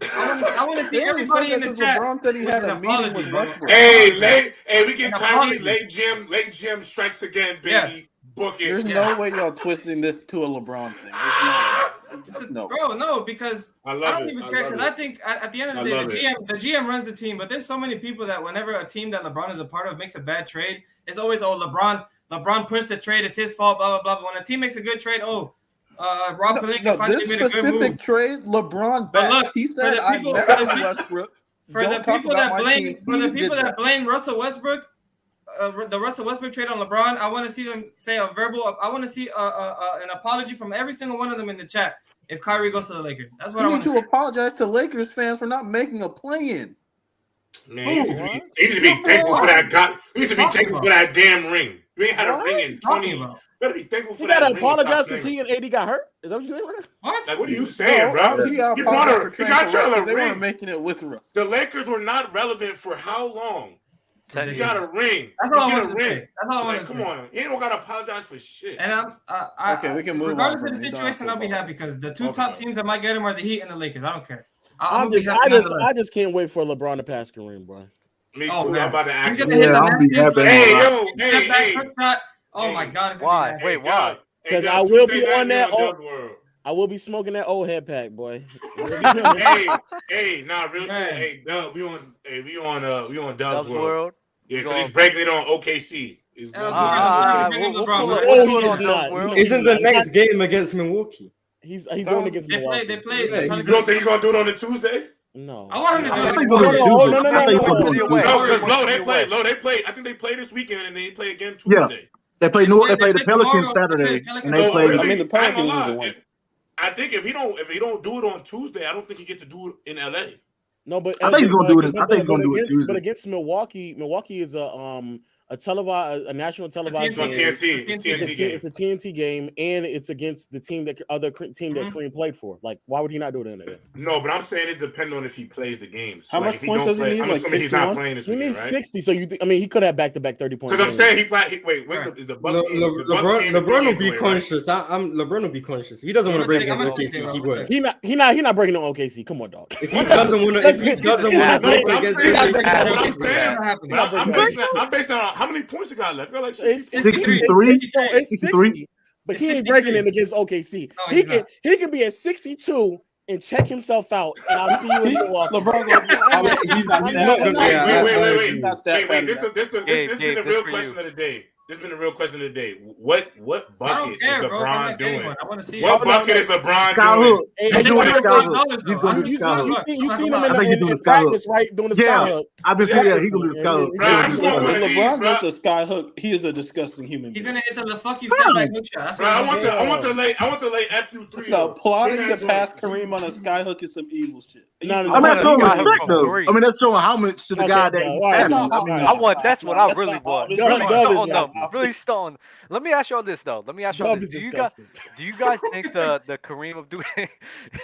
Speaker 12: I want to see everybody in the chat.
Speaker 14: LeBron said he had a meeting with Westbrook.
Speaker 6: We get Kyrie late Jim strikes again, baby.
Speaker 12: Yeah.
Speaker 6: Book it.
Speaker 14: There's no way y'all twisting this to a LeBron thing. No.
Speaker 12: Bro, no, because I don't even care. Because I think at the end of the day, the GM runs the team. But there's so many people that whenever a team that LeBron is a part of makes a bad trade, it's always LeBron pushed the trade. It's his fault. Blah blah blah. But when a team makes a good trade, Rob Pelinka finally made a good move.
Speaker 14: This specific trade, LeBron back.
Speaker 12: But look,
Speaker 14: He said, "I met Westbrook."
Speaker 12: For the people that blame Russell Westbrook. The Russell Westbrook trade on LeBron, I want to see them say a verbal. I want to see an apology from every single one of them in the chat if Kyrie goes to the Lakers. That's what I want to
Speaker 14: apologize to Lakers fans for not making a play-in.
Speaker 6: Man, he needs to be thankful for that. He needs to be thankful for that damn ring. You ain't had a ring in 20 years. Better be thankful for that.
Speaker 11: You gotta apologize because he and AD got hurt. Is that what you saying?
Speaker 6: What? Like, what are you saying, bro?
Speaker 14: He got
Speaker 6: y'all a
Speaker 14: they
Speaker 6: ring.
Speaker 14: weren't making it with Russ.
Speaker 6: The Lakers were not relevant for how long? You got a ring.
Speaker 12: That's all I want to say. That's all I want to say.
Speaker 6: Come on, he don't gotta apologize for shit.
Speaker 12: And
Speaker 14: okay, we can move
Speaker 12: regardless
Speaker 14: on.
Speaker 12: of the situation, I'll be happy because the two top teams that might get him are the Heat and the Lakers. I don't care.
Speaker 11: I just can't wait for LeBron to pass Kareem, bro.
Speaker 6: Me too. I'm about to act.
Speaker 12: Hey, oh my God!
Speaker 1: Why? Wait, why?
Speaker 11: Because I will be on that. I will be smoking that old head pack, boy.
Speaker 6: Nah, real shit. Hey, Dub, we on Dub's World. Yeah, because he's breaking it on OKC.
Speaker 2: Isn't the next game against Milwaukee?
Speaker 11: He's going against Milwaukee.
Speaker 12: They play.
Speaker 6: You don't think he's gonna do it on a Tuesday?
Speaker 11: No.
Speaker 12: I want him to do it.
Speaker 6: No, they play. I think they play this weekend and they play again Tuesday.
Speaker 13: Yeah. They play the Pelicans Saturday, and they play.
Speaker 14: I mean, the Pelicans is the one.
Speaker 6: I think if he don't do it on Tuesday, I don't think he get to do it in LA.
Speaker 11: No, but
Speaker 13: I think he's gonna do it. I think he's gonna do it Tuesday.
Speaker 11: But against Milwaukee is a national televised game. It's a TNT game, and it's against the team that Kareem played for. Like, why would he not do it in there?
Speaker 6: No, but I'm saying it depends on if he plays the games.
Speaker 14: How much points does he need?
Speaker 6: I'm assuming he's not playing this weekend, right?
Speaker 11: He needs 60. So he could have back-to-back 30 points.
Speaker 6: Because I'm saying the Bucks?
Speaker 2: LeBron will be conscious. LeBron will be conscious. He doesn't want to break against OKC. He would.
Speaker 11: He not breaking on OKC. Come on, dog.
Speaker 2: If he doesn't want to break against
Speaker 6: OKC, I'm basing on how many points he got left? Got like
Speaker 11: 63. It's 60. But he ain't breaking it against OKC. No, he can be at 62 and check himself out, and I'll see you in Milwaukee.
Speaker 6: LeBron, he's not wait. This has been the real question of the day. This has been the real question of the day. What bucket is LeBron doing? What bucket is LeBron doing?
Speaker 11: You seen him in practice, right? Doing the sky hook.
Speaker 13: I've been saying he's gonna do the sky hook.
Speaker 14: LeBron does the sky hook. He is a disgusting human being.
Speaker 12: He's gonna hit the fuck you step back hook shot.
Speaker 6: I want to lay FU3.
Speaker 14: No, plotting to pass Kareem on a sky hook is some evil shit.
Speaker 13: I mean, that's showing respect, though. I mean, that's showing how much to the guy that.
Speaker 1: That's what I really want. Really stoned. Let me ask y'all this though. Do you guys think the Kareem Abdul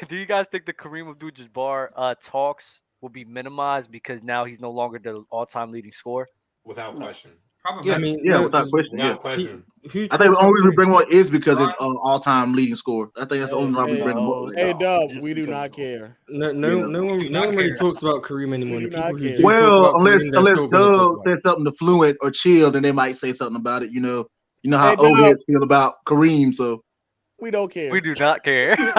Speaker 1: do you guys think the Kareem Abdul-Jabbar talks will be minimized because now he's no longer the all-time leading scorer?
Speaker 6: Without question.
Speaker 12: Probably.
Speaker 13: I mean, without question.
Speaker 6: Without question.
Speaker 13: I think the only reason we bring one is because it's all-time leading scorer. I think that's the only reason we bring one.
Speaker 11: Hey, Dub, we do not care.
Speaker 2: No one really talks about Kareem anymore.
Speaker 13: Unless Dub says something to Fluent or Chill, then they might say something about it. You know how old heads feel about Kareem. So
Speaker 11: We don't care.
Speaker 1: We do not care.
Speaker 6: I ain't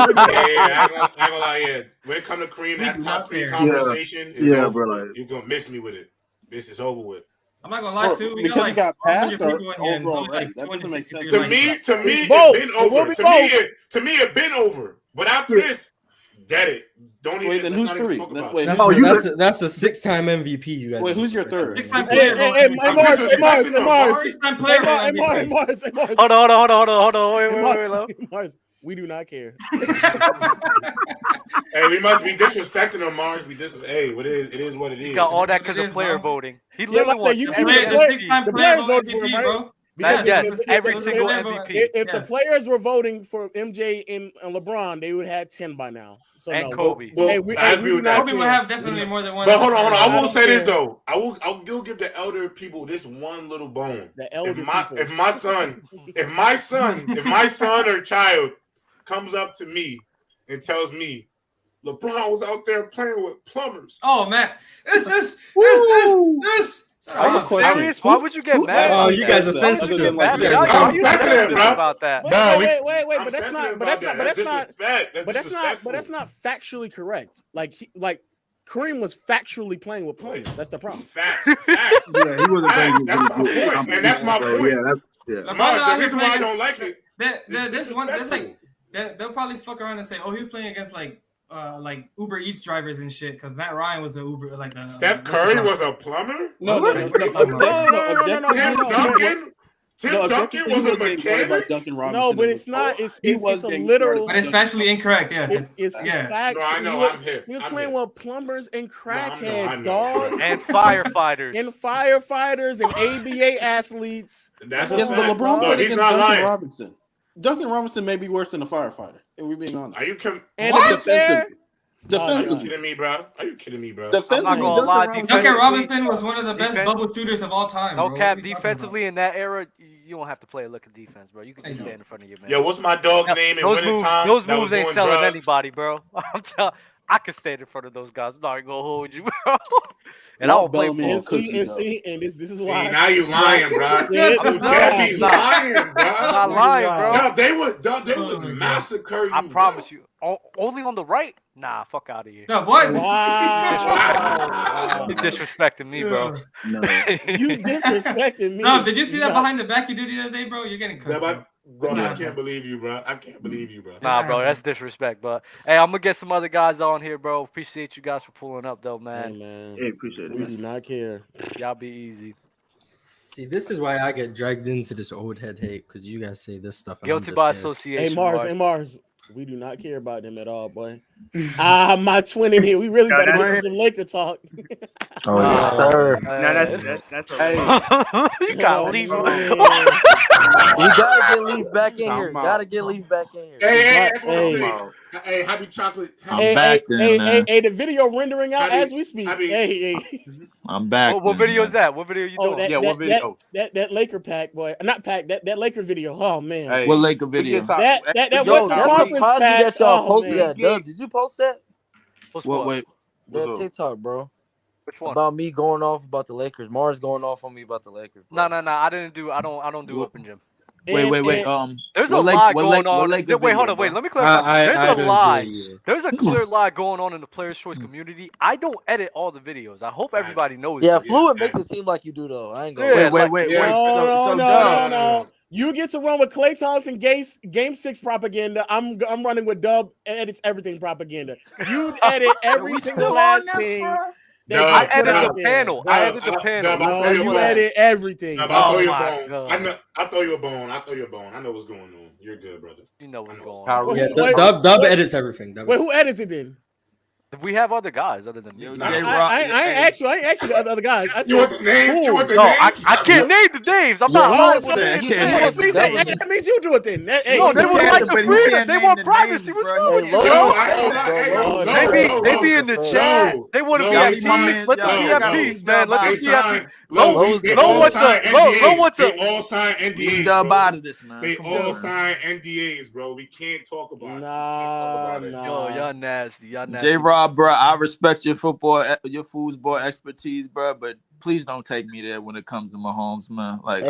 Speaker 6: gonna lie. Yeah, when it comes to Kareem, that top 3 conversation is over.
Speaker 13: bro.
Speaker 6: You're gonna miss me with it. This is over with.
Speaker 12: I'm not gonna lie too. We
Speaker 14: because
Speaker 12: got
Speaker 14: he got passed or
Speaker 12: people in here, and it's only
Speaker 14: overall,
Speaker 12: like
Speaker 14: that doesn't make sense.
Speaker 6: To me, it been over. To me, it been over. But after this, get it. Don't even.
Speaker 14: Wait, then who's 3?
Speaker 2: That's a 6-time MVP. You guys.
Speaker 14: Wait, who's your 3rd?
Speaker 12: 6-time player.
Speaker 11: Mars.
Speaker 12: 6-time player.
Speaker 11: Hold
Speaker 1: on.
Speaker 11: Wait. Mars, we do not care.
Speaker 6: Hey, we must be disrespecting him, Mars. Hey, it is what it is.
Speaker 1: He got all that because of player voting. He
Speaker 11: literally
Speaker 1: won.
Speaker 11: The
Speaker 12: 6-time player MVP, bro.
Speaker 1: Yes, every single MVP.
Speaker 11: If the players were voting for MJ and LeBron, they would have had 10 by now. So
Speaker 1: and
Speaker 11: no,
Speaker 1: Kobe.
Speaker 6: I agree with that.
Speaker 12: Kobe would have definitely more than one.
Speaker 6: But hold on. I will say this though. I'll give the elder people this one little bone. If my son or child comes up to me and tells me LeBron was out there playing with plumbers.
Speaker 12: Oh man, this.
Speaker 1: Why would you get mad?
Speaker 2: Oh, you guys are sensitive.
Speaker 1: I'm sensitive
Speaker 11: about that. Wait, but that's not factually correct. Like Kareem was factually playing with plumbers. That's the problem.
Speaker 6: Facts. Yeah, he wasn't playing. That's my point, and that's my point. The reason why I don't like it.
Speaker 12: They'll probably fuck around and say, "Oh, he was playing against like Uber Eats drivers and shit," because Matt Ryan was an Uber
Speaker 6: Steph Curry was a plumber.
Speaker 14: No.
Speaker 6: Tim Duncan was a mechanic.
Speaker 11: No, but it's not. It's a literal.
Speaker 12: But it's factually incorrect. Yeah,
Speaker 11: it's fact.
Speaker 6: No, I know. I'm here.
Speaker 11: He was playing with plumbers and crackheads, dog,
Speaker 1: and firefighters,
Speaker 11: and ABA athletes.
Speaker 14: Yes, but LeBron played against Duncan Robinson. Duncan Robinson may be worse than a firefighter, if we're being honest.
Speaker 6: Are you
Speaker 14: defensively?
Speaker 6: kidding me, bro? Are you kidding me, bro?
Speaker 14: Defensively,
Speaker 12: Duncan Robinson was one of the best bubble shooters of all time.
Speaker 1: No cap, defensively in that era, you don't have to play a look of defense, bro. You can just stand in front of your man.
Speaker 6: Yo, what's my dog name in winning time?
Speaker 1: Those moves ain't selling anybody, bro. I'm telling. I can stand in front of those guys. I'm not gonna hold you, bro. And I don't play for
Speaker 11: and this is why.
Speaker 6: See, now you lying, bro. You definitely lying, bro.
Speaker 1: I'm not lying, bro.
Speaker 6: They would massacre you.
Speaker 1: I promise you. Only on the right? Nah, fuck out of here.
Speaker 12: No, what?
Speaker 11: Wow.
Speaker 1: You disrespecting me, bro.
Speaker 11: No. You disrespecting me.
Speaker 12: No, did you see that behind the back you did the other day, bro? You're getting cut.
Speaker 6: Bro, I can't believe you, bro.
Speaker 1: Nah, bro, that's disrespect, but hey, I'm gonna get some other guys on here, bro. Appreciate you guys for pulling up, though, man.
Speaker 11: Hey, man.
Speaker 13: Hey, appreciate it.
Speaker 11: We do not care.
Speaker 1: Y'all be easy.
Speaker 2: See, this is why I get dragged into this old head hate, because you guys say this stuff.
Speaker 1: Guilty by association.
Speaker 11: Hey, Mars. We do not care about them at all, boy. My twin in here. We really got to get to some Laker talk.
Speaker 8: Oh, yes, sir.
Speaker 14: That's
Speaker 1: you got Leaf.
Speaker 8: You gotta get Leaf back in here. Gotta get Leaf back in here.
Speaker 6: Hey, happy chocolate.
Speaker 10: I'm back then, man.
Speaker 11: Hey, the video rendering out as we speak.
Speaker 10: I'm back.
Speaker 1: What video is that? What video you doing?
Speaker 14: What video?
Speaker 11: That Laker pack, boy. Not pack. That Laker video. Oh man.
Speaker 14: Hey,
Speaker 10: what Laker video?
Speaker 11: That Western Conference pack.
Speaker 8: That y'all posted that. Dub, did you post that?
Speaker 10: Wait.
Speaker 8: That TikTok, bro.
Speaker 1: Which one?
Speaker 8: About me going off about the Lakers. Mars going off on me about the Lakers.
Speaker 1: No. I don't do open gym.
Speaker 10: Wait.
Speaker 1: There's a lie going on. Wait, hold on. Wait, let me clarify. There's a lie. There's a clear lie going on in the Players' Choice community. I don't edit all the videos. I hope everybody knows.
Speaker 8: Yeah, Fluid makes it seem like you do, though. I ain't gonna.
Speaker 10: Wait.
Speaker 11: No. You get to run with Klay Thompson game 6 propaganda. I'm running with Dub edits everything propaganda. You edit every single last thing.
Speaker 1: I edited the panel.
Speaker 11: No, you edit everything.
Speaker 6: I'll throw you a bone. I know what's going on. You're good, brother.
Speaker 1: You know what's going on.
Speaker 2: Yeah, Dub edits everything.
Speaker 11: Wait, who edits it then?
Speaker 1: We have other guys other than me.
Speaker 11: I ain't actually the other guys.
Speaker 6: You want the names?
Speaker 1: I can't name the names. I'm not lying.
Speaker 11: That means you do it then.
Speaker 1: No, they want like the freedom. They want privacy. What's wrong with you? They be in the chat. They want to be at peace. Let them be at peace, man. Let them be at peace.
Speaker 6: They all sign NDAs.
Speaker 10: Out of this, man.
Speaker 6: They all sign NDAs, bro. We can't talk about it.
Speaker 1: Yo, y'all nasty.
Speaker 10: J-Rob, bro, I respect your foosball expertise, bro, but please don't take me there when it comes to Mahomes, man. Like,
Speaker 8: hey,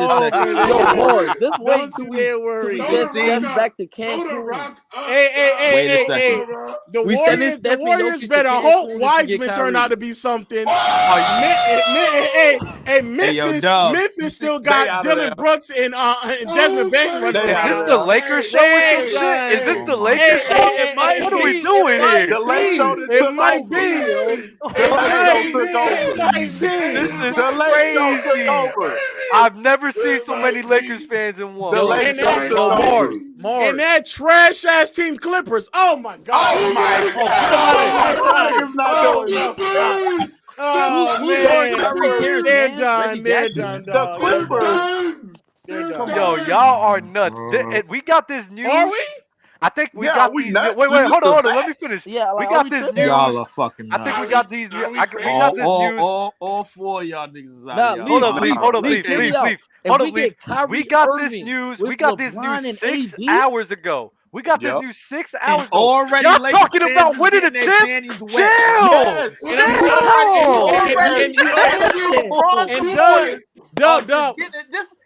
Speaker 1: wait a second.
Speaker 15: Yo, pause. Just wait
Speaker 11: Don't
Speaker 15: till
Speaker 11: you
Speaker 15: we
Speaker 11: dare worry.
Speaker 15: get back to Cancun.
Speaker 11: Hey. The
Speaker 15: We
Speaker 11: Warriors,
Speaker 15: sending
Speaker 11: the
Speaker 15: Stephanie
Speaker 11: Warriors
Speaker 15: Jokic
Speaker 11: better
Speaker 15: to
Speaker 11: hope
Speaker 15: Cancun to
Speaker 11: Wiseman
Speaker 15: get
Speaker 11: turn
Speaker 15: Kyrie.
Speaker 11: out to be something.
Speaker 10: Memphis,
Speaker 11: Memphis still got Dylan Brooks and Desmond Bain running
Speaker 1: Is
Speaker 11: around.
Speaker 1: this the Lakers show or some shit? Is this the Lakers show? What are we doing here?
Speaker 14: The late show that
Speaker 11: It
Speaker 14: took
Speaker 11: might
Speaker 14: over.
Speaker 11: be.
Speaker 14: The late show took over.
Speaker 1: This is
Speaker 14: The late show took
Speaker 1: crazy.
Speaker 14: over.
Speaker 1: I've never seen so many Lakers fans in one.
Speaker 14: The late show took over.
Speaker 11: And that trash ass team Clippers. Oh my God.
Speaker 14: Oh my God. It's not doing this.
Speaker 11: Oh man. They're done. They're done.
Speaker 14: The Clippers.
Speaker 1: Yo, y'all are nuts. We got this news.
Speaker 11: Are we?
Speaker 1: I think we
Speaker 14: Yeah,
Speaker 1: got
Speaker 14: we
Speaker 1: these.
Speaker 14: nuts.
Speaker 1: Wait,
Speaker 14: We
Speaker 1: hold on.
Speaker 14: just
Speaker 1: Let me finish.
Speaker 15: Yeah,
Speaker 1: We
Speaker 15: like,
Speaker 1: got this news.
Speaker 10: Y'all are fucking
Speaker 1: I
Speaker 10: nuts.
Speaker 1: think we got these. We got this news.
Speaker 10: All 4 of y'all niggas is out
Speaker 15: Nah,
Speaker 10: of y'all.
Speaker 1: Hold up,
Speaker 15: Leaf,
Speaker 1: hold up,
Speaker 15: Leaf,
Speaker 1: leave.
Speaker 15: hear me out. If
Speaker 1: Hold
Speaker 15: we
Speaker 1: up,
Speaker 15: get
Speaker 1: leave.
Speaker 15: Kyrie
Speaker 1: We got this
Speaker 15: Irving
Speaker 1: news.
Speaker 15: with
Speaker 1: We got this
Speaker 15: LeBron
Speaker 1: news
Speaker 15: and
Speaker 1: 6
Speaker 15: AD?
Speaker 1: hours ago. We got this news 6 hours ago.
Speaker 10: Already
Speaker 1: Y'all
Speaker 10: Lakers
Speaker 1: talking
Speaker 10: fans
Speaker 1: about
Speaker 10: is
Speaker 1: winning the
Speaker 10: getting their
Speaker 1: chip?
Speaker 10: panties wet.
Speaker 14: Yes.
Speaker 1: Chill.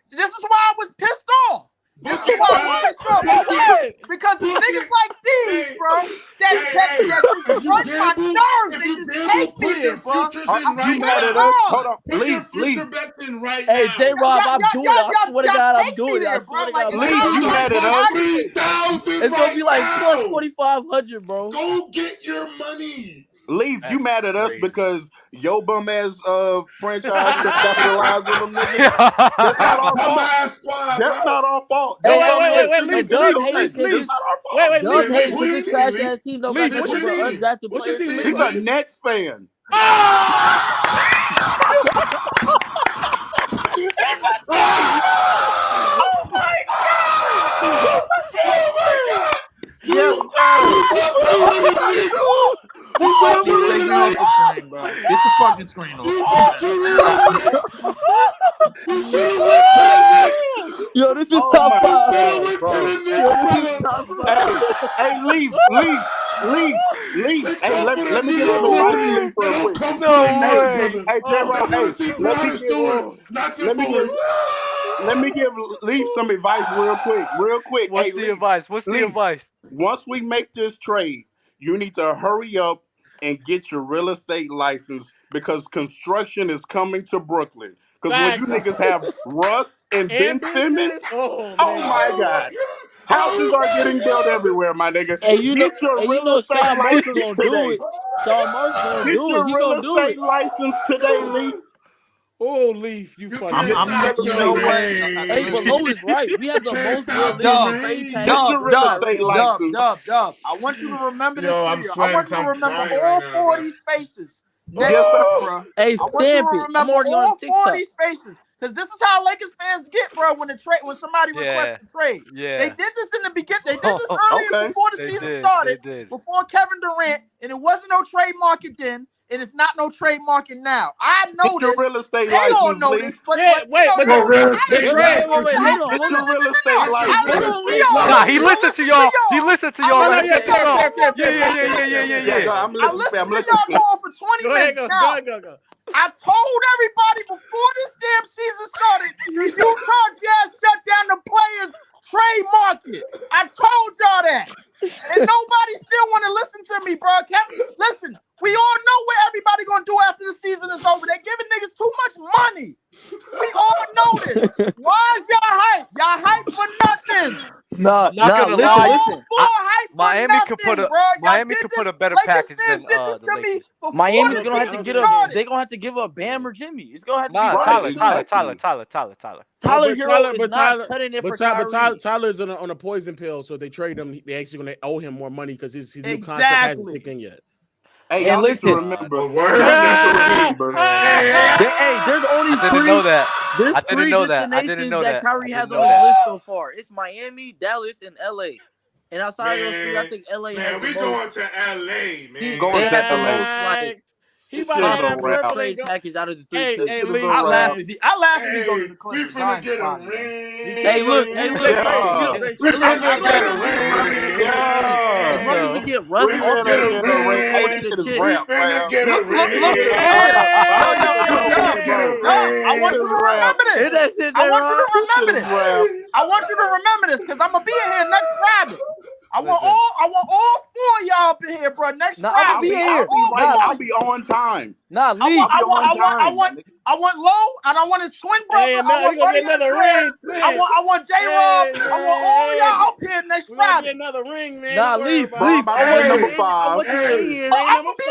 Speaker 10: This is why I was pissed off. This is why I was pissed off. Because niggas like these, bro, that just break my nerves. They just take me there, bro.
Speaker 14: You mad at us? Hold on. Leave.
Speaker 15: Hey, J-Rob, I'm doing it. I swear to God, I'm doing it. I swear to God, I'm
Speaker 14: Leave.
Speaker 15: doing
Speaker 14: You
Speaker 15: it.
Speaker 14: mad at us?
Speaker 15: It's gonna be like plus 2,500, bro.
Speaker 6: Go get your money.
Speaker 14: Leave. You mad at us because your bum ass franchise could capitalize on them niggas? That's not our fault. That's not our fault.
Speaker 15: Wait, Doug Hayes can
Speaker 14: Leave.
Speaker 15: just Doug Hayes with this trash ass team don't got
Speaker 14: Leave.
Speaker 15: nothing but undrafted players.
Speaker 14: He's a Nets fan.
Speaker 6: Oh my God!
Speaker 10: Get the fucking screen off.
Speaker 15: Yo, this is top 5.
Speaker 14: Hey, leave. Hey, let me get some advice, Leaf, real quick. Hey, J-Rob, let me give Leaf some advice real quick.
Speaker 1: What's the advice? What's the advice?
Speaker 14: Once we make this trade, you need to hurry up and get your real estate license because construction is coming to Brooklyn. Because when you niggas have Russ and Ben Simmons, oh my God. Houses are getting built everywhere, my nigga.
Speaker 15: And you know,
Speaker 14: get your
Speaker 15: and
Speaker 14: real
Speaker 15: you know
Speaker 14: estate
Speaker 15: Sean Marks
Speaker 14: license
Speaker 15: gonna
Speaker 14: today.
Speaker 15: do it. Sean Marks gonna
Speaker 14: Get
Speaker 15: do
Speaker 14: your
Speaker 15: it. He
Speaker 14: real
Speaker 15: gonna do
Speaker 14: estate
Speaker 15: it.
Speaker 14: license today, Leaf.
Speaker 11: Oh, Leaf, you fucking.
Speaker 10: You know what?
Speaker 15: Hey, but Low is right. We have the most illegal trade
Speaker 14: Get your real estate license.
Speaker 10: Dub. I want you to remember this
Speaker 6: I'm
Speaker 10: video. I want you to
Speaker 6: sweating.
Speaker 10: remember
Speaker 6: I'm
Speaker 10: all
Speaker 6: crying
Speaker 10: 4
Speaker 6: right
Speaker 10: of
Speaker 6: now,
Speaker 10: these spaces.
Speaker 14: Yes, sir.
Speaker 10: Bro.
Speaker 15: Hey,
Speaker 10: I want you
Speaker 15: stamp
Speaker 10: to
Speaker 15: it. I'm
Speaker 10: remember
Speaker 15: already on
Speaker 10: all 4
Speaker 15: TikTok.
Speaker 10: of these spaces. Because this is how Lakers fans get, bro, when somebody requests a trade.
Speaker 1: Yeah.
Speaker 10: They did this in the beginning. They did this earlier before the season started, before Kevin Durant, and it wasn't no trade market then, and it's not no trade market now. I know
Speaker 14: Get your
Speaker 10: this.
Speaker 14: real estate
Speaker 10: They
Speaker 14: license,
Speaker 10: don't know
Speaker 14: Leaf.
Speaker 10: this, but
Speaker 11: Wait,
Speaker 10: wait,
Speaker 11: but
Speaker 10: hold on.
Speaker 14: Get your real estate license.
Speaker 1: Nah, he listened to y'all. He listened to y'all.
Speaker 11: Yeah.
Speaker 14: I'm listening
Speaker 10: to y'all going for 20 minutes now.
Speaker 11: Go.
Speaker 10: I told everybody before this damn season started, the Utah Jazz shut down the players' trade market. I told y'all that. And nobody still want to listen to me, bro. Listen, we all know what everybody going to do after the season is over. They're giving niggas too much money. We all know this. Why is y'all hype? Y'all hype for nothing.
Speaker 15: Nah, listen.
Speaker 1: Miami could put a better package than the Lakers.
Speaker 15: Miami's gonna have to get up. They're gonna have to give up Bam or Jimmy. It's gonna have to be Tyler Hero is not cutting it for Kyrie.
Speaker 11: Tyler's on a poison pill, so if they trade him, they actually gonna owe him more money because his new contract hasn't kicked in yet.
Speaker 14: Hey,
Speaker 15: and listen,
Speaker 14: remember.
Speaker 15: There's only three. There's three destinations that Kyrie has on his list so far. It's Miami, Dallas, and LA. And outside of those three, I think LA has the most.
Speaker 6: Going to LA, man.
Speaker 14: Going to LA.
Speaker 15: Like,
Speaker 11: he about to have
Speaker 15: a trade package out of the three.
Speaker 10: I laugh if he go to the Clippers.
Speaker 6: We finna get a ring.
Speaker 15: Hey, look. We finna get a ring. As long as we get Russ off the shit.
Speaker 10: I want you to remember this. I want you to remember this because I'm gonna be in here next Friday. I want all 4 of y'all up in here, bro. Next Friday.
Speaker 14: I'll be on time.
Speaker 15: Nah, leave.
Speaker 10: I I want Low, and I want his twin brother.
Speaker 11: Hey,
Speaker 10: I want Buddy
Speaker 11: another
Speaker 10: Greg.
Speaker 11: ring.
Speaker 10: I want J-Rob. I want all y'all up here next Friday.
Speaker 11: Another ring, man.
Speaker 15: Nah, leave.
Speaker 10: I
Speaker 15: want you in here.
Speaker 10: I'm gonna be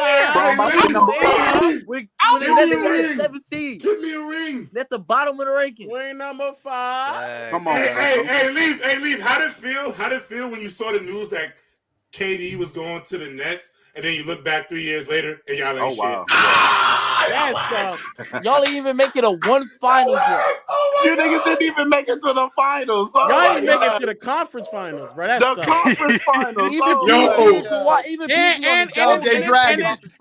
Speaker 10: here.
Speaker 15: With the 7 seed.
Speaker 6: Give me a ring.
Speaker 15: At the bottom of the ranking.
Speaker 11: Ring number 5.
Speaker 14: Come on.
Speaker 6: Hey, Leaf. How did it feel when you saw the news that KD was going to the Nets, and then you look back 3 years later and y'all like,
Speaker 14: wow.
Speaker 15: Y'all didn't even make it a one finals yet.
Speaker 14: You niggas didn't even make it to the finals.
Speaker 11: Y'all didn't make it to the conference finals, bro. That's
Speaker 14: the conference finals.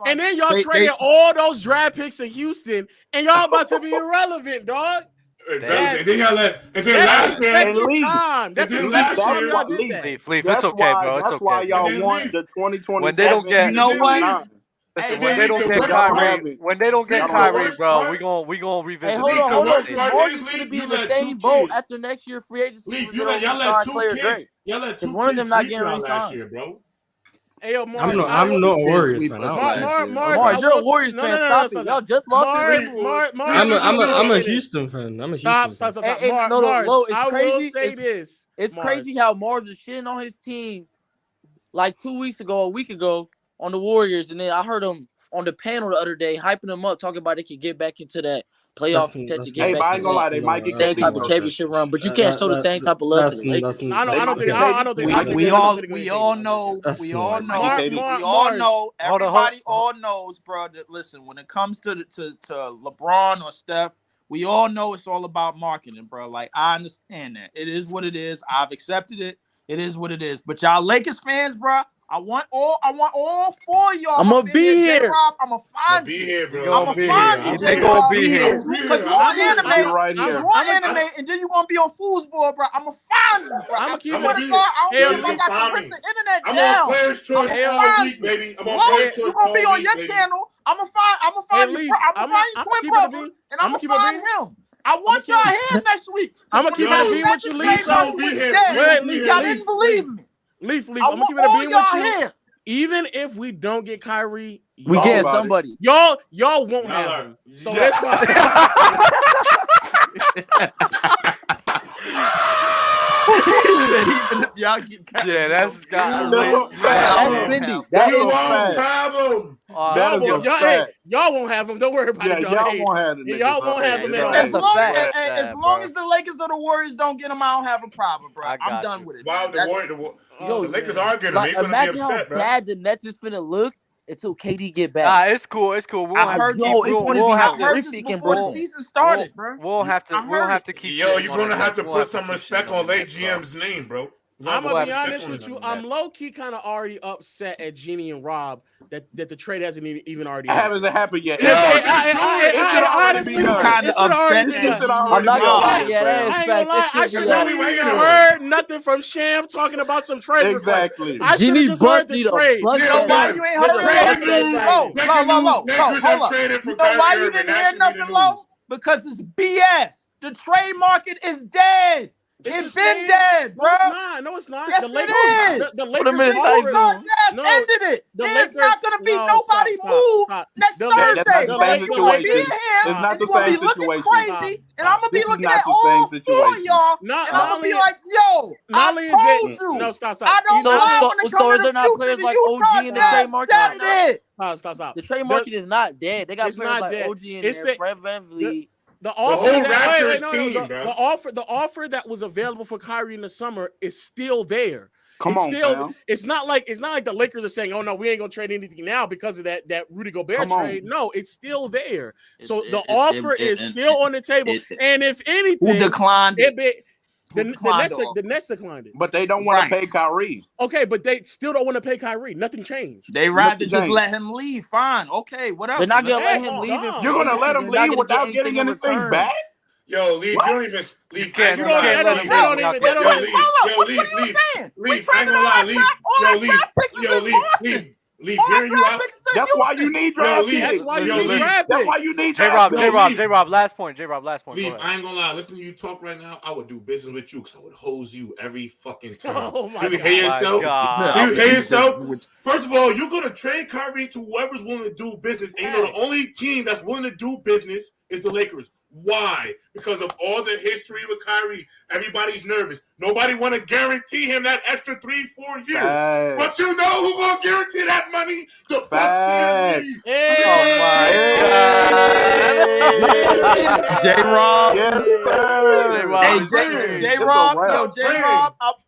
Speaker 11: And then y'all traded all those draft picks in Houston, and y'all about to be irrelevant, dog.
Speaker 6: And then y'all last year,
Speaker 1: Leaf, it's okay, bro. It's
Speaker 14: That's
Speaker 1: okay.
Speaker 14: why y'all want the 2020.
Speaker 1: When they don't get,
Speaker 10: you know what?
Speaker 1: Listen, when they don't get Kyrie, bro, we gonna revisit.
Speaker 15: Hey, hold on. Morgan's gonna be in the same boat after next year free agency.
Speaker 6: Y'all let two
Speaker 15: one of them
Speaker 6: kids
Speaker 15: not
Speaker 6: sleep
Speaker 15: getting
Speaker 6: last
Speaker 15: re-signed.
Speaker 6: year, bro.
Speaker 11: Hey, yo, Mars,
Speaker 2: I'm not a Warriors fan.
Speaker 15: Mars, you're a Warriors fan. Stop it. Y'all just lost to
Speaker 2: I'm a Houston fan.
Speaker 11: Stop.
Speaker 15: No, it's crazy.
Speaker 11: I will say this.
Speaker 15: It's crazy how Mars is shitting on his team like 2 weeks ago, a week ago on the Warriors, and then I heard him on the panel the other day hyping them up, talking about they can get back into that playoff contention.
Speaker 14: Hey, but I ain't gonna lie, they might get
Speaker 15: that type of championship run, but you can't show the same type of love to the Lakers.
Speaker 10: We all know. Everybody all knows, bro. That listen, when it comes to LeBron or Steph, we all know it's all about marketing, bro. Like I understand that. It is what it is. I've accepted it. It is what it is. But y'all Lakers fans, bro. I want all 4 of y'all.
Speaker 15: I'm gonna be here.
Speaker 10: J-Rob, I'm gonna find you. I'm gonna find you,
Speaker 1: They gonna be here.
Speaker 10: Because you want anime, and then you gonna be on foosball, bro. I'm gonna find you, bro. I swear to God, I don't know if I got to rip the internet down.
Speaker 6: I'm on Players' Choice all week, baby. I'm on Players' Choice all week,
Speaker 10: you gonna be on your channel. I'm gonna find you twin brother, and I'm gonna find him. I want y'all here next week.
Speaker 11: I'm gonna keep it being with you, Leaf.
Speaker 10: Y'all didn't believe me.
Speaker 11: Leaf. I'm gonna keep it being with you. Here. Even if we don't get Kyrie,
Speaker 15: we get somebody.
Speaker 11: Y'all won't have him. So that's why.
Speaker 10: Y'all get
Speaker 1: yeah, that's got.
Speaker 15: That's Cindy. That is a
Speaker 6: problem.
Speaker 14: That is a fact.
Speaker 11: Y'all won't have him. Don't worry about it.
Speaker 14: Y'all won't have him.
Speaker 11: Y'all won't have him at all.
Speaker 10: As long as the Lakers or the Warriors don't get him, I don't have a problem, bro. I'm done with it.
Speaker 6: Why the Lakers are getting him? They're gonna be
Speaker 15: imagine
Speaker 6: upset,
Speaker 15: how bad the Nets is finna look until KD get back.
Speaker 1: Nah, it's cool.
Speaker 10: I heard this before the season started, bro.
Speaker 1: We'll have to keep.
Speaker 6: Yo, you're gonna have to put some respect on late GM's name, bro.
Speaker 11: I'm gonna be honest with you. I'm low key kind of already upset at Jeannie and Rob that the trade hasn't even already
Speaker 14: hasn't happened yet.
Speaker 11: Honestly, kind of upset.
Speaker 15: I'm not gonna lie. Yeah,
Speaker 11: I should not even heard nothing from Sham talking about some trade.
Speaker 14: Exactly.
Speaker 11: I should have just heard the trade.
Speaker 10: You know why you ain't heard nothing? Hold up. You know why you didn't hear nothing, Low? Because it's BS. The trade market is dead. It's been dead, bro.
Speaker 11: No, it's not.
Speaker 10: Yes, it is.
Speaker 11: The Lakers
Speaker 10: ended it. There's not going to be nobody move next Thursday. You're going to be in here, and you're going to be looking crazy, and I'm going to be looking at all 4 of y'all, and I'm going to be like, yo, I told you.
Speaker 11: No, stop.
Speaker 10: I don't lie when it comes to the future. The Utah Jazz,
Speaker 15: Stop. The trade market is not dead. They got players like OG in there, Fred VanVleet.
Speaker 11: The offer that was available for Kyrie in the summer is still there. It's not like the Lakers are saying, "Oh no, we ain't gonna trade anything now because of that Rudy Gobert trade." No, it's still there. So the offer is still on the table. And if anything,
Speaker 10: who declined it?
Speaker 11: The Nets declined it.
Speaker 14: But they don't want to pay Kyrie.
Speaker 11: Okay, but they still don't want to pay Kyrie. Nothing changed.
Speaker 10: They rather just let him leave. Fine. Okay, whatever.
Speaker 15: They're not gonna let him leave.
Speaker 14: You're gonna let him leave without getting anything back?
Speaker 6: Yo, leave. You don't even. Leave. Can't.
Speaker 10: Leave. I ain't gonna lie. Leave.
Speaker 6: Leave. Leave hearing you out.
Speaker 14: That's why you need draft picks.
Speaker 11: That's why you need draft
Speaker 14: That's
Speaker 11: picks.
Speaker 14: why you need
Speaker 1: J-Rob,
Speaker 14: draft
Speaker 1: J-Rob, last point. J-Rob, last point.
Speaker 6: Leave, I ain't gonna lie. Listening to you talk right now, I would do business with you because I would hose you every fucking time.
Speaker 11: Oh my
Speaker 6: you hate yourself?
Speaker 1: God.
Speaker 6: You hate yourself? First of all, you're gonna trade Kyrie to whoever's willing to do business. And you know the only team that's willing to do business is the Lakers. Why? Because of all the history with Kyrie. Everybody's nervous. Nobody want to guarantee him that extra 3-4 years. But you know who's going to guarantee that money? The Bucks.
Speaker 10: J-Rob.
Speaker 14: Yes,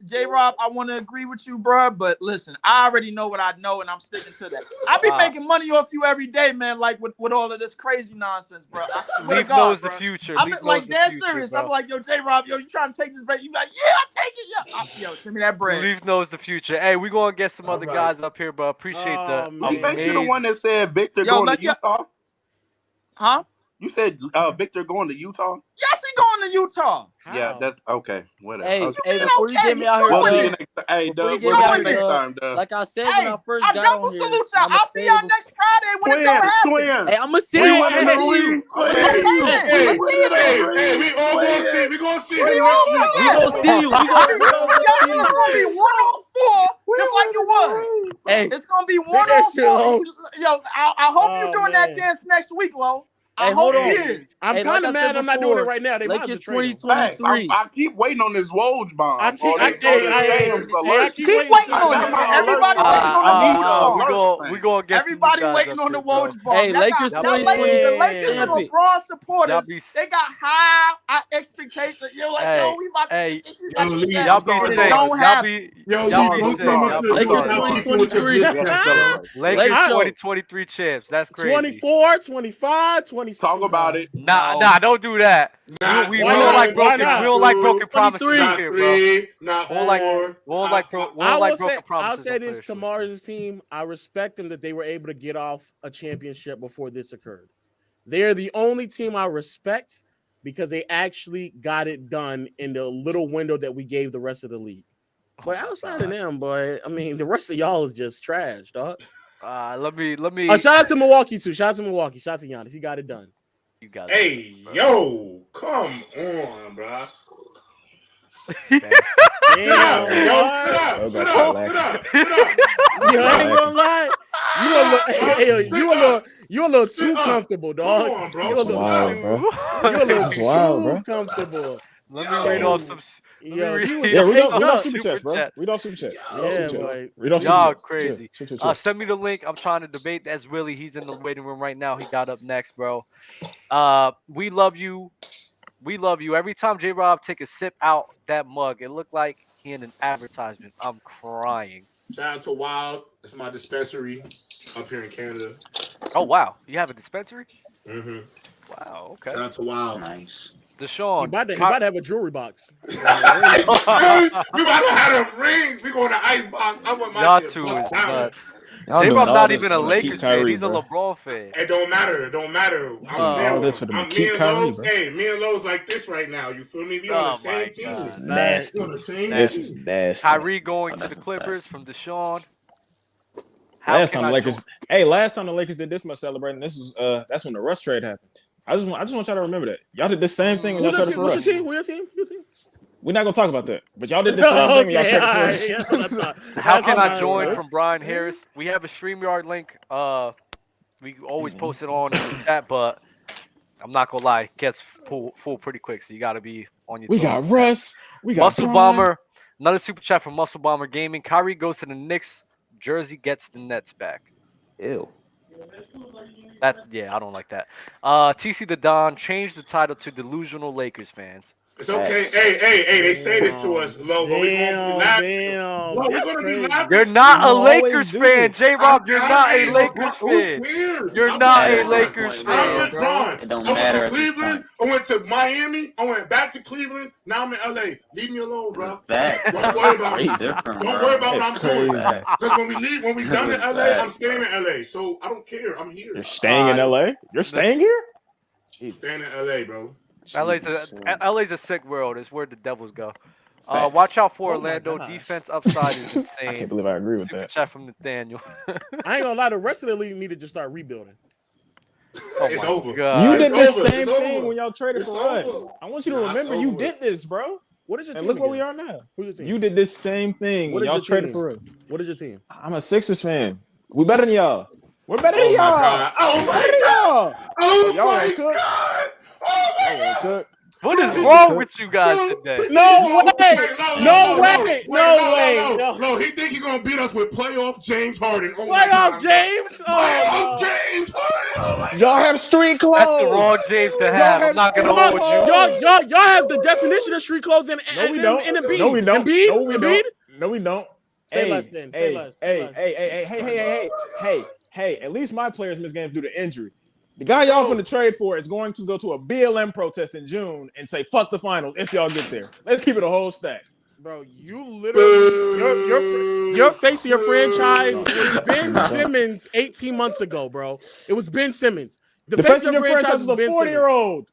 Speaker 10: J-Rob, I want to agree with you, bro. But listen, I already know what I know, and I'm sticking to that. I be making money off you every day, man, like with all of this crazy nonsense, bro. I swear to God,
Speaker 1: knows
Speaker 10: bro.
Speaker 1: the future.
Speaker 10: I'm
Speaker 1: Leaf
Speaker 10: like
Speaker 1: knows the
Speaker 10: dead
Speaker 1: future,
Speaker 10: serious.
Speaker 1: bro.
Speaker 10: I'm like, yo, J-Rob, yo, you trying to take this break? You like, yeah, I'll take it. Yo, send me that bread.
Speaker 1: Leaf knows the future. Hey, we gonna get some other guys up here, but appreciate the
Speaker 14: I think you're the one that said Victor
Speaker 10: Yo,
Speaker 14: going to Utah.
Speaker 10: Huh?
Speaker 14: You said Victor going to Utah?
Speaker 10: Yes, he going to Utah.
Speaker 14: Yeah, that's okay. Whatever.
Speaker 15: Hey,
Speaker 14: Okay.
Speaker 15: hey, before you get me out here,
Speaker 14: We'll see you
Speaker 15: Doug,
Speaker 14: next time. Hey,
Speaker 15: before you
Speaker 14: Doug,
Speaker 15: get
Speaker 14: we'll
Speaker 15: me
Speaker 14: see
Speaker 15: out
Speaker 14: you
Speaker 15: here,
Speaker 14: next
Speaker 15: Doug,
Speaker 14: time, Doug.
Speaker 15: like I said
Speaker 10: Hey,
Speaker 15: when I first
Speaker 10: I
Speaker 15: got
Speaker 10: double
Speaker 15: on here,
Speaker 10: salute y'all. I'll see y'all next Friday when it's gonna happen.
Speaker 15: Hey, I'm gonna see
Speaker 14: We
Speaker 15: you.
Speaker 14: winning the league.
Speaker 6: Hey, we all gonna see. We gonna see him next week.
Speaker 15: We gonna see you. We gonna
Speaker 10: It's gonna be 1-4, just like it was.
Speaker 15: Hey,
Speaker 10: it's gonna be
Speaker 15: that shit,
Speaker 10: 1-4. Yo, I hope
Speaker 11: Oh,
Speaker 10: you're doing
Speaker 11: man.
Speaker 10: that dance next week, Lo. I
Speaker 15: Hey,
Speaker 10: hope
Speaker 15: hold on.
Speaker 10: he is.
Speaker 11: I'm
Speaker 15: Hey,
Speaker 11: kind
Speaker 15: like
Speaker 11: of
Speaker 15: I
Speaker 11: mad
Speaker 15: said
Speaker 11: I'm not doing it
Speaker 15: before,
Speaker 11: right now. They might have
Speaker 15: Lakers
Speaker 11: to trade him.
Speaker 15: 2023.
Speaker 14: I keep waiting on this Woj bomb.
Speaker 11: I keep waiting
Speaker 10: Keep waiting on it. Everybody waiting on the Woj bomb.
Speaker 1: We gonna get
Speaker 10: Everybody
Speaker 1: some new guys
Speaker 10: waiting
Speaker 1: up
Speaker 10: on the
Speaker 1: here, bro.
Speaker 10: Woj bomb.
Speaker 15: Hey, Lakers
Speaker 10: the
Speaker 15: 2020
Speaker 10: Lakers and
Speaker 15: champion.
Speaker 10: LeBron supporters,
Speaker 1: Y'all be-
Speaker 10: they got high expectations. You're like, yo, we about to get this. We about to get that.
Speaker 1: Y'all be
Speaker 10: And it
Speaker 1: sick.
Speaker 10: don't
Speaker 1: Y'all
Speaker 10: happen.
Speaker 1: be
Speaker 6: Yo,
Speaker 1: y'all
Speaker 6: Lee,
Speaker 1: be
Speaker 6: don't
Speaker 1: sick.
Speaker 6: come up
Speaker 1: Y'all
Speaker 6: to
Speaker 1: be
Speaker 6: the
Speaker 15: Lakers
Speaker 1: sick.
Speaker 6: beefing with your
Speaker 15: 2023.
Speaker 6: bliss.
Speaker 1: Lakers
Speaker 11: How?
Speaker 1: 2023 champs. That's crazy.
Speaker 11: 24, 25, 26.
Speaker 14: Talk about it.
Speaker 1: Nah, don't do that.
Speaker 6: Not
Speaker 1: We
Speaker 11: Why
Speaker 1: don't
Speaker 11: not?
Speaker 1: like
Speaker 11: Why
Speaker 1: broken.
Speaker 11: not?
Speaker 1: We don't like broken promises
Speaker 15: Not
Speaker 1: up here, bro.
Speaker 6: three, not
Speaker 1: We don't like.
Speaker 6: four.
Speaker 1: We don't like. We
Speaker 11: I
Speaker 1: don't
Speaker 11: will
Speaker 1: like
Speaker 11: say,
Speaker 1: broken
Speaker 11: I'll
Speaker 1: promises.
Speaker 11: say
Speaker 1: up
Speaker 11: this
Speaker 1: here.
Speaker 11: to Mars' team. I respect them that they were able to get off a championship before this occurred. They're the only team I respect because they actually got it done in the little window that we gave the rest of the league. But outside of them, boy, I mean, the rest of y'all is just trash, dog.
Speaker 1: Let me.
Speaker 11: Shout out to Milwaukee too. Shout out to Milwaukee. Shout out to Giannis. He got it done.
Speaker 1: You guys.
Speaker 6: Hey, yo, come on, bro.
Speaker 11: Damn,
Speaker 6: Sit up.
Speaker 11: Yo, I ain't gonna lie. You a little too comfortable, dog.
Speaker 6: Come on, bro.
Speaker 11: You a little
Speaker 16: wild, bro.
Speaker 11: You a little
Speaker 16: That's wild, bro.
Speaker 11: too comfortable.
Speaker 1: Let me read off some.
Speaker 11: Yeah,
Speaker 16: we don't super chats, bro. We don't super chat.
Speaker 11: Yeah, boy.
Speaker 1: Y'all crazy. Send me the link. I'm trying to debate. That's Willie. He's in the waiting room right now. He got up next, bro. We love you. We love you. Every time J-Rob take a sip out that mug, it looked like he in an advertisement. I'm crying.
Speaker 6: Shout out to Wild. It's my dispensary up here in Canada.
Speaker 1: Oh wow, you have a dispensary?
Speaker 6: Mm-hmm.
Speaker 1: Wow. Okay.
Speaker 6: Shout out to Wild.
Speaker 15: Nice.
Speaker 1: Deshaun.
Speaker 11: He about to have a jewelry box.
Speaker 6: We about to have them rings. We going to ice box. I want my
Speaker 1: Y'all
Speaker 6: shit
Speaker 1: two
Speaker 6: bust
Speaker 1: is
Speaker 6: down.
Speaker 1: nuts.
Speaker 16: Y'all
Speaker 1: J-Rob's
Speaker 16: doing all
Speaker 1: not
Speaker 16: this
Speaker 1: even a
Speaker 16: for to keep
Speaker 1: Lakers fan.
Speaker 16: Kyrie,
Speaker 1: He's a
Speaker 16: bro.
Speaker 1: LeBron fan.
Speaker 6: It don't matter. It don't matter.
Speaker 16: all this for them to keep
Speaker 6: me and
Speaker 16: Kyrie,
Speaker 6: Lowe's,
Speaker 16: bro.
Speaker 6: hey, me and Lowe's like this right now. You feel me? We on the same team.
Speaker 16: This is nasty.
Speaker 6: We on the same
Speaker 16: This
Speaker 6: team.
Speaker 16: is nasty.
Speaker 1: Kyrie going to the Clippers from Deshaun.
Speaker 16: Last time the Lakers did this much celebrating. This was that's when the Russ trade happened. I just want y'all to remember that. Y'all did the same thing when y'all traded for Russ.
Speaker 11: Who's your team?
Speaker 16: We're not gonna talk about that. But y'all did the same thing when y'all traded for Russ.
Speaker 1: How can I join from Brian Harris? We have a StreamYard link. We always post it on the chat, but I'm not gonna lie, it gets full pretty quick, so you gotta be on your
Speaker 16: We got Russ. We got
Speaker 1: Muscle
Speaker 16: Brian.
Speaker 1: Bomber. Another super chat from Muscle Bomber Gaming. Kyrie goes to the Knicks. Jersey gets the Nets back.
Speaker 16: Ew.
Speaker 1: I don't like that. TC the Don changed the title to Delusional Lakers fans.
Speaker 6: It's okay. Hey, they say this to us, Lo, but we're gonna be laughing. Lo, we're gonna be laughing.
Speaker 1: You're not a
Speaker 16: You always
Speaker 1: Lakers
Speaker 16: do
Speaker 1: fan,
Speaker 16: this.
Speaker 1: J-Rob. You're not a Lakers fan. You're not a Lakers
Speaker 6: I'm
Speaker 1: fan, bro.
Speaker 6: LeBron.
Speaker 15: It don't
Speaker 6: I
Speaker 15: matter
Speaker 6: went
Speaker 15: at
Speaker 6: to
Speaker 15: this
Speaker 6: Cleveland. I went to Miami. I went back to Cleveland. Now I'm in LA. Leave me alone, bro.
Speaker 15: Fact.
Speaker 6: Don't worry about me.
Speaker 15: Different,
Speaker 6: Don't
Speaker 15: bro.
Speaker 6: worry about what I'm
Speaker 16: That's
Speaker 6: doing.
Speaker 16: crazy.
Speaker 6: Because when we done in LA, I'm staying in LA. So I don't care. I'm here.
Speaker 16: You're staying in LA? You're staying here?
Speaker 6: I'm staying in LA, bro.
Speaker 1: LA's a sick world. It's where the devils go. Watch out for
Speaker 11: Oh my
Speaker 1: Orlando.
Speaker 11: gosh.
Speaker 1: Defense upside is insane.
Speaker 16: I can't believe I agree with
Speaker 1: Super
Speaker 16: that.
Speaker 1: chat from Nathaniel.
Speaker 11: I ain't gonna lie, the rest of the league need to just start rebuilding.
Speaker 6: It's over.
Speaker 16: You did the
Speaker 6: It's over.
Speaker 16: same
Speaker 6: It's
Speaker 16: thing
Speaker 6: over.
Speaker 16: when y'all traded
Speaker 6: It's
Speaker 16: for
Speaker 6: over.
Speaker 16: us. I want you to
Speaker 6: Nah, it's
Speaker 16: remember you
Speaker 6: over.
Speaker 16: did this, bro.
Speaker 11: What is your team?
Speaker 16: And look where we
Speaker 11: again?
Speaker 16: are now.
Speaker 11: Who's your team?
Speaker 16: You did this same thing
Speaker 11: What
Speaker 16: when
Speaker 11: is
Speaker 16: y'all
Speaker 11: your
Speaker 16: traded
Speaker 11: team?
Speaker 16: for us.
Speaker 11: What is your team?
Speaker 16: I'm a Sixers fan. We better than y'all. We're better than
Speaker 6: Oh my
Speaker 16: y'all.
Speaker 6: God. Oh
Speaker 16: We're
Speaker 6: my
Speaker 16: better than y'all.
Speaker 6: Oh
Speaker 16: Y'all
Speaker 6: my
Speaker 16: won't cook.
Speaker 6: God. Oh my
Speaker 16: Y'all won't cook.
Speaker 1: What is
Speaker 16: Y'all won't
Speaker 1: wrong
Speaker 16: cook.
Speaker 1: with you guys today?
Speaker 11: No way! No way!
Speaker 6: No, he think he gonna beat us with playoff James Harden. Oh my
Speaker 11: Playoff
Speaker 6: God.
Speaker 11: James!
Speaker 6: Playoff James Harden. Oh my
Speaker 16: Y'all have street clothes.
Speaker 1: That's the wrong James to have. I'm not gonna hold you.
Speaker 11: Y'all have the definition of street clothes in
Speaker 16: No, we don't.
Speaker 11: Embiid.
Speaker 16: No, we don't.
Speaker 11: Embiid?
Speaker 16: No, we
Speaker 11: Embiid?
Speaker 16: don't. No, we don't.
Speaker 11: Say less then. Say less.
Speaker 16: Hey. At least my players miss games due to injury. The guy y'all finna trade for is going to go to a BLM protest in June and say fuck the finals if y'all get there. Let's keep it a whole stack.
Speaker 11: Bro, you literally your face of your franchise was Ben Simmons 18 months ago, bro. It was Ben Simmons.
Speaker 16: The face of your franchise is a 40-year-old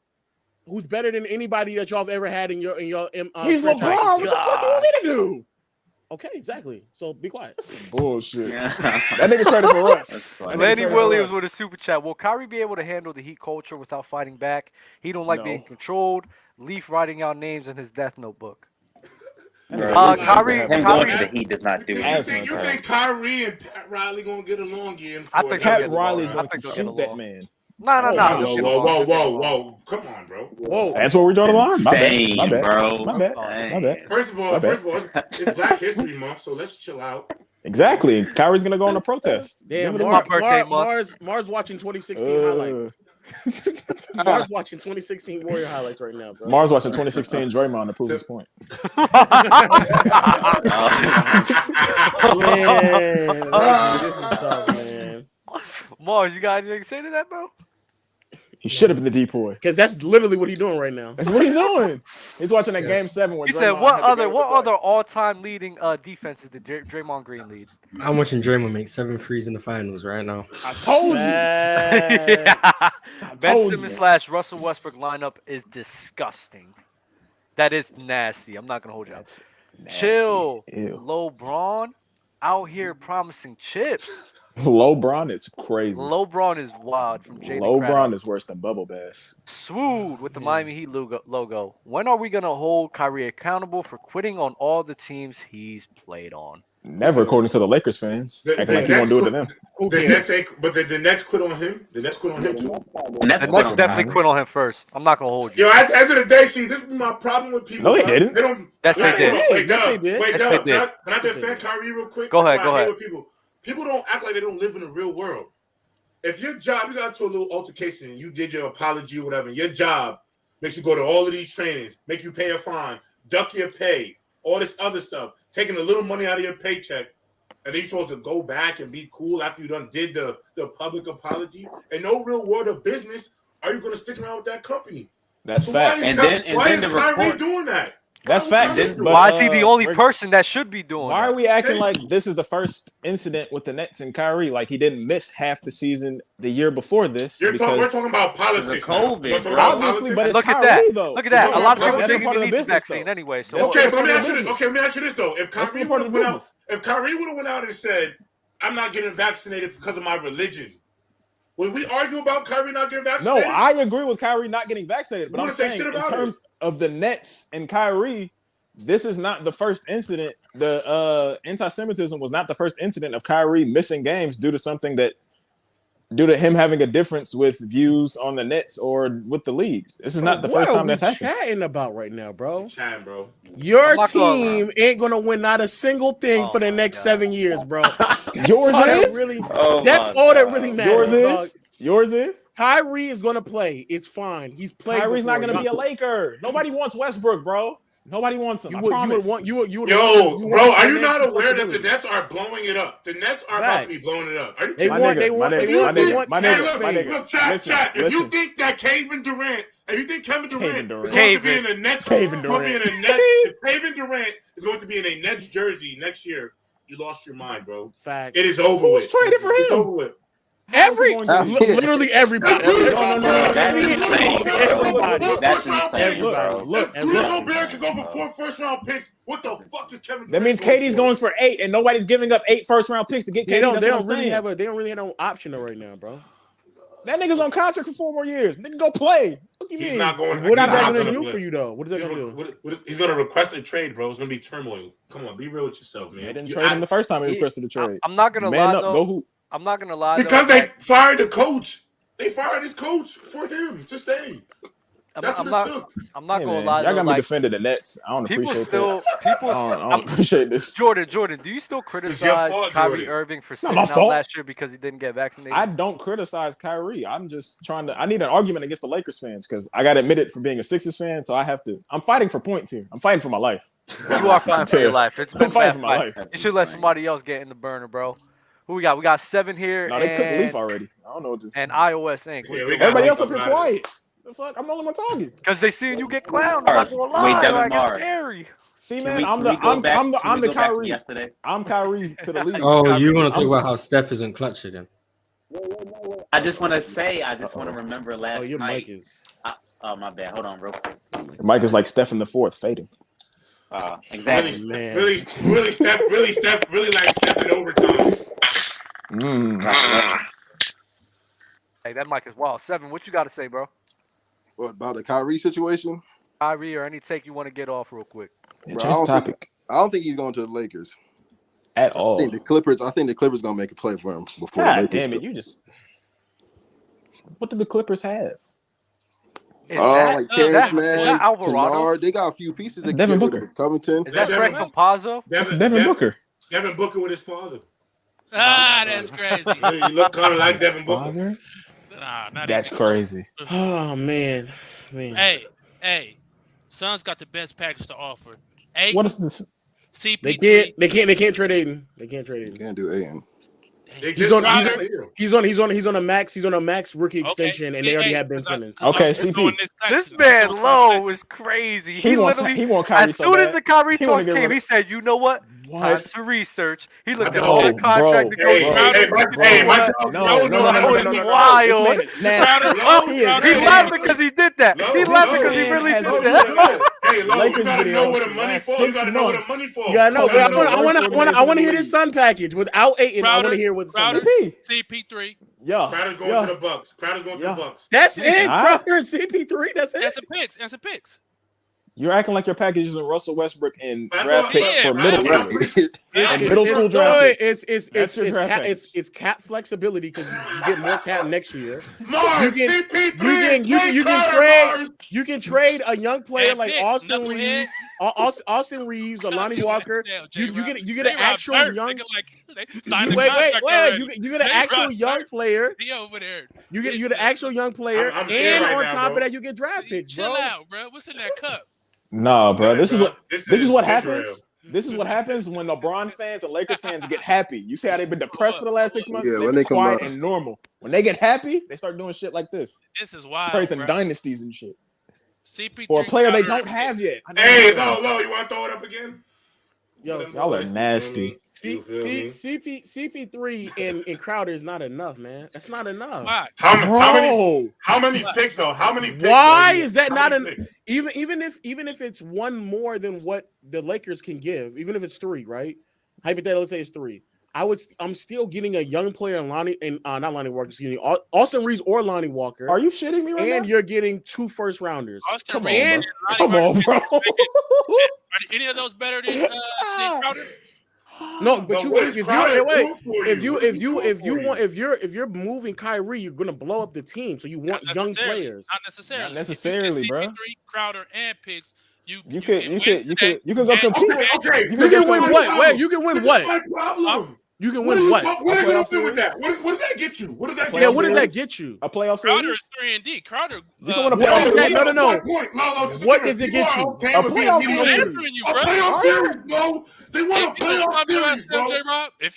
Speaker 11: who's better than anybody that y'all have ever had in your
Speaker 16: He's
Speaker 11: franchise.
Speaker 16: LeBron. What the fuck do you want me to do?
Speaker 11: Okay, exactly. So be quiet.
Speaker 16: Bullshit. That nigga traded for us.
Speaker 1: Lenny Williams with a super chat. Will Kyrie be able to handle the Heat culture without fighting back? He don't like being controlled. Leaf writing out names in his death notebook.
Speaker 17: Kyrie going to the Heat does not do
Speaker 6: it. You think Kyrie and Pat Riley gonna get along again?
Speaker 1: I think
Speaker 16: Pat Riley's going to shoot that man.
Speaker 1: No.
Speaker 6: Whoa. Come on, bro.
Speaker 11: Whoa.
Speaker 16: That's where we draw the line. My bad.
Speaker 17: Bro.
Speaker 16: My bad.
Speaker 6: First of all, it's Black History Month, so let's chill out.
Speaker 16: Exactly. Kyrie's going to go on a protest.
Speaker 11: Damn, Mars watching 2016 highlights. Mars watching 2016 Warrior highlights right now, bro.
Speaker 16: Mars watching 2016 Draymond to prove his point.
Speaker 11: This is tough, man.
Speaker 1: Mars, you got anything to say to that, bro?
Speaker 16: He should have been the decoy.
Speaker 11: Because that's literally what he's doing right now.
Speaker 16: That's what he's doing. He's watching that Game 7 where
Speaker 1: He
Speaker 16: Draymond
Speaker 1: said, "What
Speaker 16: had the
Speaker 1: other all-time leading defenses did Draymond Green lead?"
Speaker 2: I'm watching Draymond make 7 threes in the finals right now.
Speaker 16: I told you.
Speaker 1: Ben Simmons / Russell Westbrook lineup is disgusting. That is nasty. I'm not gonna hold you out. Chill. LeBron out here promising chips.
Speaker 16: LeBron is crazy.
Speaker 1: LeBron is wild from Jaden
Speaker 16: LeBron is worse than Bubble Bass.
Speaker 1: Swoon with the Miami Heat logo. When are we gonna hold Kyrie accountable for quitting on all the teams he's played on?
Speaker 16: Never, according to the Lakers fans. Acting like he won't do it to them.
Speaker 6: The Nets quit on him. The Nets quit on him too.
Speaker 1: The Nets definitely quit on him first. I'm not gonna hold you.
Speaker 6: Yo, at the end of the day, see, this is my problem with people.
Speaker 16: No, they didn't.
Speaker 6: They don't.
Speaker 1: Yes, they did.
Speaker 6: Wait, Dub. Can I defend Kyrie real quick?
Speaker 1: Go ahead.
Speaker 6: People don't act like they don't live in the real world. If your job, you got into a little altercation and you did your apology or whatever, your job makes you go to all of these trainings, make you pay a fine, duck your pay, all this other stuff, taking a little money out of your paycheck, and then you're supposed to go back and be cool after you done did the public apology. In no real world of business, are you going to stick around with that company?
Speaker 16: That's fact.
Speaker 6: Why is Kyrie doing that?
Speaker 16: That's fact.
Speaker 1: Why is he the only person that should be doing
Speaker 16: Why
Speaker 1: that?
Speaker 16: are we acting like this is the first incident with the Nets and Kyrie? Like he didn't miss half the season the year before this.
Speaker 6: We're talking about politics.
Speaker 16: Obviously, but it's
Speaker 1: Look
Speaker 16: Kyrie,
Speaker 1: at that.
Speaker 16: though.
Speaker 1: Look at that. A lot of people
Speaker 16: That's
Speaker 1: think
Speaker 16: part
Speaker 1: he
Speaker 16: of the
Speaker 1: needs the
Speaker 16: business,
Speaker 1: vaccine
Speaker 16: though.
Speaker 1: anyway. So
Speaker 6: Okay, but let me ask you this though. If Kyrie would have went out and said, "I'm not getting vaccinated because of my religion," would we argue about Kyrie not getting vaccinated?
Speaker 16: No, I agree with Kyrie not getting vaccinated. But I'm saying in
Speaker 6: about
Speaker 16: terms of the Nets and Kyrie, this is not the first incident. The anti-Semitism was not the first incident of Kyrie missing games due to him having a difference with views on the Nets or with the league. This is not the first time that's happened.
Speaker 11: What are we chatting about right now, bro?
Speaker 6: Bro.
Speaker 11: Your team ain't gonna win not a single thing for the next 7 years, bro.
Speaker 16: Yours is?
Speaker 11: That's all that really matters.
Speaker 16: Yours is?
Speaker 11: Kyrie is gonna play. It's fine. He's playing.
Speaker 16: Kyrie's not gonna be a Laker. Nobody wants Westbrook, bro. Nobody wants him.
Speaker 6: Bro, are you not aware that the Nets are blowing it up? The Nets are about to be blowing it up.
Speaker 11: They want.
Speaker 6: Look, chat. If you think that Kevin Durant, and you think Kevin Durant is going to be in a Nets, if Kevin Durant is going to be in a Nets jersey next year, you lost your mind, bro.
Speaker 11: Fact.
Speaker 6: It is over
Speaker 16: Who's
Speaker 6: with.
Speaker 16: traded for him?
Speaker 6: It's over with.
Speaker 11: Literally everybody. No.
Speaker 17: That's insane, bro.
Speaker 11: Everybody.
Speaker 17: That's insane,
Speaker 11: Everybody.
Speaker 17: bro.
Speaker 6: If Rudy Gobert can go for 4 first-round picks, what the fuck is Kevin?
Speaker 16: That means KD's going for 8, and nobody's giving up 8 first-round picks to get KD.
Speaker 11: They don't really have no option right now, bro.
Speaker 16: That nigga's on contract for 4 more years. Nigga, go play. What do you mean?
Speaker 6: He's not going.
Speaker 11: What is that going to do for you, though? What is that going to do?
Speaker 6: He's going to request a trade, bro. It's going to be turmoil. Come on, be real with yourself, man.
Speaker 16: They didn't trade him the first time he requested a trade.
Speaker 1: I'm not going to lie, though. I'm not going to lie,
Speaker 6: because they fired the coach. They fired his coach for him to stay. That's what it took.
Speaker 1: I'm not going to lie,
Speaker 16: y'all
Speaker 1: though.
Speaker 16: got me defending the Nets. I don't appreciate that. I don't appreciate this.
Speaker 1: Jordan, do you still criticize Kyrie Irving for sitting out last year because he didn't get vaccinated?
Speaker 16: I don't criticize Kyrie. I'm just trying to. I need an argument against the Lakers fans because I got admitted for being a Sixers fan, so I have to. I'm fighting for points here. I'm fighting for my life.
Speaker 1: You are fighting for your life. It's been
Speaker 16: I'm fighting for my
Speaker 1: fight.
Speaker 16: life.
Speaker 1: You should let somebody else get in the burner, bro. Who we got? We got 7 here.
Speaker 16: No, they took the leaf already. I don't know what this.
Speaker 1: And iOS Inc.
Speaker 16: Everybody else up here quiet. The fuck? I'm the only one talking.
Speaker 1: Because they seeing you get clowned. I'm not gonna lie. Like, it's scary.
Speaker 16: See, man, I'm the Kyrie. Yesterday. I'm Kyrie to the league.
Speaker 2: Oh, you want to talk about how Steph isn't clutch again?
Speaker 17: I just want to remember last
Speaker 11: your
Speaker 17: night.
Speaker 11: mic is.
Speaker 17: Oh, my bad. Hold on, real quick.
Speaker 16: Mike is like Steph in the 4th, fading.
Speaker 17: Exactly.
Speaker 6: Really like Steph in overtime.
Speaker 1: Hey, that mic is wild. 7, what you got to say, bro?
Speaker 18: What about the Kyrie situation?
Speaker 1: Kyrie or any take you want to get off real quick.
Speaker 18: Bro, I don't think he's going to the Lakers
Speaker 16: at all.
Speaker 18: I think the Clippers gonna make a play for him before.
Speaker 16: God damn it! You just. What do the Clippers have?
Speaker 18: Like Terrence Mann, Kennard. They got a few pieces.
Speaker 16: Devin Booker,
Speaker 18: Covington.
Speaker 1: Is that Frank Compazzo?
Speaker 16: Devin Booker.
Speaker 6: Devin Booker with his father.
Speaker 9: That's crazy.
Speaker 6: You look kind of like Devin Booker.
Speaker 16: That's crazy.
Speaker 11: Oh man.
Speaker 9: Hey, Suns got the best package to offer.
Speaker 16: What is this?
Speaker 9: CP3.
Speaker 11: They can't trade Aiden. They can't trade Aiden.
Speaker 18: Can't do Aiden.
Speaker 11: He's on a max rookie extension, and they already have Ben Simmons.
Speaker 16: Okay, CP.
Speaker 1: This man Lowe is crazy. He wants Kyrie as soon as the Kyrie talks came, he said, "You know what? Time to research." He looked at all the contract negotiations. No, wild. He's laughing because he did that. He's laughing because he really did that.
Speaker 6: You gotta know where the money falls. You gotta know where the money falls.
Speaker 11: Yeah, I know. But I want to hear this Sun package without Aiden. I want to hear what
Speaker 9: CP3.
Speaker 16: Yeah.
Speaker 6: Crowder's going to the Bucks.
Speaker 11: That's it. Crowder and CP3. That's it.
Speaker 9: That's a picks.
Speaker 16: You're acting like your package is Russell Westbrook and draft picks for middle school. And middle school draft picks.
Speaker 11: It's cap flexibility because you get more cap next year. You can trade a young player like Austin Reeves or Lonnie Walker. You get an actual young. You get an actual young player.
Speaker 9: He over there.
Speaker 11: You get an actual young player, and on top of that, you get draft picks.
Speaker 9: Chill out, bro. What's in that cup?
Speaker 16: Nah, bro. This is what happens. This is what happens when LeBron fans and Lakers fans get happy. You see how they've been depressed for the last 6 months?
Speaker 18: Yeah, when they come
Speaker 16: quiet
Speaker 18: out
Speaker 16: and normal. When they get happy, they start doing shit like this.
Speaker 9: This is wild.
Speaker 16: Praising dynasties and shit.
Speaker 9: CP3
Speaker 16: for a player they don't have yet.
Speaker 6: Hey, Lo, you want to throw it up again?
Speaker 11: Yo,
Speaker 16: y'all are nasty.
Speaker 11: CP3 and Crowder is not enough, man. That's not enough.
Speaker 9: Why?
Speaker 6: How many picks though? How many picks?
Speaker 11: Why is that not an even if it's one more than what the Lakers can give, even if it's 3, right? Hypothetically, let's say it's 3. I'm still getting a young player in not Lonnie Walker, excuse me, Austin Reeves or Lonnie Walker.
Speaker 16: Are you shitting me right now?
Speaker 11: And you're getting 2 first rounders.
Speaker 9: Come on, bro. Are any of those better than Crowder?
Speaker 11: No, but if you're moving Kyrie, you're gonna blow up the team. So you want young players.
Speaker 9: Not necessarily.
Speaker 11: bro.
Speaker 9: Crowder and picks. You
Speaker 16: could go compete.
Speaker 11: You can win what? Wait, you can win what?
Speaker 6: My problem.
Speaker 11: You can win what?
Speaker 6: What are you gonna do with that? What does that get you? What does that get you?
Speaker 11: Yeah, what does that get you?
Speaker 16: A playoff series?
Speaker 9: Crowder is 3-and-D. Crowder.
Speaker 16: You can win a playoff series?
Speaker 11: No. What does it get you?
Speaker 16: A playoff series.
Speaker 6: A playoff series, bro. They want a playoff series, bro.
Speaker 9: They
Speaker 6: want a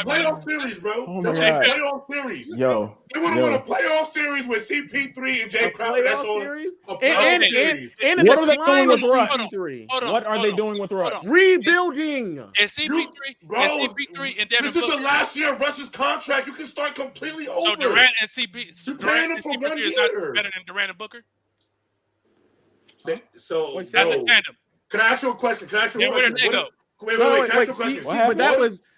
Speaker 6: playoff series, bro.
Speaker 16: Oh my God.
Speaker 6: Playoff series.
Speaker 16: Yo.
Speaker 6: They want to win a playoff series with CP3 and Jay Crowder. That's all. A playoff series.
Speaker 11: And
Speaker 16: what are they doing with Russ?
Speaker 11: CP3?
Speaker 16: What are they doing with Russ?
Speaker 11: Rebuilding.
Speaker 9: And CP3 and Devin
Speaker 6: This is the last year of Russ's contract. You can start completely over.
Speaker 9: So Durant and CP,
Speaker 6: You're
Speaker 9: Durant
Speaker 6: paying him
Speaker 9: and
Speaker 6: for
Speaker 9: CP3
Speaker 6: 1
Speaker 9: is
Speaker 6: year.
Speaker 9: not better than Durant and Booker.
Speaker 6: So
Speaker 9: As a tandem.
Speaker 6: Can I ask you a question? Can I ask you a
Speaker 9: Where
Speaker 6: question?
Speaker 9: did they go?
Speaker 6: Wait. Can I ask you a question?
Speaker 11: But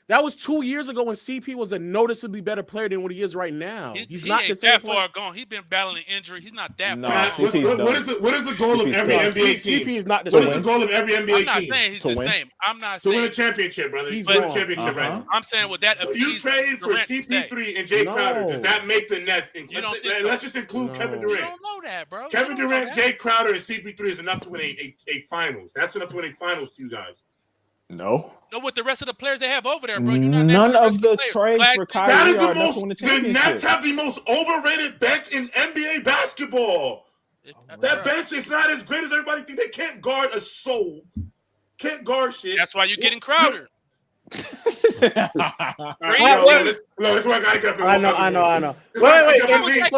Speaker 11: that was 2 years ago when CP was a noticeably better player than what he is right now. He's not the same
Speaker 9: that far gone. He's been battling injury. He's not that far gone.
Speaker 6: What is the goal of every NBA team?
Speaker 11: CP is not the
Speaker 6: What
Speaker 11: same.
Speaker 6: is the goal of every NBA team?
Speaker 9: I'm not saying he's the same. I'm not
Speaker 6: to
Speaker 9: saying
Speaker 6: win a championship, brother.
Speaker 9: He's
Speaker 6: To win a
Speaker 9: gone.
Speaker 6: championship, right?
Speaker 9: I'm saying with that.
Speaker 6: So you trade for CP3 and Jay Crowder. Does that make the Nets? Let's just include Kevin Durant.
Speaker 9: You don't know that, bro.
Speaker 6: Kevin Durant, Jay Crowder, and CP3 is enough to win a finals. That's enough to win a finals to you guys.
Speaker 16: No.
Speaker 9: No, with the rest of the players they have over there, bro.
Speaker 16: None of the trades for Kyrie
Speaker 6: That is
Speaker 16: are
Speaker 6: the
Speaker 16: enough to win the
Speaker 6: most. The
Speaker 16: championship.
Speaker 6: Nets have the most overrated bench in NBA basketball. That bench is not as great as everybody think. They can't guard a soul. Can't guard shit.
Speaker 9: That's why you're getting Crowder.
Speaker 6: This is where I gotta get up.
Speaker 11: I know.
Speaker 6: Wait.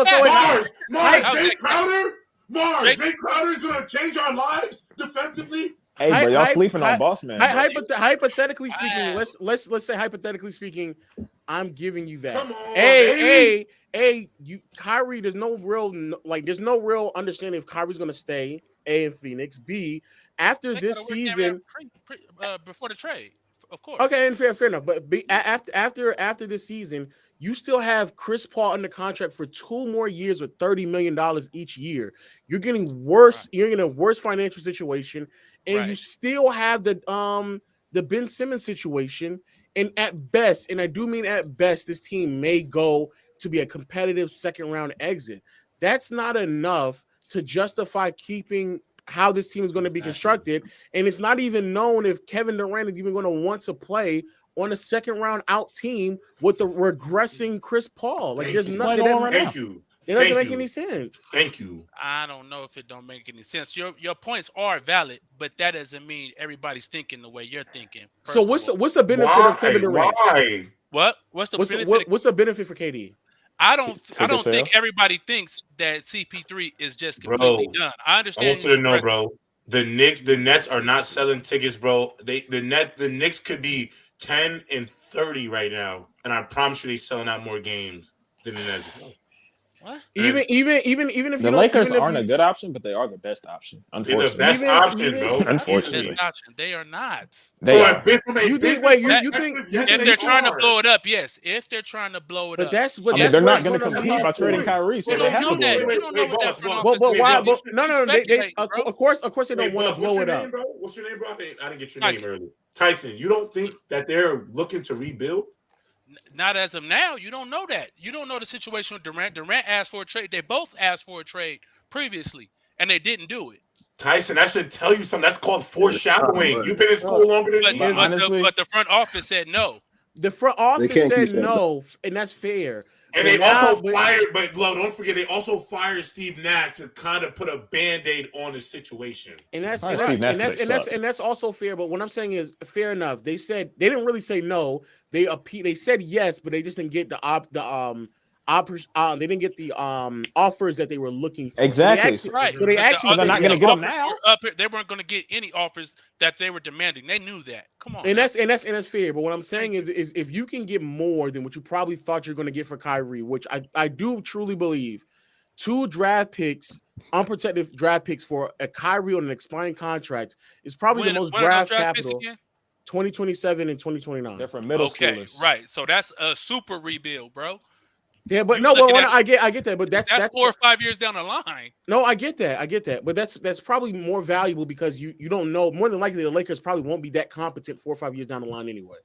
Speaker 6: Mars, Jay Crowder is gonna change our lives defensively.
Speaker 16: Hey, bro, y'all sleeping on boss man.
Speaker 11: Hypothetically speaking, let's say hypothetically speaking, I'm giving you that.
Speaker 6: Come on,
Speaker 11: Kyrie. There's no real understanding if Kyrie's gonna stay. A, in Phoenix. B, after this season,
Speaker 9: before the trade, of course.
Speaker 11: Okay, and fair enough. But after this season, you still have Chris Paul under contract for 2 more years with $30 million each year. You're getting worse. Right. You're in a worse financial situation, and you still have the Ben Simmons situation. And at best, and I do mean at best, this team may go to be a competitive second round exit. That's not enough to justify keeping how this team is going to be constructed. And it's not even known if Kevin Durant is even going to want to play on a second round out team with the regressing Chris Paul. Like there's nothing.
Speaker 6: Thank you.
Speaker 11: It doesn't make any sense.
Speaker 6: Thank you.
Speaker 9: I don't know if it don't make any sense. Your points are valid, but that doesn't mean everybody's thinking the way you're thinking.
Speaker 11: So what's the benefit of Kevin Durant?
Speaker 6: Why?
Speaker 9: What? What's the
Speaker 11: benefit for KD?
Speaker 9: I don't think everybody thinks that CP3 is just completely done. I understand.
Speaker 6: I want you to know, bro. The Nets are not selling tickets, bro. The Knicks could be 10 and 30 right now, and I promise you, they're selling out more games than the Nets.
Speaker 9: What?
Speaker 11: Even if
Speaker 16: the Lakers aren't a good option, but they are the best option. Unfortunately,
Speaker 6: they're the best option, bro.
Speaker 16: Unfortunately,
Speaker 9: they are not.
Speaker 16: They are.
Speaker 11: You think
Speaker 9: if they're trying to blow it up? Yes, if they're trying to blow it up.
Speaker 16: They're not going to compete by trading Kyrie, so they have to blow it up.
Speaker 9: You don't know what that front office is.
Speaker 11: No. Of course, they don't want to blow it up.
Speaker 6: What's your name, bro? I didn't get your name earlier. Tyson, you don't think that they're looking to rebuild?
Speaker 9: Not as of now. You don't know that. You don't know the situation with Durant. Durant asked for a trade. They both asked for a trade previously, and they didn't do it.
Speaker 6: Tyson, that should tell you something. That's called foreshadowing. You've been in school longer than me.
Speaker 9: But the front office said no.
Speaker 11: The front office said no, and that's fair.
Speaker 6: And they also fired, but don't forget, they also fired Steve Nash to kind of put a Band-Aid on the situation.
Speaker 11: And that's also fair. But what I'm saying is fair enough. They said they didn't really say no. They said yes, but they just didn't get the they didn't get the offers that they were looking for.
Speaker 16: Exactly.
Speaker 11: So
Speaker 9: right.
Speaker 11: So they actually
Speaker 16: they're not going to get them now.
Speaker 9: They weren't going to get any offers that they were demanding. They knew that. Come on.
Speaker 11: And that's fair. But what I'm saying is if you can get more than what you probably thought you're going to get for Kyrie, which I do truly believe, 2 draft picks, unprotected draft picks for a Kyrie on an expiring contract is probably the most draft capital. 2027 and 2029.
Speaker 16: They're from middle schoolers.
Speaker 9: Right. So that's a super rebuild, bro.
Speaker 11: Yeah, but I get that, but that's
Speaker 9: 4 or 5 years down the line.
Speaker 11: No, I get that, but that's probably more valuable because you don't know. More than likely, the Lakers probably won't be that competent 4 or 5 years down the line anyway.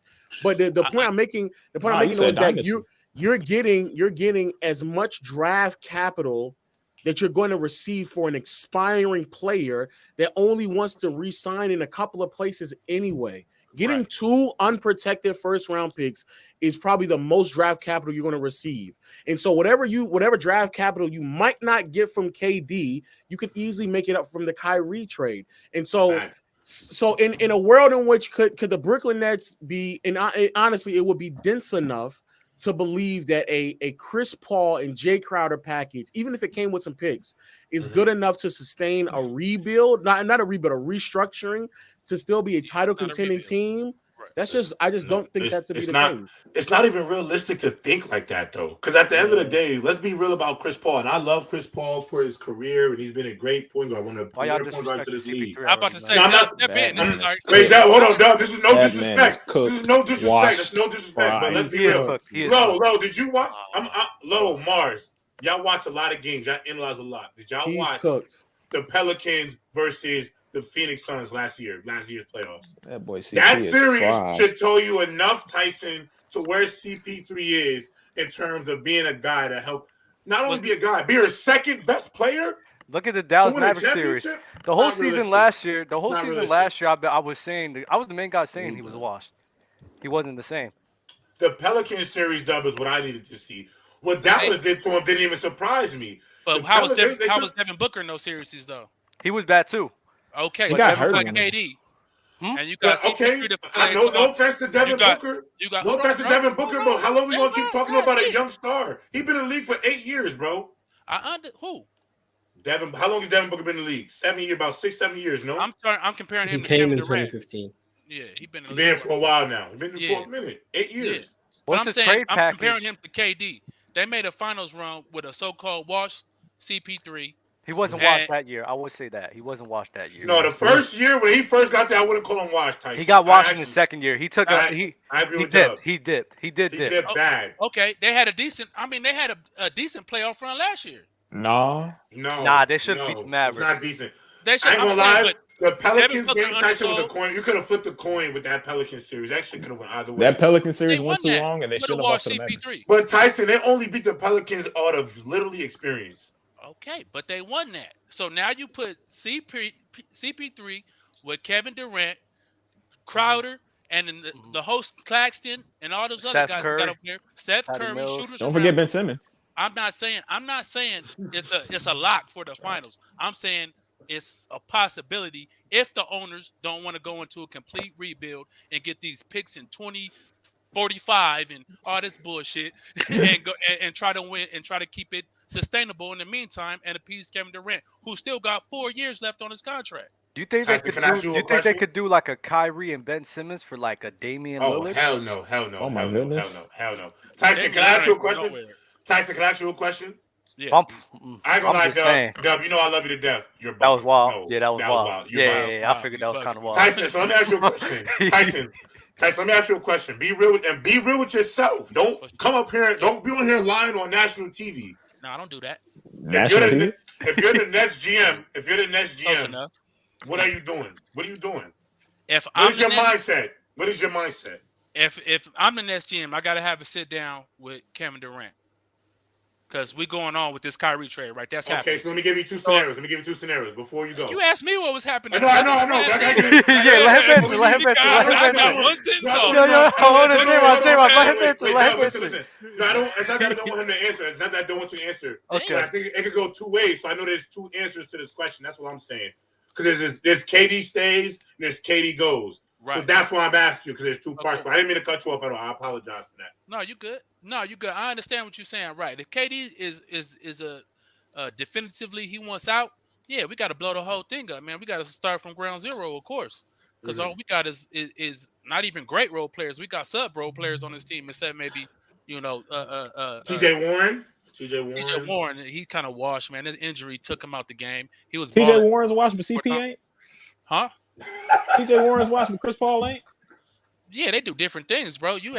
Speaker 11: But the point I'm making is that you're getting as much draft capital that you're going to receive for an expiring player that only wants to re-sign in a couple of places anyway. Getting 2 unprotected first-round picks is probably the most draft capital you're going to receive. And so whatever draft capital you might not get from KD, you could easily make it up from the Kyrie trade. And so in a world in which could the Brooklyn Nets be, and honestly, it would be dense enough to believe that a Chris Paul and Jay Crowder package, even if it came with some picks, is good enough to sustain a rebuild, not a rebuild, a restructuring, to still be a title contending team. That's just I just don't think that to be the case.
Speaker 6: It's not even realistic to think like that though, because at the end of the day, let's be real about Chris Paul. And I love Chris Paul for his career, and he's been a great point guard, one of the premier point guards to this league.
Speaker 9: I'm about to say,
Speaker 6: I'm not.
Speaker 9: Wait,
Speaker 6: hold on, Dub. This is no disrespect.
Speaker 16: This
Speaker 6: is no disrespect. That's no disrespect. But let's be real. Low, did you watch? Low, Mars. Y'all watch a lot of games. Y'all analyze a lot. Did y'all watch the Pelicans versus the Phoenix Suns last year's playoffs?
Speaker 16: That boy CP
Speaker 6: That
Speaker 16: is
Speaker 6: series
Speaker 16: fried.
Speaker 6: should tell you enough, Tyson, to where CP3 is in terms of being a guy to help not only be a guy, be your second best player.
Speaker 1: Look at the Dallas Mavericks series. The whole season last year, I was saying, I was the main guy saying he was washed. He wasn't the same.
Speaker 6: The Pelicans series dub is what I needed to see. What Dallas did to him didn't even surprise me.
Speaker 9: But how was Devin Booker in those series though?
Speaker 1: He was bad too.
Speaker 9: Okay,
Speaker 16: he
Speaker 9: so
Speaker 16: got
Speaker 9: you
Speaker 16: hurt
Speaker 9: got KD, and you got
Speaker 6: okay. No offense to Devin Booker. No offense to Devin Booker, but how long we gonna keep talking about a young star? He been in the league for 8 years, bro.
Speaker 9: Who?
Speaker 6: Devin. How long has Devin Booker been in the league? 7 years, about 6-7 years. No,
Speaker 9: I'm comparing him.
Speaker 2: He came
Speaker 9: Kevin
Speaker 2: in
Speaker 9: Durant.
Speaker 2: 2015.
Speaker 9: Yeah, he's been in the
Speaker 6: league
Speaker 9: for
Speaker 6: a while now. He's been in for a minute. 8 years.
Speaker 9: Yeah. But I'm saying I'm comparing him to KD. They made a finals run with a so-called washed CP3.
Speaker 1: He wasn't washed that year. I would say that. He wasn't washed that year.
Speaker 6: No, the first year when he first got there, I wouldn't call him washed, Tyson.
Speaker 1: He got washed in the second year. He took
Speaker 6: I agree with
Speaker 1: dipped.
Speaker 6: Dub.
Speaker 1: He dipped. He did dip.
Speaker 6: He dipped bad.
Speaker 9: Okay, they had a decent decent playoff run last year.
Speaker 6: Nah,
Speaker 1: they should beat the Mavericks.
Speaker 6: It's not decent.
Speaker 9: They should.
Speaker 6: I ain't gonna lie. The Pelicans
Speaker 9: Devin
Speaker 6: game,
Speaker 9: Booker
Speaker 6: Tyson was a coin. You could have flipped the coin with that Pelicans series. Actually, could have went either way.
Speaker 16: That Pelican series went too long, and they should have lost to the Mavericks.
Speaker 6: But Tyson, they only beat the Pelicans out of literally experience.
Speaker 9: Okay, but they won that. So now you put CP3 with Kevin Durant, Crowder, and then the host Claxton and all those other guys got up there. Seth Curry, shooters.
Speaker 16: Don't forget Ben Simmons.
Speaker 9: I'm not saying it's a lock for the finals. I'm saying it's a possibility if the owners don't want to go into a complete rebuild and get these picks in 2045 and all this bullshit and go and try to win and try to keep it sustainable in the meantime and appease Kevin Durant, who still got 4 years left on his contract.
Speaker 1: Do you think they could do like a Kyrie and Ben Simmons for like a Damian Lillard?
Speaker 6: Hell no.
Speaker 16: Oh my goodness.
Speaker 6: Hell no. Tyson, can I ask you a question?
Speaker 9: Yeah.
Speaker 6: I ain't gonna lie, Dub. You know I love you to death.
Speaker 1: That was wild.
Speaker 6: No,
Speaker 1: yeah, that was wild. Yeah. I figured that was kind of wild.
Speaker 6: Tyson, so let me ask you a question. Tyson, let me ask you a question. Be real with yourself. Don't come up here. Don't be on here lying on national TV.
Speaker 9: No, I don't do that.
Speaker 6: If you're the next GM, what are you doing? What are you doing? What is your mindset? If
Speaker 9: I'm the next GM, I gotta have a sit down with Kevin Durant. Because we're going on with this Kyrie trade, right? That's happening.
Speaker 6: Okay, so let me give you two scenarios before you go.
Speaker 9: You asked me what was happening.
Speaker 6: I know.
Speaker 1: Let him answer.
Speaker 6: Listen. No, it's not that I don't want him to answer. It's not that I don't want you to answer.
Speaker 1: Okay.
Speaker 6: I think it could go two ways. So I know there's two answers to this question. That's what I'm saying. Because there's KD stays and there's KD goes. Right. So that's why I'm asking you, because there's two parts. So I didn't mean to cut you off at all. I apologize for that.
Speaker 9: No, you good. I understand what you're saying. Right. If KD is a definitively he wants out, yeah, we got to blow the whole thing up, man. We got to start from ground zero, of course, because all we got is not even great role players. We got sub role players on this team, except maybe
Speaker 6: TJ Warren.
Speaker 9: TJ Warren, he kind of washed, man. His injury took him out the game. He was
Speaker 16: TJ Warren's washed, but CP ain't.
Speaker 9: Huh?
Speaker 16: TJ Warren's washed, but Chris Paul ain't.
Speaker 9: Yeah, they do different things, bro. You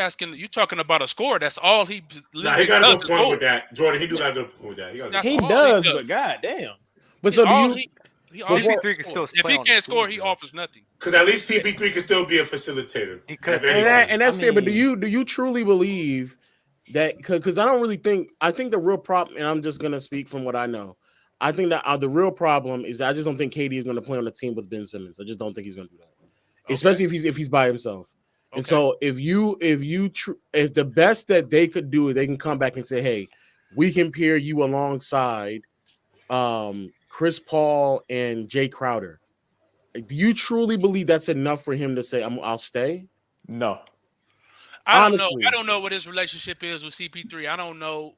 Speaker 9: talking about a score? That's all he.
Speaker 6: Nah, he got a good point with that, Jordan. He do got a good point with that.
Speaker 16: He does, but goddamn.
Speaker 11: But so
Speaker 9: CP3 can still if he can't score, he offers nothing.
Speaker 6: Because at least CP3 can still be a facilitator.
Speaker 11: And that's fair. But do you truly believe that? Because I don't really think. I think the real problem, and I'm just gonna speak from what I know. I think that the real problem is I just don't think KD is going to play on the team with Ben Simmons. I just don't think he's going to do that, especially if he's by himself. And so if the best that they could do is they can come back and say, hey, we can pair you alongside Chris Paul and Jay Crowder. Do you truly believe that's enough for him to say I'll stay?
Speaker 16: No.
Speaker 9: I don't know what his relationship is with CP3. I don't know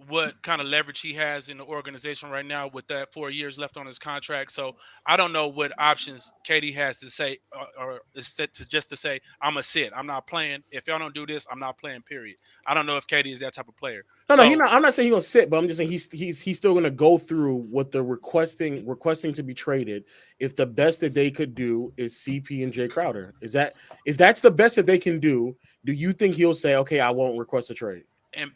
Speaker 9: what kind of leverage he has in the organization right now with that 4 years left on his contract. So I don't know what options KD has to say, or just to say, I'm a sit. I'm not playing. If y'all don't do this, I'm not playing, period. I don't know if KD is that type of player.
Speaker 11: No, I'm not saying he's gonna sit, but I'm just saying he's still gonna go through what they're requesting to be traded. If the best that they could do is CP and Jay Crowder, if that's the best that they can do you think he'll say, okay, I won't request a trade?
Speaker 9: And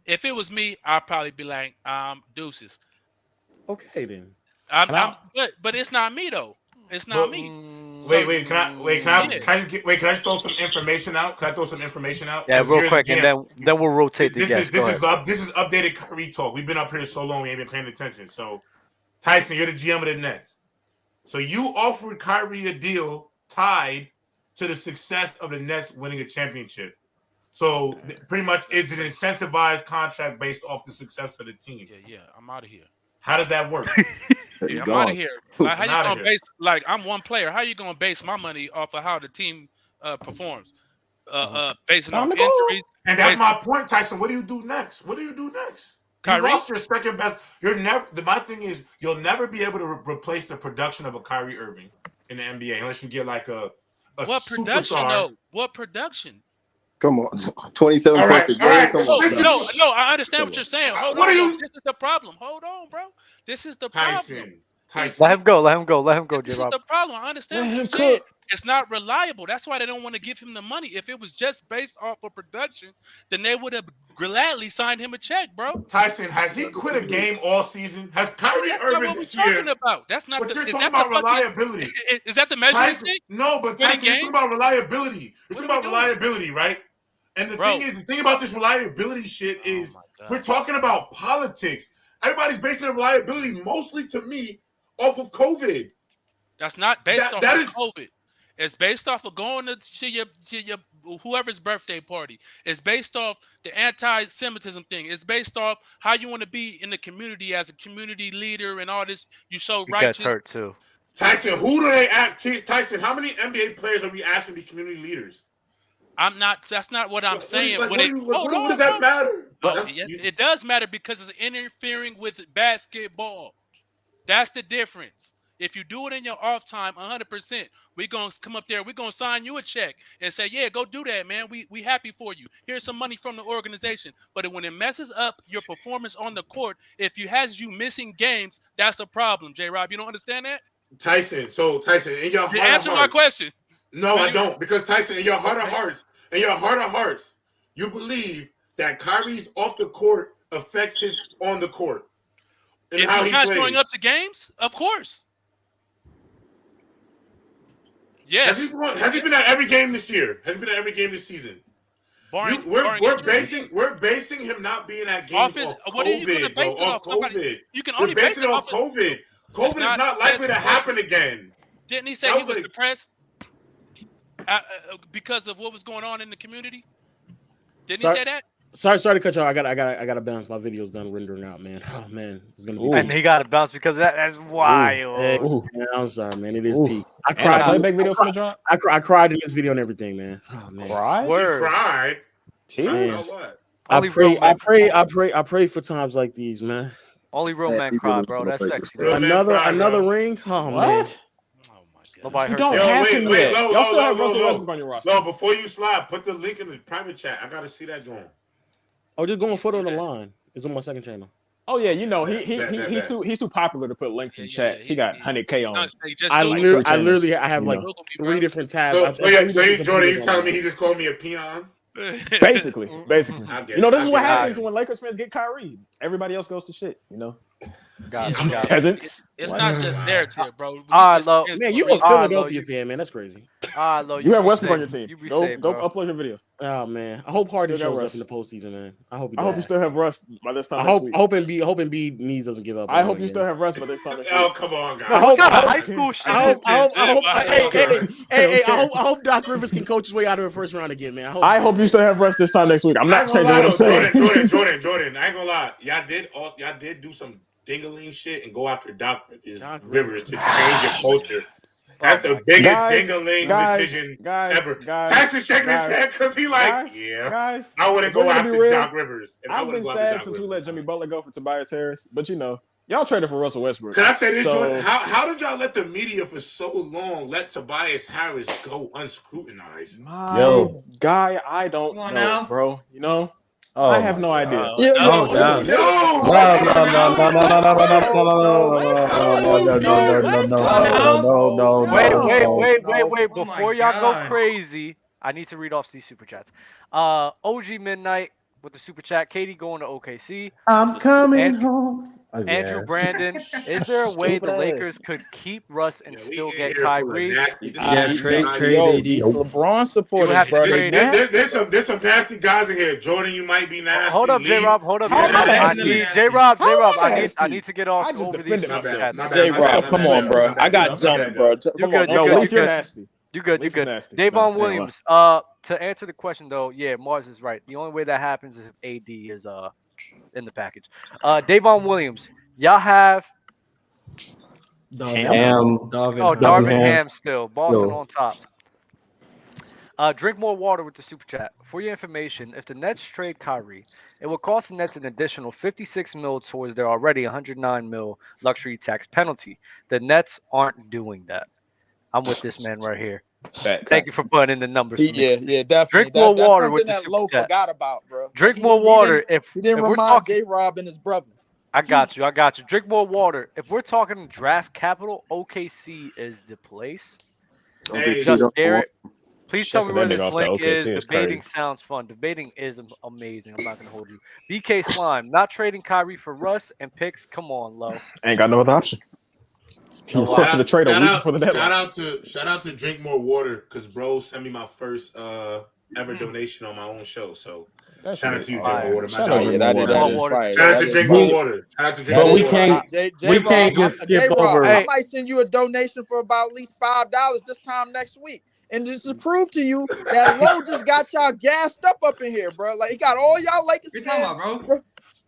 Speaker 9: if it was me, I'd probably be like, deuces.
Speaker 11: Okay, then.
Speaker 9: But it's not me though. It's not me.
Speaker 6: Wait, can I just throw some information out? Can I throw some information out?
Speaker 1: Yeah, real quick, and then we'll rotate the guests.
Speaker 6: This is updated Kyrie talk. We've been up here so long, we ain't been paying attention. So, Tyson, you're the GM of the Nets. So you offered Kyrie a deal tied to the success of the Nets winning a championship. So pretty much, it's an incentivized contract based off the success of the team.
Speaker 9: Yeah, I'm out of here.
Speaker 6: How does that work?
Speaker 9: Yeah, I'm out of here. Like, how you gonna base? Like, I'm one player. How you gonna base my money off of how the team performs? Based on injuries.
Speaker 6: And that's my point, Tyson. What do you do next?
Speaker 9: Kyrie?
Speaker 6: You lost your second best. My thing is, you'll never be able to replace the production of a Kyrie Irving in the NBA unless you get like a
Speaker 9: what production
Speaker 6: superstar.
Speaker 9: Though? What production?
Speaker 18: Come on, 27
Speaker 6: all right.
Speaker 9: No, I understand what you're saying. Hold on. This is the problem. Hold on, bro. This is the problem.
Speaker 1: Tyson. Let him go, J-Rob.
Speaker 9: This is the problem. I understand what you're saying. It's not reliable. That's why they don't want to give him the money. If it was just based off of production, then they would have gladly signed him a check, bro.
Speaker 6: Tyson, has he quit a game all season? Has Kyrie Irving this year?
Speaker 9: Talking about? That's not.
Speaker 6: You're talking about reliability.
Speaker 9: Is that the measuring stick?
Speaker 6: No, but Tyson, you're talking about reliability. You're talking about reliability, right? And the thing about this reliability shit is we're talking about politics. Everybody's basing their reliability mostly, to me, off of COVID.
Speaker 9: That's not based off of COVID. It's based off of going to your whoever's birthday party. It's based off the anti-Semitism thing. It's based off how you want to be in the community as a community leader and all this. You so righteous.
Speaker 1: Gets hurt too.
Speaker 6: Tyson, who do they act? Tyson, how many NBA players are we asking to be community leaders?
Speaker 9: I'm not. That's not what I'm saying.
Speaker 6: What does that matter?
Speaker 9: It does matter because it's interfering with basketball. That's the difference. If you do it in your off time, 100%, we're going to come up there. We're going to sign you a check and say, yeah, go do that, man. We happy for you. Here's some money from the organization. But when it messes up your performance on the court, if you has you missing games, that's a problem, J-Rob. You don't understand that?
Speaker 6: Tyson, in your heart
Speaker 9: answer my question.
Speaker 6: No, I don't. Because Tyson, in your heart of hearts, you believe that Kyrie's off the court affects his on the court. And
Speaker 9: if he's not showing up to games, of course. Yes.
Speaker 6: Has he been at every game this year? Has he been at every game this season? We're basing him not being at games off COVID.
Speaker 9: What are you going to base it off?
Speaker 6: COVID.
Speaker 9: You can only base it off
Speaker 6: COVID. COVID is not likely to happen again.
Speaker 9: Didn't he say he was depressed because of what was going on in the community? Didn't he say that?
Speaker 11: Sorry to cut you off. I gotta bounce. My video's done rendering out, man. Oh man, it's gonna be.
Speaker 1: And he got to bounce because that's wild.
Speaker 11: Man, I'm sorry, man. It is peak. I cried. I cried in this video and everything, man. Oh man.
Speaker 16: Cried?
Speaker 6: You cried?
Speaker 16: Tears?
Speaker 11: I pray for times like these, man.
Speaker 1: Only real man cry, bro. That's sexy.
Speaker 11: Another ring? Oh man.
Speaker 1: Nobody
Speaker 16: you don't have him yet. Y'all still have Russell Westbrook on your roster.
Speaker 6: No, before you slide, put the link in the private chat. I gotta see that going.
Speaker 11: Oh, just going further on the line. It's on my second channel.
Speaker 16: Oh yeah, you know he's too popular to put links in chats. He got 100K on.
Speaker 11: I literally have like 3 different tabs.
Speaker 6: So Jordan, you telling me he just called me a peon?
Speaker 16: Basically. You know, this is what happens when Lakers fans get Kyrie. Everybody else goes to shit. You know. Peasants.
Speaker 9: It's not just narrative, bro.
Speaker 11: Man, you a Philadelphia fan, man. That's crazy.
Speaker 16: You have Westbrook on your team. Go upload your video.
Speaker 11: Oh man, I hope Harden shows up in the postseason, man. I hope
Speaker 16: you still have Russ by this time.
Speaker 11: I hope Embiid knees doesn't give up.
Speaker 16: I hope you still have Russ by this time.
Speaker 6: Oh come on, guys!
Speaker 1: High school shit.
Speaker 11: I hope Doc Rivers can coach his way out of the first round again, man.
Speaker 16: I hope you still have Russ this time next week. I'm not changing what I'm saying.
Speaker 6: Jordan, I ain't gonna lie. Y'all did do some dingling shit and go after Doc Rivers to change your culture. That's the biggest ding-a-ling decision ever. Tyson shaking his head because he like,
Speaker 16: guys.
Speaker 6: I wouldn't go after Doc Rivers.
Speaker 16: I've been sad since we let Jimmy Butler go for Tobias Harris, but y'all traded for Russell Westbrook.
Speaker 6: Can I say this, Jordan? How did y'all let the media for so long let Tobias Harris go unscrutinized?
Speaker 16: Yo, guy, I don't know, bro. I have no idea.
Speaker 1: Wait. Before y'all go crazy, I need to read off these super chats. OG Midnight with the super chat. Katie going to OKC.
Speaker 18: I'm coming home.
Speaker 1: Andrew Brandon, is there a way the Lakers could keep Russ and still get Kyrie?
Speaker 2: Trade AD.
Speaker 10: LeBron supporters, bro.
Speaker 6: There's some nasty guys in here. Jordan, you might be nasty.
Speaker 1: Hold up, J-Rob. J-Rob, I need to get off over these super chats.
Speaker 10: J-Rob, come on, bro. I got jumped, bro.
Speaker 1: You good.
Speaker 16: You're nasty.
Speaker 1: You good. Davon Williams. To answer the question though, Mars is right. The only way that happens is if AD is in the package. Davon Williams, y'all have Darvin Ham still. Boston on top. Drink more water with the super chat. For your information, if the Nets trade Kyrie, it will cost the Nets an additional $56 million towards their already $109 million luxury tax penalty. The Nets aren't doing that. I'm with this man right here. Thank you for putting in the numbers.
Speaker 10: Yeah, definitely.
Speaker 1: Drink more water with the
Speaker 10: that
Speaker 1: super
Speaker 10: Low
Speaker 1: chat.
Speaker 10: forgot about, bro.
Speaker 1: Drink more water.
Speaker 10: He didn't remind J-Rob and his brother.
Speaker 1: I got you. Drink more water. If we're talking draft capital, OKC is the place. Just Garrett, please tell me where this link is. Debating sounds fun. Debating is amazing. I'm not gonna hold you. BK Slime, not trading Kyrie for Russ and picks. Come on, Low.
Speaker 16: Ain't got no other option.
Speaker 6: Shout out to Drink More Water because bro sent me my first ever donation on my own show. So shout out to you, Drink More Water. Shout out to Drink More Water.
Speaker 8: But we can't
Speaker 10: just skip over. I might send you a donation for about at least $5 this time next week. And just to prove to you that Low just got y'all gassed up in here, bro. Like he got all y'all Lakers fans, bro.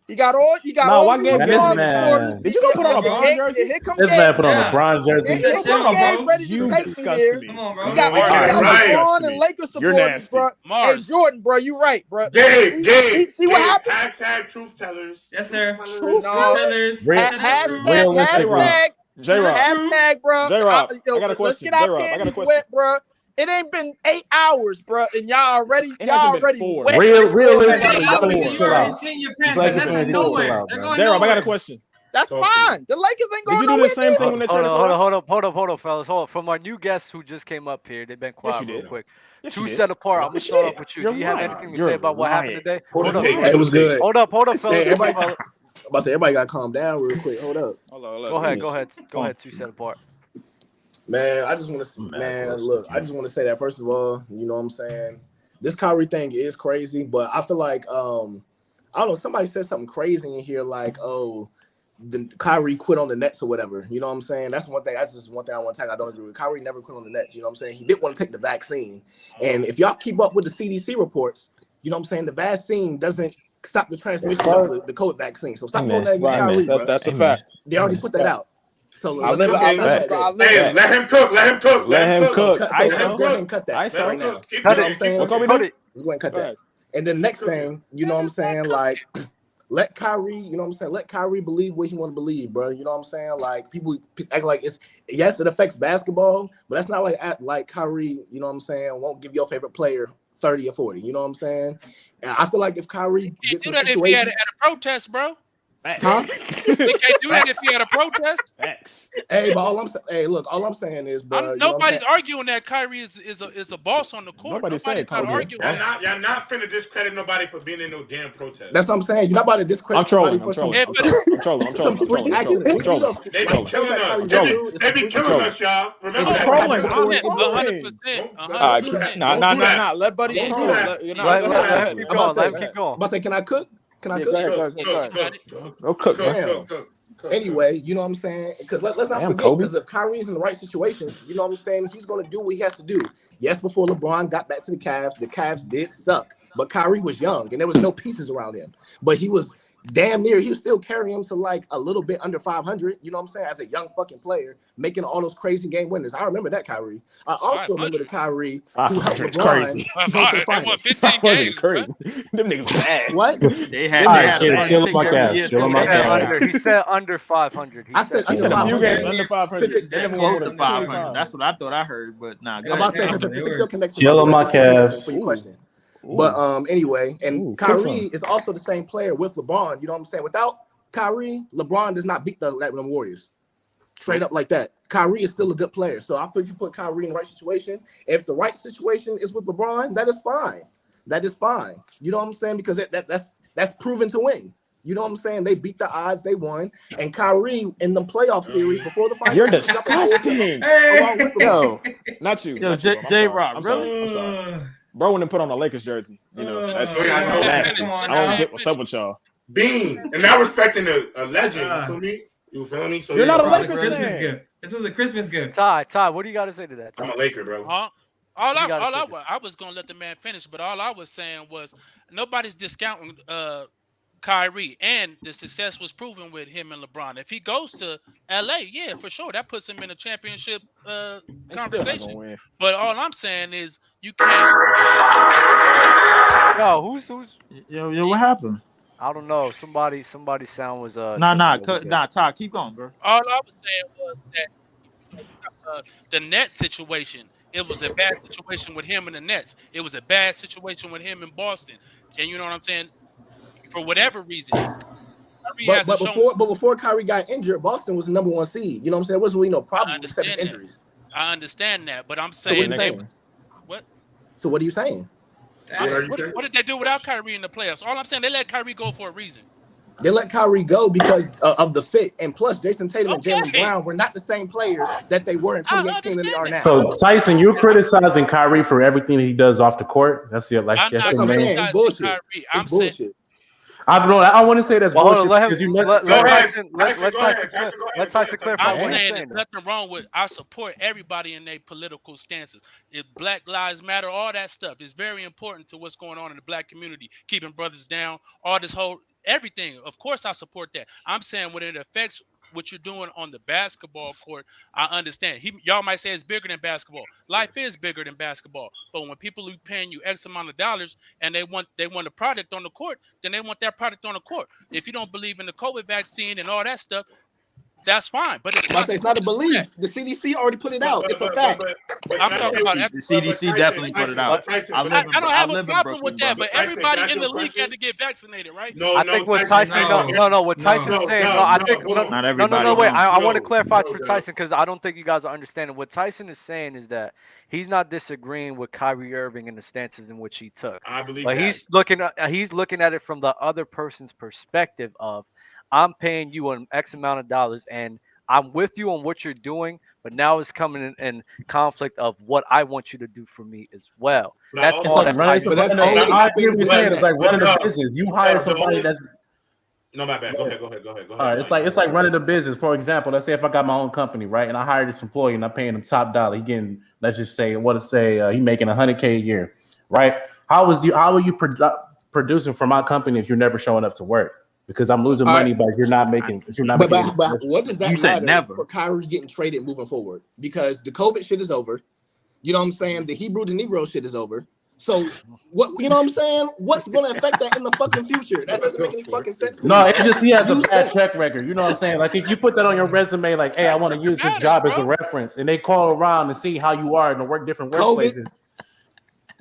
Speaker 10: You got all you supporters.
Speaker 11: Did you go put on a LeBron jersey?
Speaker 18: This man put on a LeBron jersey.
Speaker 10: Here come ready to take me there. Come on, bro. You got LeBron and Lakers supporters, bro. Hey, Jordan, bro, you right, bro.
Speaker 6: Gabe.
Speaker 10: See what happened?
Speaker 6: Hashtag truth tellers.
Speaker 12: Yes, sir.
Speaker 10: Truth tellers. Hashtag, bro.
Speaker 16: J-Rob, I got a question.
Speaker 10: Let's get our panties wet, bro. It ain't been 8 hours, bro, and y'all already wet.
Speaker 18: Realistically,
Speaker 12: already seen your pants. That's nowhere.
Speaker 16: J-Rob, I got a question.
Speaker 10: That's fine. The Lakers ain't going
Speaker 16: nowhere. Did you do the same thing when they traded for us?
Speaker 1: Hold up, fellas. Hold up. From our new guests who just came up here, they've been quiet real quick. Two set apart. I'm gonna start off with you. Do you have anything to say about what happened today?
Speaker 8: Hold up. It was good.
Speaker 1: Hold up, fellas.
Speaker 8: I'm about to say everybody got to calm down real quick. Hold up.
Speaker 1: Go ahead. Two set apart.
Speaker 8: Man, I just want to, look, I just want to say that first of all, you know what I'm saying? This Kyrie thing is crazy, but I feel like, I don't know, somebody said something crazy in here like, the Kyrie quit on the Nets or whatever. You know what I'm saying? That's one thing. That's just one thing I want to tag. I don't agree with. Kyrie never quit on the Nets. You know what I'm saying? He didn't want to take the vaccine. And if y'all keep up with the CDC reports, you know what I'm saying? The vaccine doesn't stop the transmission of the COVID vaccine. So stop doing that against Kyrie.
Speaker 10: That's a fact.
Speaker 8: They already put that out. So
Speaker 6: let him cook.
Speaker 16: Let him cook.
Speaker 8: Let's go ahead and cut that right now. You know what I'm saying? Let's go ahead and cut that. And then next thing, you know what I'm saying? Like, let Kyrie, you know what I'm saying? Let Kyrie believe what he want to believe, bro. You know what I'm saying? Like, people act like it affects basketball, but that's not like Kyrie, you know what I'm saying, won't give your favorite player 30 or 40. You know what I'm saying? And I feel like if Kyrie
Speaker 9: gets do that if he had a protest, bro.
Speaker 8: Huh?
Speaker 9: They can't do that if he had a protest.
Speaker 8: Hey, but all I'm saying is, bro.
Speaker 9: Nobody's arguing that Kyrie is a boss on the court. Nobody's not arguing.
Speaker 6: Y'all not finna discredit nobody for being in no damn protest.
Speaker 8: That's what I'm saying. You're not about to discredit somebody for some.
Speaker 6: They be killing us. They be killing us, y'all. Remember that.
Speaker 9: 100%.
Speaker 10: Nah. Let Buddy keep going.
Speaker 1: Let him keep going.
Speaker 8: But say, can I cook? Can I
Speaker 10: cook?
Speaker 8: Go Anyway, you know what I'm saying? Because let's not forget, because if Kyrie's in the right situation, you know what I'm saying, he's going to do what he has to do. Yes, before LeBron got back to the Cavs did suck. But Kyrie was young, and there was no pieces around him. But he was
Speaker 19: damn near, he was still carrying him to like a little bit under 500. You know what I'm saying? As a young fucking player, making all those crazy game winners. I remember that Kyrie. I also remember the Kyrie who helped LeBron
Speaker 11: crazy.
Speaker 19: go to the finals.
Speaker 9: 15 games,
Speaker 11: crazy. Them niggas was ass.
Speaker 19: What?
Speaker 10: They had.
Speaker 11: All right, chill him like that.
Speaker 1: He said under 500.
Speaker 19: I said
Speaker 11: He said a few games under
Speaker 10: 500.
Speaker 11: They're
Speaker 10: Close to 500. That's what I thought I heard, but nah.
Speaker 19: I'm about to say fix your connection.
Speaker 2: Chill on my Cavs.
Speaker 19: For your question. But anyway, and Kyrie is also the same player with LeBron. You know what I'm saying? Without Kyrie, LeBron does not beat the Warriors. Straight up like that. Kyrie is still a good player. So I think you put Kyrie in the right situation. If the right situation is with LeBron, that is fine. That is fine. You know what I'm saying? Because that's proven to win. You know what I'm saying? They beat the odds, they won. And Kyrie in the playoff series before the finals.
Speaker 11: You're disgusting. Yo, not you.
Speaker 10: Yo, J-Rock, really?
Speaker 11: I'm sorry. Bro wouldn't put on a Lakers jersey. You know, that's nasty. I don't get what's up with y'all.
Speaker 6: Bean, and now respecting a legend. You feel me? You feel me? So
Speaker 11: you're not a Lakers
Speaker 12: Christmas
Speaker 11: fan.
Speaker 12: gift. This was a Christmas gift.
Speaker 1: Ty, what do you got to say to that? Ty?
Speaker 6: I'm a Laker, bro.
Speaker 9: I was gonna let the man finish, but all I was saying was nobody's discounting Kyrie, and the success was proven with him and LeBron. If he goes to LA, yeah, for sure, that puts him in a championship conversation. But all I'm saying is you can't.
Speaker 1: Yo, who's?
Speaker 10: Yo, what happened?
Speaker 1: I don't know. Somebody sound was
Speaker 10: Ty, keep going, bro.
Speaker 9: All I was saying was that the Nets situation. It was a bad situation with him and the Nets. It was a bad situation with him in Boston. And you know what I'm saying? For whatever reason. Before
Speaker 19: Kyrie got injured, Boston was the number 1 seed. You know what I'm saying? There wasn't really no problem except his injuries.
Speaker 9: I understand that, but I'm saying what?
Speaker 19: So what are you saying?
Speaker 9: What did they do without Kyrie in the playoffs? All I'm saying, they let Kyrie go for a reason.
Speaker 19: They let Kyrie go because of the fit, and plus Jason Tatum and Jaylen Brown were not the same players that they were in 2018 than they are now.
Speaker 2: So Tyson, you're criticizing Kyrie for everything he does off the court. That's your
Speaker 19: that's your main. It's bullshit. It's bullshit.
Speaker 2: I don't know. I want to say that's bullshit because you
Speaker 1: let Tyson clarify what he's saying.
Speaker 9: There's nothing wrong with. I support everybody in their political stances. If Black Lives Matter, all that stuff is very important to what's going on in the Black community, keeping brothers down, all this whole everything. Of course, I support that. I'm saying when it affects what you're doing on the basketball court, I understand. Y'all might say it's bigger than basketball. Life is bigger than basketball. But when people are paying you X amount of dollars and they want a product on the court, then they want that product on the court. If you don't believe in the COVID vaccine and all that stuff, that's fine. But it's
Speaker 19: not a belief. The CDC already put it out. It's a fact.
Speaker 9: I'm talking about
Speaker 10: the CDC definitely put it out.
Speaker 9: I don't have a problem with that, but everybody in the league had to get vaccinated, right?
Speaker 1: I think what Tyson what Tyson's saying. I think
Speaker 10: not everybody.
Speaker 1: Wait. I want to clarify for Tyson because I don't think you guys are understanding. What Tyson is saying is that he's not disagreeing with Kyrie Irving and the stances in which he took.
Speaker 6: I believe
Speaker 1: but
Speaker 6: that.
Speaker 1: he's looking at it from the other person's perspective of, I'm paying you an X amount of dollars and I'm with you on what you're doing, but now it's coming in conflict of what I want you to do for me as well. That's all.
Speaker 2: I agree with you saying. It's like running a business. You hire somebody that's.
Speaker 6: No, my bad. Go ahead.
Speaker 2: All right, it's like running a business. For example, let's say if I got my own company, right, and I hired this employee and I'm paying him top dollar, he getting, let's just say, he making $100K a year, right? How are you producing for my company if you're never showing up to work? Because I'm losing money, but you're not making.
Speaker 19: But what does that matter
Speaker 10: never
Speaker 19: for Kyrie getting traded moving forward? Because the COVID shit is over. You know what I'm saying? The Hebrew to Negro shit is over. So what? You know what I'm saying? What's going to affect that in the fucking future? That doesn't make any fucking sense.
Speaker 2: No, it's just he has a bad track record. You know what I'm saying? Like if you put that on your resume, like, hey, I want to use this job as a reference, and they call around and see how you are and work different workplaces.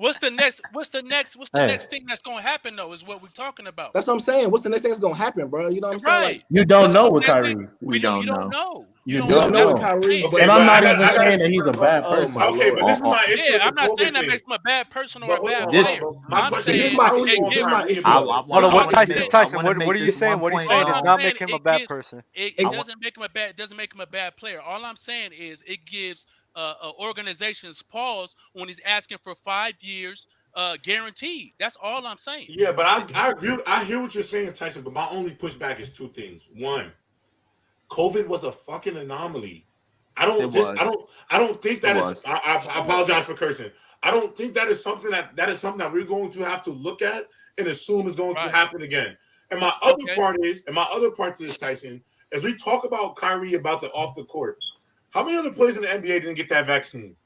Speaker 9: What's the next thing that's gonna happen though? Is what we're talking about.
Speaker 19: That's what I'm saying. What's the next thing that's gonna happen, bro? You know what I'm saying? Like,
Speaker 2: you don't know with Kyrie.
Speaker 19: You don't know
Speaker 2: with Kyrie. And I'm not even saying that he's a bad person.
Speaker 6: Okay, but this is my issue.
Speaker 9: Yeah, I'm not saying that makes him a bad person or a bad player. I'm saying
Speaker 1: Tyson, what are you saying? What are you saying does not make him a bad person?
Speaker 9: It doesn't make him a bad. It doesn't make him a bad player. All I'm saying is it gives organizations pause when he's asking for 5 years guaranteed. That's all I'm saying.
Speaker 6: Yeah, but I agree. I hear what you're saying, Tyson. But my only pushback is two things. One, COVID was a fucking anomaly. I don't think that is. I apologize for cursing. I don't think that is something that we're going to have to look at and assume is going to happen again. And my other part to this, Tyson, as we talk about Kyrie about the off the court, how many other players in the NBA didn't get that vaccine?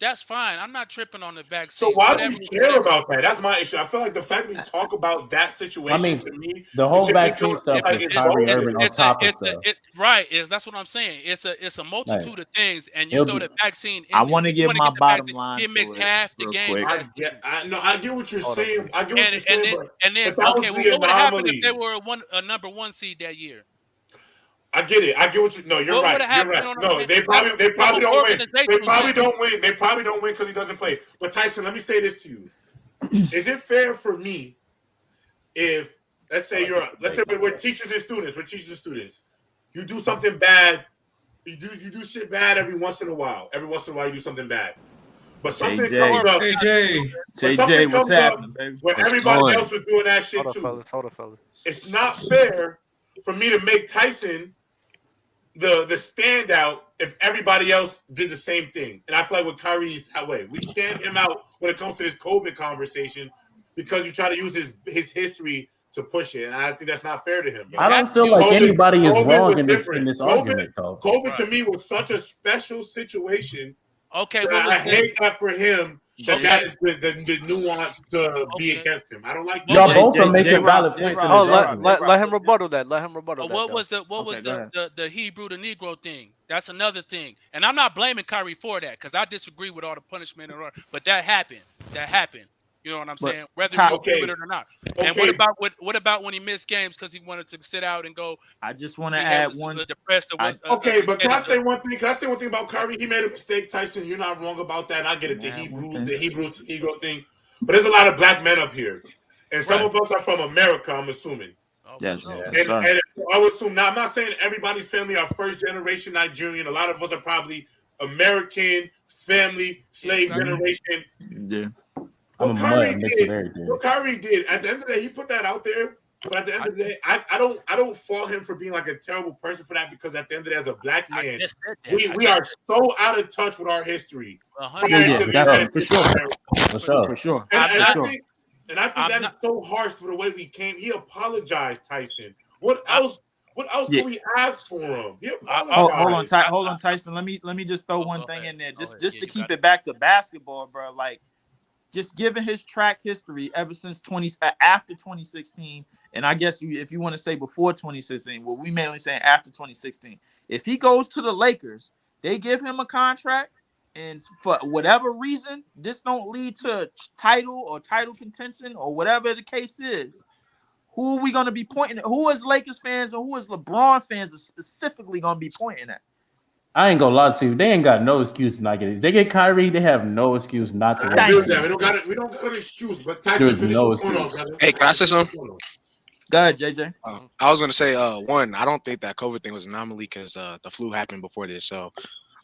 Speaker 9: That's fine. I'm not tripping on the vaccine.
Speaker 6: So why do we care about that? That's my issue. I feel like the fact that we talk about that situation to me,
Speaker 20: the whole vaccine stuff is Kyrie Irving on top of stuff.
Speaker 9: Right? That's what I'm saying. It's a multitude of things, and you throw the vaccine.
Speaker 10: I want to get my bottom line.
Speaker 9: It makes half the game.
Speaker 6: I get what you're saying. I get what you're saying.
Speaker 9: And then okay, what would have happened if they were a number 1 seed that year?
Speaker 6: I get it. I get what you. No, you're right. You're right. No, they probably don't win. They probably don't win. They probably don't win because he doesn't play. But Tyson, let me say this to you: is it fair for me if let's say we're teachers and students, you do something bad, you do shit bad every once in a while. Every once in a while, you do something bad. But something comes up.
Speaker 10: JJ, what's happening, baby?
Speaker 6: Where everybody else was doing that shit too.
Speaker 1: Hold on, fellas.
Speaker 6: It's not fair for me to make Tyson the standout if everybody else did the same thing. And I feel like with Kyrie is that way. We stand him out when it comes to this COVID conversation because you try to use his history to push it. And I think that's not fair to him. Bro.
Speaker 20: I don't feel like anybody is wrong in this argument, though.
Speaker 6: COVID to me was such a special situation.
Speaker 9: Okay,
Speaker 6: I hate that for him. That is the nuance to be against him. I don't like
Speaker 20: y'all both are making valid points.
Speaker 1: Let him rebuttal that. Let him rebuttal that.
Speaker 9: What was the Hebrew to Negro thing? That's another thing. And I'm not blaming Kyrie for that because I disagree with all the punishment and all, but that happened. You know what I'm saying? Whether you agree with it or not. And what about when he missed games because he wanted to sit out and go?
Speaker 10: I just want to add one.
Speaker 9: Depressed.
Speaker 6: But can I say one thing? Can I say one thing about Kyrie? He made a mistake, Tyson. You're not wrong about that. I get it. The Hebrew Negro thing. But there's a lot of black men up here, and some of us are from America. I'm assuming.
Speaker 10: Yes.
Speaker 6: And I would assume. Now, I'm not saying everybody's family are first generation Nigerian. A lot of us are probably American family slave generation.
Speaker 10: Yeah.
Speaker 6: What Kyrie did at the end of the day, he put that out there. But at the end of the day, I don't fault him for being like a terrible person for that because at the end of the day, as a black man, we are so out of touch with our history.
Speaker 10: For sure.
Speaker 6: And I think that is so harsh for the way we came. He apologized, Tyson. What else do we ask for him? He apologized.
Speaker 10: Hold on, Tyson. Let me just throw one thing in there, just to keep it back to basketball, bro. Like, just given his track history ever since after 2016, and I guess if you want to say before 2016, well, we mainly saying after 2016. If he goes to the Lakers, they give him a contract, and for whatever reason, this don't lead to title or title contention or whatever the case is. Who are we going to be pointing at? Who is Lakers fans or who is LeBron fans specifically going to be pointing at?
Speaker 20: I ain't gonna lie to you. They ain't got no excuse to not get it. If they get Kyrie, they have no excuse not to.
Speaker 6: We don't got an excuse, but Tyson,
Speaker 20: there's no excuse.
Speaker 21: Hey, can I say something?
Speaker 10: Go ahead, JJ.
Speaker 21: I was gonna say, one, I don't think that COVID thing was an anomaly because the flu happened before this, so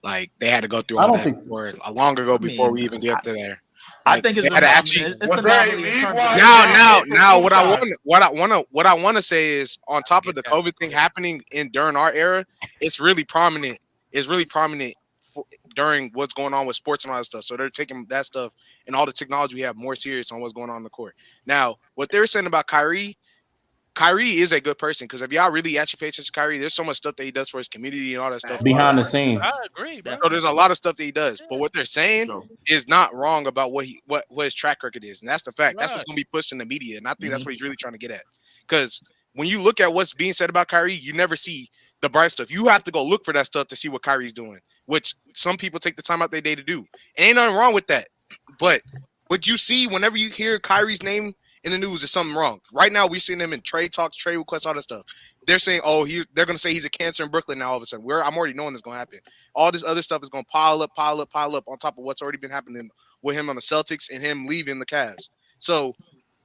Speaker 21: like they had to go through all that before, long ago before we even get to there.
Speaker 10: I think it's
Speaker 21: actually. Now, what I want to say is, on top of the COVID thing happening during our era, it's really prominent. It's really prominent during what's going on with sports and all that stuff. So they're taking that stuff and all the technology we have more serious on what's going on in the court. Now, what they're saying about Kyrie is a good person because if y'all really actually pay attention to Kyrie, there's so much stuff that he does for his community and all that stuff
Speaker 20: behind the scenes.
Speaker 9: I agree, bro.
Speaker 21: So there's a lot of stuff that he does, but what they're saying is not wrong about what his track record is, and that's the fact. Right. That's what's going to be pushed in the media, and I think that's what he's really trying to get at. Because when you look at what's being said about Kyrie, you never see the bright stuff. You have to go look for that stuff to see what Kyrie's doing, which some people take the time out their day to do. Ain't nothing wrong with that, but what you see whenever you hear Kyrie's name in the news is something wrong. Right now, we're seeing him in trade talks, trade requests, all that stuff. They're saying, they're going to say he's a cancer in Brooklyn now all of a sudden. I'm already knowing this going to happen. All this other stuff is going to pile up on top of what's already been happening with him on the Celtics and him leaving the Cavs. So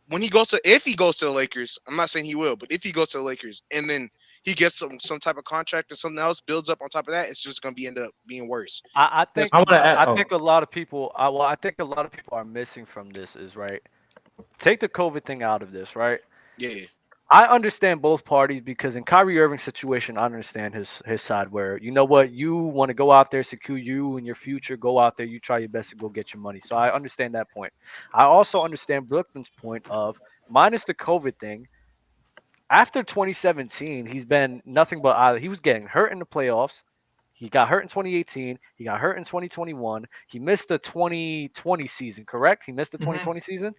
Speaker 21: if he goes to the Lakers, I'm not saying he will, but if he goes to the Lakers and then he gets some type of contract or something else builds up on top of that, it's just going to end up being worse.
Speaker 1: I think a lot of people are missing from this is right. Take the COVID thing out of this, right?
Speaker 21: Yeah.
Speaker 1: I understand both parties because in Kyrie Irving's situation, I understand his side where, you know what, you want to go out there, secure you and your future, go out there, you try your best to go get your money. So I understand that point. I also understand Brooklyn's point of, minus the COVID thing, after 2017, he's been nothing but either he was getting hurt in the playoffs. He got hurt in 2018. He got hurt in 2021. He missed the 2020 season, correct? He missed the 2020 season.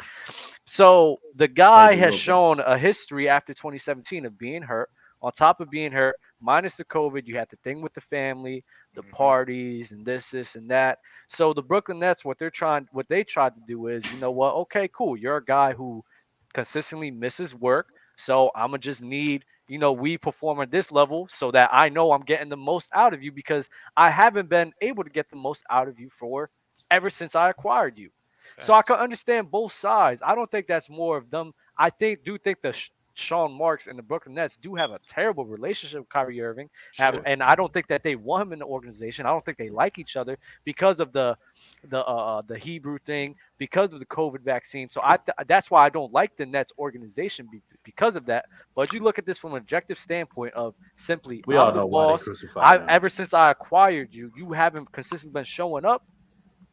Speaker 1: So the guy has shown a history after 2017 of being hurt. On top of being hurt, minus the COVID, you had the thing with the family, the parties, and this, and that. So the Brooklyn Nets, what they tried to do is, you know what? Okay, cool. You're a guy who consistently misses work. So I'm gonna just need, we perform at this level so that I know I'm getting the most out of you because I haven't been able to get the most out of you for ever since I acquired you. So I can understand both sides. I don't think that's more of them. I think the Sean Marks and the Brooklyn Nets do have a terrible relationship with Kyrie Irving, and I don't think that they want him in the organization. I don't think they like each other because of the Hebrew thing, because of the COVID vaccine. So that's why I don't like the Nets organization because of that. But you look at this from an objective standpoint of simply,
Speaker 20: we
Speaker 1: I'm
Speaker 20: all
Speaker 1: the
Speaker 20: know why they
Speaker 1: boss.
Speaker 20: crucified him.
Speaker 1: Ever since I acquired you, you haven't consistently been showing up.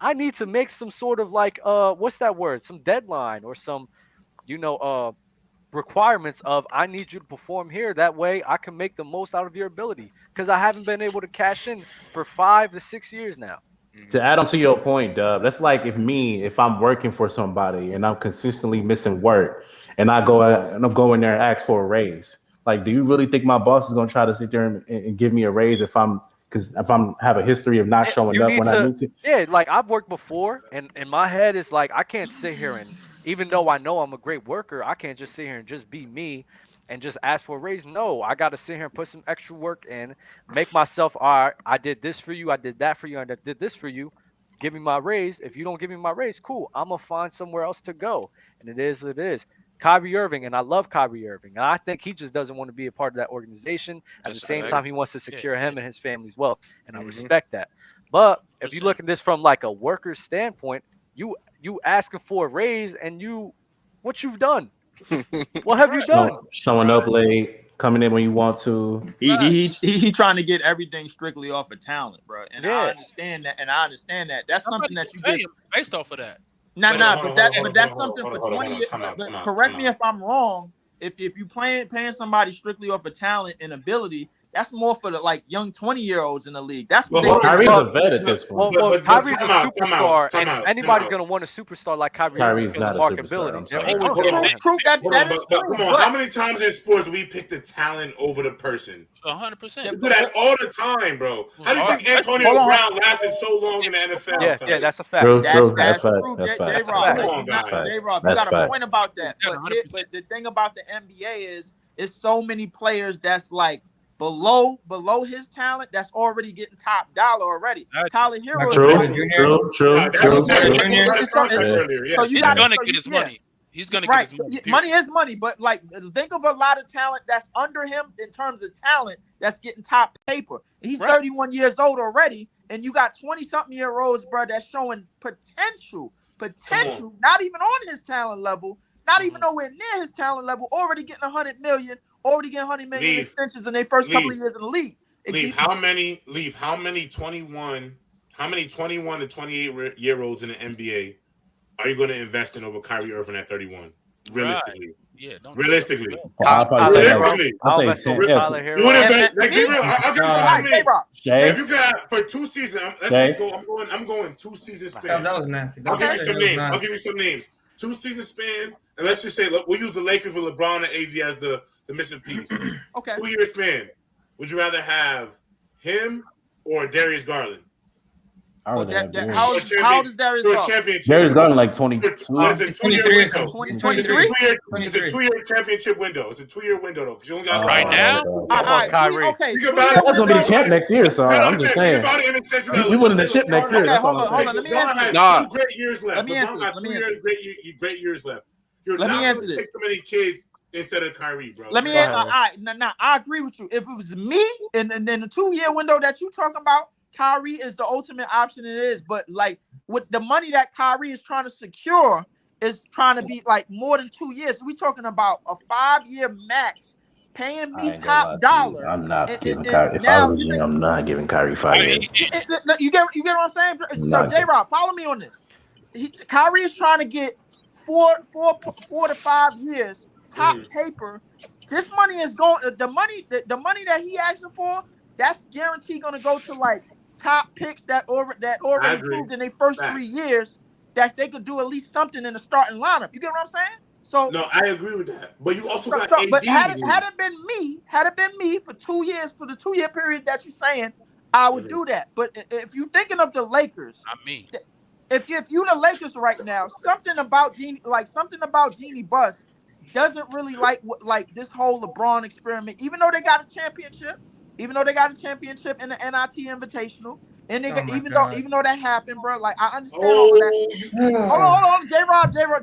Speaker 1: I need to make some sort of like what's that word? Some deadline or some, requirements of I need you to perform here. That way I can make the most out of your ability because I haven't been able to cash in for 5 to 6 years now.
Speaker 20: To add on to your point, Dub, that's like if I'm working for somebody and I'm consistently missing work and I'm going there and ask for a raise. Like, do you really think my boss is going to try to sit there and give me a raise if I'm have a history of not showing up when I need to?
Speaker 1: Yeah, like I've worked before, and in my head it's like I can't sit here and, even though I know I'm a great worker, I can't just sit here and just be me and just ask for a raise. No, I got to sit here and put some extra work in, make myself, all right, I did this for you, I did that for you, I did this for you. Give me my raise. If you don't give me my raise, cool. I'm going to find somewhere else to go. And it is what it is. Kyrie Irving, and I love Kyrie Irving. And I think he just doesn't want to be a part of that organization. At the same time, he wants to secure him and his family's wealth. And I respect that. But if you look at this from like a worker's standpoint, you asking for a raise and what you've done. What have you done?
Speaker 20: Showing up late, coming in when you want to.
Speaker 10: He trying to get everything strictly off of talent, bro. And I understand that. That's something that you get
Speaker 9: based off of that.
Speaker 10: But that's something for 20 years. Correct me if I'm wrong. If you paying somebody strictly off of talent and ability, that's more for the like young 20-year-olds in the league. That's what
Speaker 20: Kyrie's a vet at this point.
Speaker 1: Well, Kyrie's a superstar, and anybody's gonna want a superstar like Kyrie.
Speaker 20: Kyrie's not a superstar.
Speaker 10: True. That is true.
Speaker 6: Come on, how many times in sports we pick the talent over the person?
Speaker 9: 100%.
Speaker 6: We do that all the time, bro. How do you think Antonio Brown lasted so long in the NFL?
Speaker 1: Yeah, that's a fact.
Speaker 20: True.
Speaker 10: That's true. J-Rob, you got a point about that. But the thing about the NBA is, it's so many players that's like below his talent that's already getting top dollar already. Tyler Hero.
Speaker 20: True.
Speaker 10: So you
Speaker 9: got to get his money. He's gonna get his money.
Speaker 10: Money is money, but like think of a lot of talent that's under him in terms of talent that's getting top paper. He's 31 years old already, and you got 20-something-year-olds, bro, that's showing potential, not even on his talent level, not even nowhere near his talent level, already getting 100 million, already getting 100 million extensions in their first couple of years in the league.
Speaker 6: How many 21 to 28-year-olds in the NBA are you going to invest in over Kyrie Irving at 31? Realistically.
Speaker 9: Right. Yeah,
Speaker 6: realistically.
Speaker 20: I'll say 10.
Speaker 6: You would invest. Like, I'll give it to you. If you got for 2 seasons, let's just go. I'm going 2 season span.
Speaker 12: That was nasty.
Speaker 6: I'll give you some names. 2 season span, and let's just say we'll use the Lakers with LeBron and AD as the missing piece.
Speaker 10: Okay.
Speaker 6: 2-year span. Would you rather have him or Darius Garland?
Speaker 10: How old is Darius Garland?
Speaker 20: Darius Garland like 22.
Speaker 6: It's a 2-year window.
Speaker 10: 23?
Speaker 6: It's a 2-year championship window. It's a 2-year window though. You only got
Speaker 9: right now.
Speaker 1: Kyrie.
Speaker 10: Okay.
Speaker 20: That's gonna be the champ next year. So I'm just saying. We winning the chip next year.
Speaker 10: Okay,
Speaker 20: That's
Speaker 10: hold
Speaker 20: all
Speaker 10: on.
Speaker 20: I'm saying.
Speaker 10: Let me answer this.
Speaker 6: 2 great years left.
Speaker 10: Let me answer
Speaker 6: this. Great years left. You're
Speaker 10: Let
Speaker 6: not
Speaker 10: me answer
Speaker 6: going to
Speaker 10: this.
Speaker 6: take so many kids instead of Kyrie, bro.
Speaker 10: Let me answer. I agree with you. If it was me and then the 2-year window that you talking about, Kyrie is the ultimate option. It is, but like with the money that Kyrie is trying to secure is trying to be like more than 2 years. So we talking about a 5-year max, paying me top dollar.
Speaker 20: I'm not giving Kyrie. If I was you, I'm not giving Kyrie 5 years.
Speaker 10: You get what I'm saying? So J-Rob, follow me on this. Kyrie is trying to get 4 to 5 years top paper
Speaker 7: this money is going. The money that he asking for, that's guaranteed going to go to like top picks that already proved in their first 3 years that they could do at least something in the starting lineup. You get what I'm saying? So
Speaker 6: no, I agree with that. But you also got AD.
Speaker 7: But had it been me for 2 years, for the 2 year period that you're saying, I would do that. But if you're thinking of the Lakers, if you the Lakers right now, something about Jeanie Buss doesn't really like this whole LeBron experiment. Even though they got a championship in the NIT Invitational. And they even though that happened, bro, like I understand all of that. Hold on,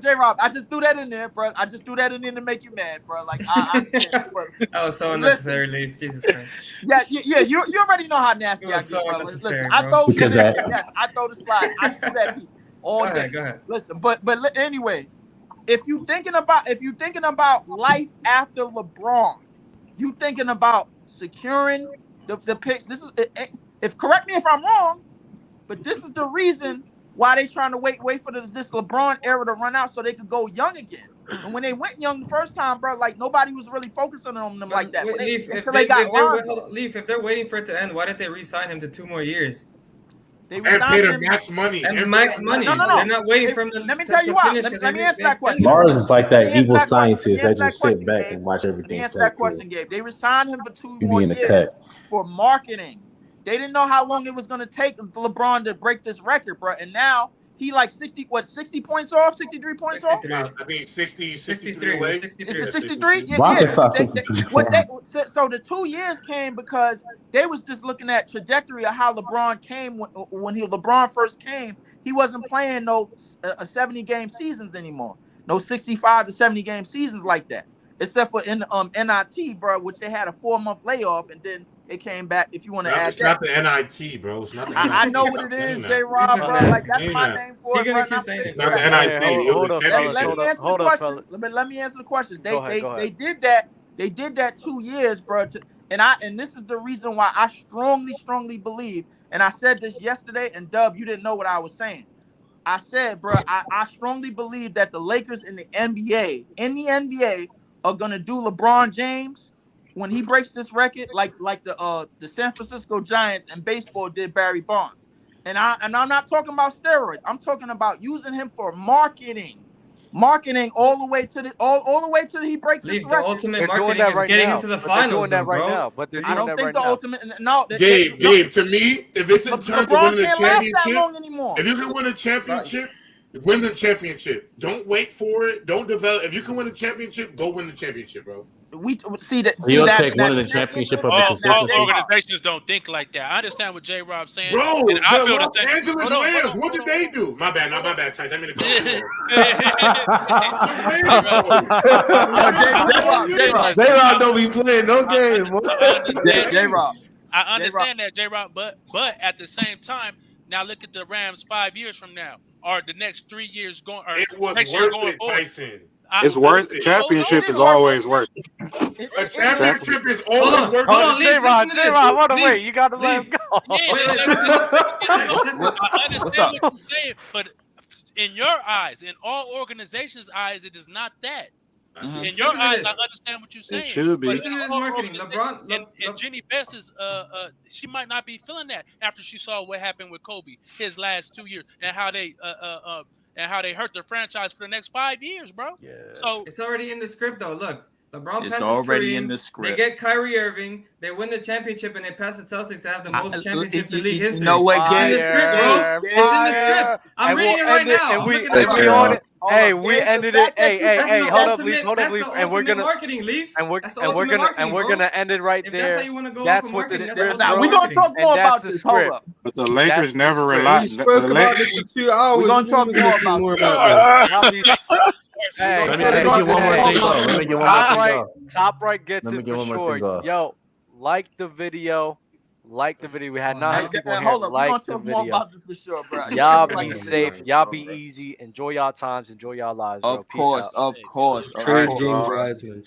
Speaker 7: J-Rob. I just threw that in there, bro. I just threw that in there to make you mad, bro. Like I understand.
Speaker 12: That was so unnecessary, Leaf. Jesus Christ.
Speaker 7: Yeah. You already know how nasty I get,
Speaker 12: so
Speaker 7: bro. Listen,
Speaker 12: bro.
Speaker 7: I throw the slide. I do that people all day.
Speaker 12: Go ahead.
Speaker 7: Listen, but anyway, if you thinking about life after LeBron, you thinking about securing the picks. This is correct me if I'm wrong, but this is the reason why they trying to wait for this LeBron era to run out so they could go young again. And when they went young the first time, bro, like nobody was really focusing on them like that.
Speaker 12: Leaf, if they're waiting for it to end, why didn't they re-sign him to 2 more years?
Speaker 6: They paid him max money.
Speaker 12: No. They're not waiting for him to.
Speaker 7: Let me tell you why. Let me answer that question.
Speaker 20: Mars is like that evil scientist that just sit back and watch everything.
Speaker 7: Let me answer that question, Gabe. They resigned him for 2 more years for marketing. They didn't know how long it was going to take LeBron to break this record, bro. And now he like 60 points off, 63 points off?
Speaker 6: I think 63 away.
Speaker 7: Is it 63?
Speaker 20: So
Speaker 7: the 2 years came because they was just looking at trajectory of how LeBron came when LeBron first came. He wasn't playing no 70-game seasons anymore. No 65 to 70-game seasons like that. Except for in NIT, bro, which they had a 4-month layoff and then it came back. If you want to add
Speaker 6: it's not the NIT, bro. It's not the NIT.
Speaker 7: I know what it is, J-Rob, bro. Like that's my name for it.
Speaker 6: It's not the NIT.
Speaker 7: Let me answer the questions. They did that. They did that 2 years, bro. And this is the reason why I strongly believe. And I said this yesterday. And Dub, you didn't know what I was saying. I said, bro, I strongly believe that the Lakers in the NBA are gonna do LeBron James when he breaks this record, like the San Francisco Giants and baseball did Barry Bonds. And I'm not talking about steroids. I'm talking about using him for marketing all the way to he breaks this record.
Speaker 12: The ultimate marketing is getting into the finals, bro.
Speaker 7: I don't think the ultimate. No,
Speaker 6: Gabe. To me, if it's in terms of winning the championship,
Speaker 7: anymore.
Speaker 6: If you can win a championship, win the championship. Don't wait for it. Don't develop. If you can win a championship, go win the championship, bro.
Speaker 7: We see that.
Speaker 20: You'll take one of the championship of the consistency.
Speaker 9: All organizations don't think like that. I understand what J. Rob's saying.
Speaker 6: Bro,
Speaker 9: and I feel
Speaker 6: Los
Speaker 9: the same.
Speaker 6: Angeles Rams, what did they do? My bad, Tyson. I mean
Speaker 20: J-Rob don't be playing no games.
Speaker 7: J-Rob.
Speaker 9: I understand that, J-Rob, but at the same time, now look at the Rams 5 years from now, or the next 3 years going, or next year going forward.
Speaker 6: Tyson.
Speaker 3: It's worth it. Championship is always worth it.
Speaker 6: A championship is always worth it.
Speaker 1: Hold on, J-Rob, hold on, wait. You got to let him go.
Speaker 9: I understand what you're saying, but in your eyes, in all organizations' eyes, it is not that. In your eyes, I understand what you're saying.
Speaker 3: It should be.
Speaker 12: But in marketing, LeBron
Speaker 9: and Jenny Best is she might not be feeling that after she saw what happened with Kobe his last 2 years and how they hurt the franchise for the next 5 years, bro. Yeah. So
Speaker 12: it's already in the script, though. Look, LeBron
Speaker 10: it's already in the script.
Speaker 12: They get Kyrie Irving, they win the championship, and they pass the Celtics to have the most championships in league history.
Speaker 7: No way,
Speaker 12: it's in the script, bro. It's in the script. I'm reading it right now.
Speaker 1: We ended it. Hey, hold up, Leaf.
Speaker 12: And we're gonna marketing, Leaf.
Speaker 1: And we're gonna end it right there.
Speaker 12: That's how you want to go.
Speaker 1: That's what the script.
Speaker 7: Now we're gonna talk more about this. Hold up.
Speaker 3: But the Lakers never rely.
Speaker 8: We spoke about this for 2 hours.
Speaker 7: We're gonna talk more about this.
Speaker 20: Let me get one more thing.
Speaker 1: Top right gets it for sure. Yo, like the video. We had 900 people here.
Speaker 7: Hold up, we're gonna talk more about this for sure, bro.
Speaker 1: Y'all be safe. Y'all be easy. Enjoy y'all times. Enjoy y'all lives.
Speaker 10: Of course.
Speaker 2: Trade James Wiseman.